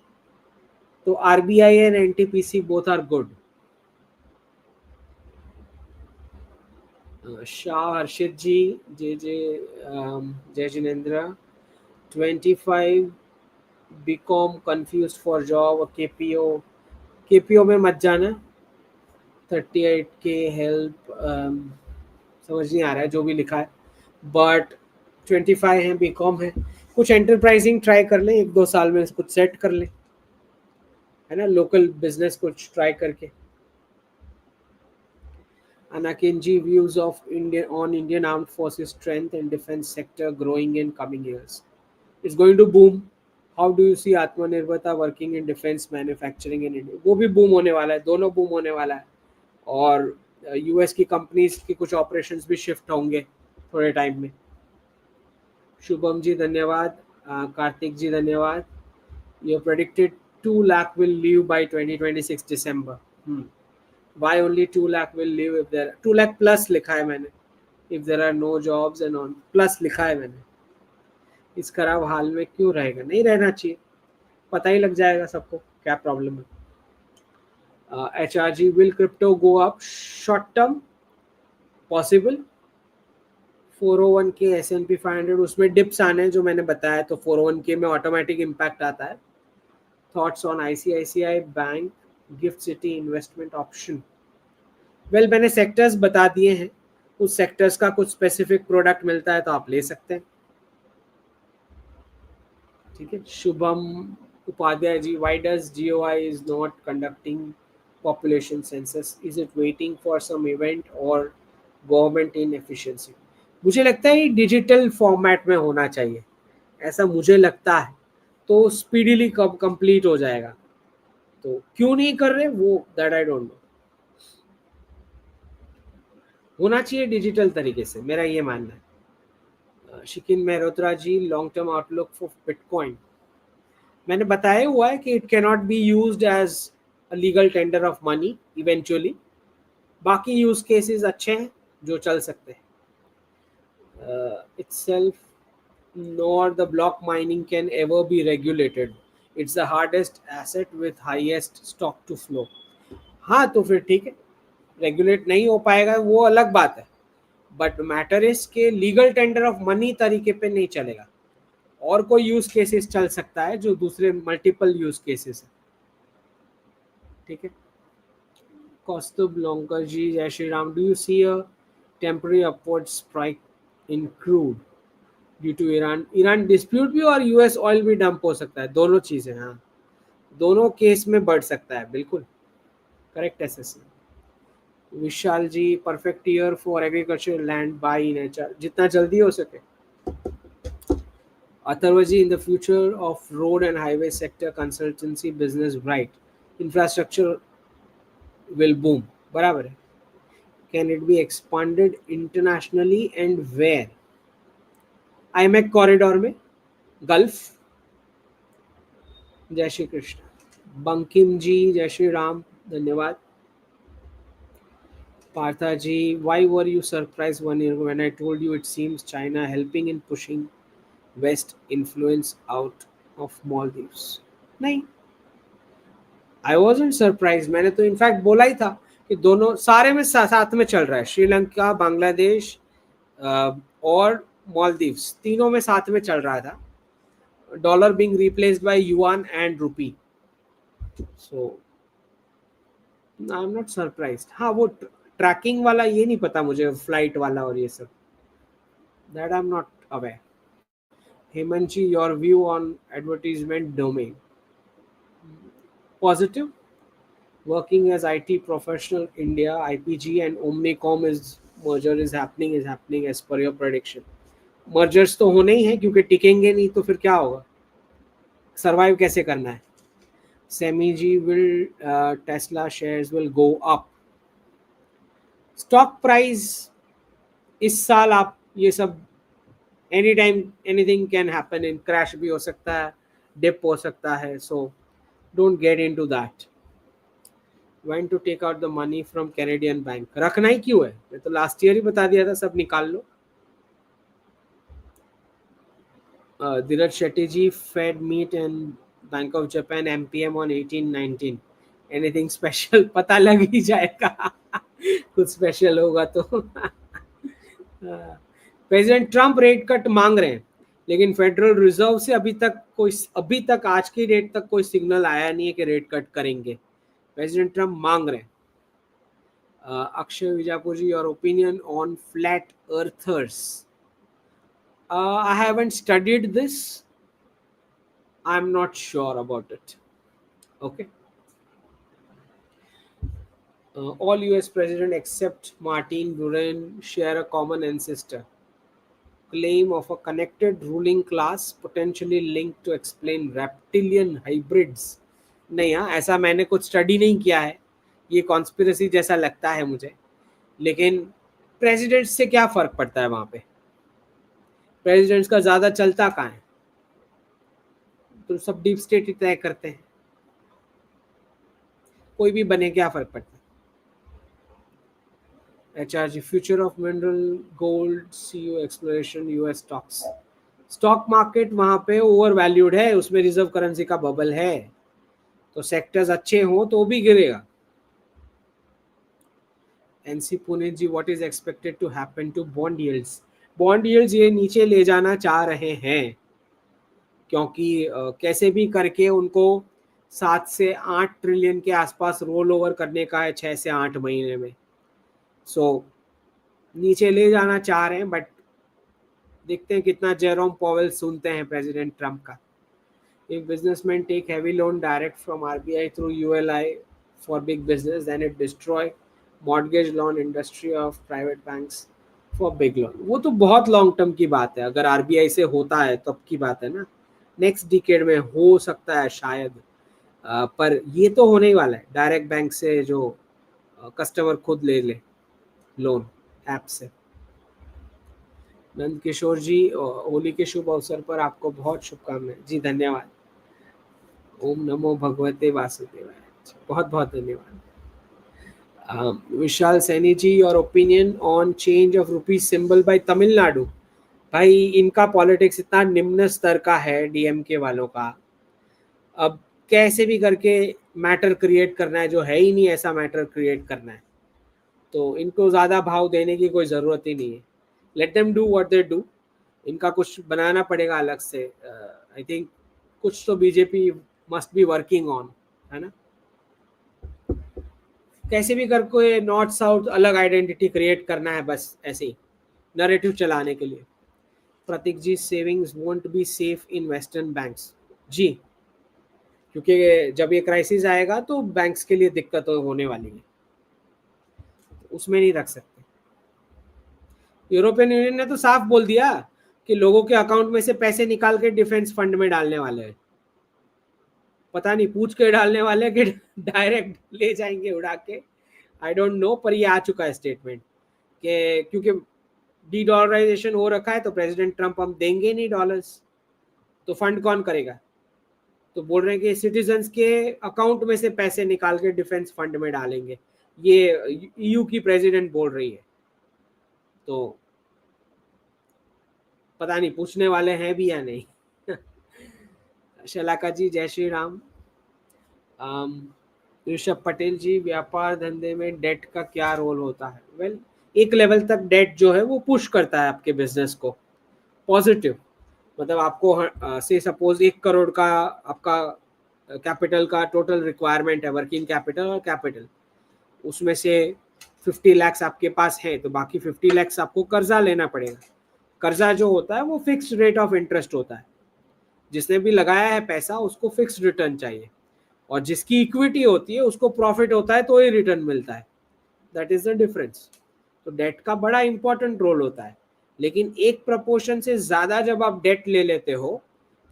तो RBI and NTPC both are good. Shah Harshit ji, Jai Jinendra, 25 BCom confused for job, KPO में मत जाना. 38 के हेल्प, समझ नहीं आ रहा है जो भी लिखा है, बट 25 है, बीकॉम है. कुछ एंटरप्राइजिंग ट्राई कर लें, 1-2 साल में कुछ सेट कर लें, है ना, लोकल बिजनेस कुछ ट्राई करके. Anakin ji, views of Indian Armed Forces strength and defense sector growing in coming years. It's going to boom. How do you see Atmanirbharta working in defense manufacturing in India? वो भी boom होने वाला है, दोनों boom होने वाला है. और यूएस की कंपनीज की कुछ ऑपरेशंस भी शिफ्ट होंगे थोड़े टाइम में. शुभम जी धन्यवाद. कार्तिक जी धन्यवाद. You predicted 2 lakh will leave by 2026 December. Why only 2 lakh will leave if there 2 lakh plus लिखा है मैंने, if there are no jobs and on plus लिखा है मैंने. इस खराब हाल में क्यों रहेगा? नहीं रहना चाहिए, पता ही लग जाएगा सबको क्या प्रॉब्लम है. HRG, will crypto go up short term? Possible. 401k, S&P 500, उसमें डिप्स आने हैं जो मैंने बताया, तो 401k में ऑटोमेटिक इम्पैक्ट आता है. Thoughts on ICICI bank gift city investment option? Well, मैंने सेक्टर्स बता दिए हैं, उस सेक्टर्स का कुछ स्पेसिफिक प्रोडक्ट मिलता है तो आप ले सकते हैं. ठीक है. Shubham Upadhyay ji, why does GOI is not conducting population census? Is it waiting for some event or government inefficiency? मुझे लगता है डिजिटल फॉर्मेट में होना चाहिए, ऐसा मुझे लगता है, तो स्पीडीली कब कंप्लीट हो जाएगा. तो क्यों नहीं कर रहे वो, दैट आई डोंट नो. होना चाहिए डिजिटल तरीके से, मेरा ये मानना है. Shikin Mehrotra ji, long term outlook for bitcoin? मैंने बताया हुआ है कि it can not be used as a legal tender of money eventually. बाकी यूज केसेस अच्छे हैं जो चल सकते हैं. itself, nor the block mining can ever be regulated. It's the hardest asset with highest stock to flow. हाँ तो फिर ठीक है, रेगुलेट नहीं हो पाएगा वो अलग बात है, बट मैटर इज के लीगल टेंडर ऑफ मनी तरीके पे नहीं चलेगा। और कोई यूज केसेस चल सकता है जो दूसरे मल्टीपल यूज केसेस है। ठीक है, कौस्तुभ लोंकर जी, जय Shri Ram. Do you see a temporary upward strike in crude due to Iran? Iran dispute भी और यूएस ऑयल भी डंप हो सकता है, दोनों चीजें। हाँ, दोनों केस में बढ़ सकता है, बिल्कुल correct assessment. Vishal ji, perfect year for agriculture land by nature, जितना जल्दी हो सके। Atharva ji, in the future of road and highway sector consultancy business bright, infrastructure will boom, बराबर है। Can it be expanded internationally and where? IMEC corridor में, gulf. Jai Shri Krishna. Bankim जी, जय श्री राम, धन्यवाद। Partha ji, why were you surprised 1 year ago when I told you it seems China helping in pushing West influence out of Maldives? नहीं, I wasn't surprised. मैंने तो in fact बोला ही था कि दोनों सारे में साथ में चल रहा है। श्रीलंका, बांग्लादेश और मालदीव्स, तीनों में साथ में चल रहा था। Dollar being replaced by yuan and rupee, so I am not surprised. हाँ, वो ट्रैकिंग वाला ये नहीं पता मुझे, फ्लाइट वाला और ये सब, that I am not aware. Hemant ji, your view on advertisement domain? Positive. Working as IT professional India, IPG and Omnicom is merger is happening as per your prediction. Mergers तो होने ही हैं, क्योंकि टिकेंगे नहीं तो फिर क्या होगा, सरवाइव कैसे करना है। Semi ji, will Tesla shares will go up? Stock price इस साल आप ये सब any time anything can happen, इन क्रैश भी हो सकता है, डिप हो सकता है, so don't get into that. When to take out the money from Canadian bank? रखना ही क्यों है, मैं तो लास्ट ईयर ही बता दिया था, सब निकाल लो। Dheeraj Shetty ji, Fed meet and Bank of Japan MPM on 18-19, anything special? पता लग ही जाएगा कुछ स्पेशल होगा तो। प्रेसिडेंट ट्रम्प रेट कट मांग रहे हैं, लेकिन फेडरल रिजर्व से अभी तक आज की डेट तक कोई सिग्नल आया नहीं है कि रेट कट करेंगे। प्रेसिडेंट ट्रम्प मांग रहे हैं। Akshay Vijapur ji, your opinion on flat earthers? I haven't studied this. I'm not sure about it. Okay. All US presidents except Martin Buren share a common ancestor. Claim of a connected ruling class potentially linked to explain reptilian hybrids. नहीं, हाँ, ऐसा मैंने कुछ study नहीं किया है, ये conspiracy जैसा लगता है मुझे। लेकिन प्रेसिडेंट से क्या फर्क पड़ता है, वहां पे प्रेसिडेंट्स का ज्यादा चलता कहाँ है, तो सब डीप स्टेट ही तय करते हैं, कोई भी बने क्या फर्क पड़ता है। HRG, future of mineral gold CEO exploration US stocks? Stock market वहां पे ओवर वैल्यूड है, उसमें रिजर्व करेंसी का बबल है, तो सेक्टर्स अच्छे हो तो भी गिरेगा। NC Pune ji, what is expected to happen to bond yields? Bond yields ये नीचे ले जाना चाह रहे हैं, क्योंकि कैसे भी करके उनको 7 से 8 ट्रिलियन के आसपास रोल ओवर करने का है 6 से 8 महीने में, सो नीचे ले जाना चाह रहे हैं, बट देखते हैं कितना जेरोम पॉवेल सुनते हैं प्रेसिडेंट ट्रम्प का। If businessmen take heavy loan direct from RBI through ULI for big business, then it destroy mortgage loan industry of private banks for big loan. वो तो बहुत लॉन्ग टर्म की बात है, अगर RBI से होता है तब की बात है ना, नेक्स्ट डिकेड में हो सकता है शायद, पर ये तो होने ही वाला है डायरेक्ट बैंक से, जो कस्टमर खुद ले ले लोन ऐप से। नंद किशोर जी, होली के शुभ अवसर पर आपको बहुत शुभकामनाएं जी, धन्यवाद। ओम नमो भगवते वासुदेवाय, बहुत बहुत धन्यवाद। Vishal Saini ji, your opinion on change of rupee symbol by Tamil Nadu? भाई इनका पॉलिटिक्स इतना निम्न स्तर का है डीएमके वालों का, अब कैसे भी करके मैटर क्रिएट करना है, जो है ही नहीं ऐसा मैटर क्रिएट करना है, तो इनको ज़्यादा भाव देने की कोई ज़रूरत ही नहीं है। Let them do what they do. इनका कुछ बनाना पड़ेगा अलग से। आई थिंक कुछ तो BJP must be working on, है ना। कैसे भी करके नॉर्थ साउथ अलग आइडेंटिटी क्रिएट करना है, बस ऐसे ही नरेटिव चलाने के लिए। Prateek ji, savings won't be safe in western banks. जी, क्योंकि जब ये क्राइसिस आएगा तो बैंक्स के लिए दिक्कत होने वाली है, उसमें नहीं रख सकते। यूरोपियन यूनियन ने तो साफ बोल दिया कि लोगों के अकाउंट में से पैसे निकाल के डिफेंस फंड में डालने वाले हैं। पता नहीं पूछ के डालने वाले कि डायरेक्ट ले जाएंगे उड़ा के, आई डोंट नो, पर ये आ चुका है स्टेटमेंट कि क्योंकि डी डॉलराइजेशन हो रखा है तो प्रेसिडेंट ट्रम्प हम देंगे नहीं डॉलर्स, तो फंड कौन करेगा। तो बोल रहे हैं कि सिटीजन्स के अकाउंट में से पैसे निकाल के डिफेंस फंड में डालेंगे, ये ईयू की प्रेसिडेंट बोल रही है। तो पता नहीं पूछने वाले हैं भी या नहीं। शलाका जी, जय श्री राम। ऋषभ पटेल जी, व्यापार धंधे में डेट का क्या रोल होता है। वेल, एक लेवल तक डेट जो है वो पुश करता है आपके बिजनेस को पॉजिटिव। मतलब आपको से सपोज 1 करोड़ का आपका कैपिटल का टोटल रिक्वायरमेंट है, वर्किंग कैपिटल और कैपिटल, उसमें से 50 लैक्स आपके पास है, तो बाकी 50 लैक्स आपको कर्जा लेना पड़ेगा। कर्जा जो होता है वो फिक्स्ड रेट ऑफ इंटरेस्ट होता है, जिसने भी लगाया है पैसा उसको फिक्स्ड रिटर्न चाहिए, और जिसकी इक्विटी होती है उसको प्रॉफिट होता है तो ही रिटर्न मिलता है। That is the difference. तो डेट का बड़ा इंपॉर्टेंट रोल होता है, लेकिन एक प्रपोर्शन से ज्यादा जब आप डेट ले लेते हो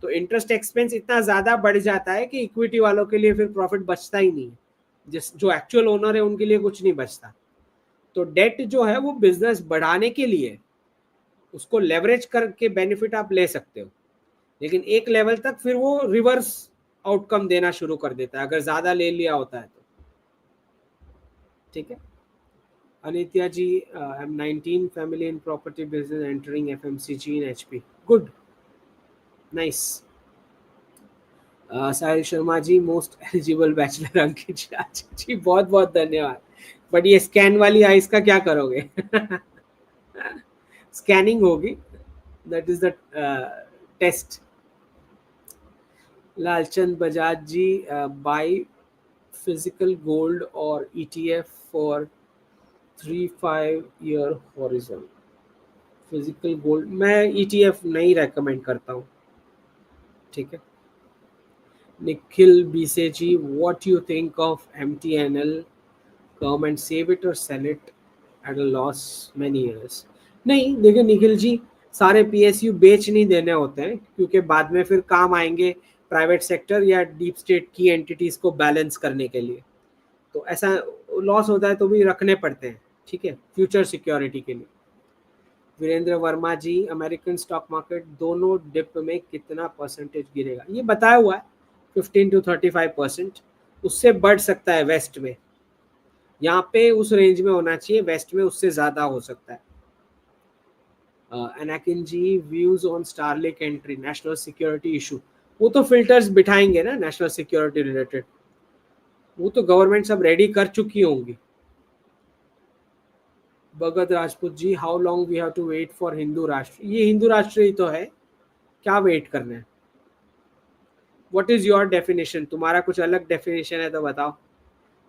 तो इंटरेस्ट एक्सपेंस इतना ज्यादा बढ़ जाता है कि इक्विटी वालों के लिए फिर प्रॉफिट बचता ही नहीं है, जिस जो एक्चुअल ओनर है उनके लिए कुछ नहीं बचता। तो डेट जो है वो बिजनेस बढ़ाने के लिए, उसको लेवरेज करके बेनिफिट आप ले सकते हो, लेकिन एक लेवल तक फिर वो रिवर्स आउटकम देना शुरू कर देता है अगर ज्यादा ले लिया होता है तो। ठीक है। Anitya ji, I am 19, family in property business, entering FMCG in HP, good, nice. Sahil Sharma ji, most eligible bachelor Ankit ji. अच्छा जी, बहुत बहुत धन्यवाद। बट ये स्कैन वाली आइस का क्या करोगे। स्कैनिंग होगी, that is the test. Lalchand Bajaj ji, buy physical gold और ETF for 3-5 year horizon. Physical gold मैं ETF नहीं रेकमेंड करता हूँ। ठीक है। Nikhil Bise ji, what you think of MTNL, government save it और sell it at a loss many years. नहीं देखिए निखिल जी, सारे PSU बेच नहीं देने होते हैं, क्योंकि बाद में फिर काम आएंगे प्राइवेट सेक्टर या डीप स्टेट की एंटिटीज को बैलेंस करने के लिए, तो ऐसा लॉस होता है तो भी रखने पड़ते हैं। ठीक है, फ्यूचर सिक्योरिटी के लिए। वीरेंद्र वर्मा जी, अमेरिकन स्टॉक मार्केट दोनों डिप में कितना परसेंटेज गिरेगा, ये बताया हुआ है 15 to 35%, उससे बढ़ सकता है वेस्ट में, यहाँ पे उस रेंज में होना चाहिए, वेस्ट में उससे ज्यादा हो सकता है। Anakin ji, views on Starlink entry, national security issue. वो तो फिल्टर्स बिठाएंगे ना नेशनल सिक्योरिटी रिलेटेड, वो तो गवर्नमेंट सब रेडी कर चुकी होंगी। Bhagat Rajput ji, how long we have to wait for Hindu Rashtra. ये हिंदू राष्ट्र ही तो है, क्या वेट करना है। व्हाट इज योर डेफिनेशन, तुम्हारा कुछ अलग डेफिनेशन है तो बताओ।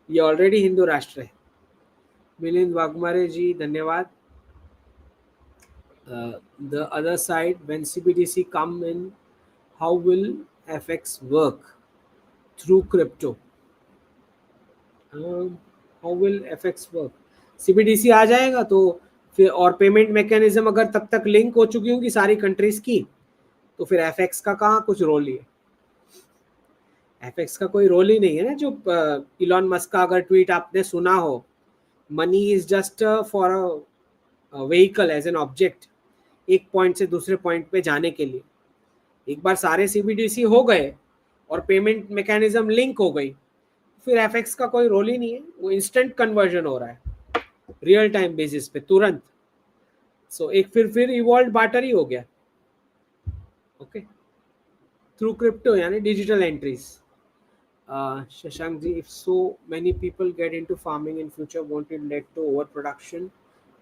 ये ऑलरेडी हिंदू राष्ट्र है। मिलिंद वाघमारे जी, धन्यवाद। The other side, when CBDC come in, how will FX work through crypto? How will FX work? CBDC आ जाएगा तो फिर, और पेमेंट मैकेनिज्म अगर तब तक लिंक हो चुकी होंगी सारी कंट्रीज की, तो फिर FX का कहाँ कुछ रोल ही है। FX का कोई रोल ही नहीं है ना। जो इलॉन मस्क का अगर ट्वीट आपने सुना हो, money is just for a vehicle as an object, एक पॉइंट से दूसरे पॉइंट पे जाने के लिए। एक बार सारे CBDC हो गए और पेमेंट मैकेनिज्म लिंक हो गई, फिर FX का कोई रोल ही नहीं है। वो इंस्टेंट कन्वर्जन हो रहा है, रियल टाइम बेसिस पे, तुरंत सो एक फिर इवॉल्व बार्टर ही हो गया, ओके, थ्रू क्रिप्टो यानी digital entries. Shashank ji, if so many people get into farming in future, won't it lead to overproduction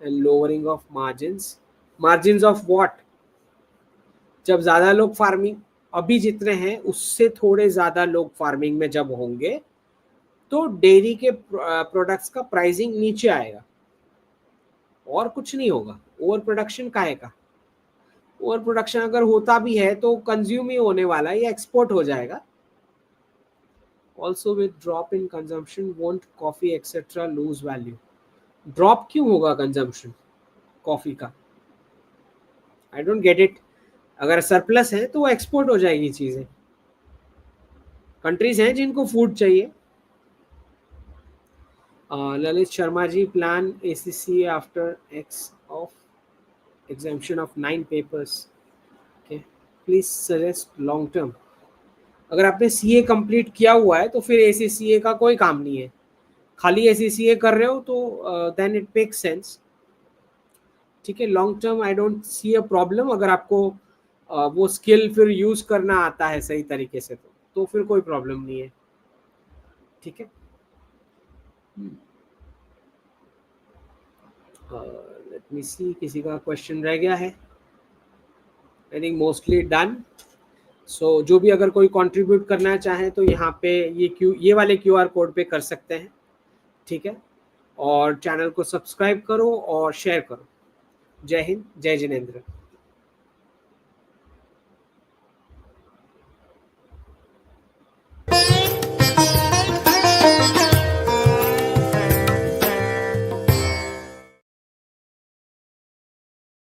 and lowering of margins? Margins of what? जब ज्यादा लोग फार्मिंग, अभी जितने हैं उससे थोड़े ज्यादा लोग फार्मिंग में जब होंगे तो डेयरी के प्रोडक्ट्स का प्राइसिंग नीचे आएगा, और कुछ नहीं होगा। ओवर प्रोडक्शन काहे का? ओवर प्रोडक्शन अगर होता भी है तो कंज्यूम ही होने वाला है या एक्सपोर्ट हो जाएगा। Also with drop in consumption won't coffee etcetera lose value? Drop क्यों होगा कंजम्पशन कॉफी का? I don't get it. अगर सरप्लस है तो वो एक्सपोर्ट हो जाएगी चीजें। कंट्रीज हैं जिनको फूड चाहिए। Lalit Sharma ji, plan ACCA after X of exemption of 9 papers, okay, please suggest long term। अगर आपने CA कंप्लीट किया हुआ है तो फिर ACCA का कोई काम नहीं है, खाली ACCA कर रहे हो तो देन इट मेक सेंस, ठीक है। Long term I don't see a problem, अगर आपको वो स्किल फिर यूज करना आता है सही तरीके से तो फिर कोई प्रॉब्लम नहीं है, ठीक है। लेट मी सी, किसी का क्वेश्चन रह गया है? I think mostly done. So जो भी अगर कोई कंट्रीब्यूट करना चाहे तो यहाँ पे ये वाले QR कोड पे कर सकते हैं, ठीक है। और चैनल को सब्सक्राइब करो और शेयर करो। जय हिंद, जय जिनेंद्र।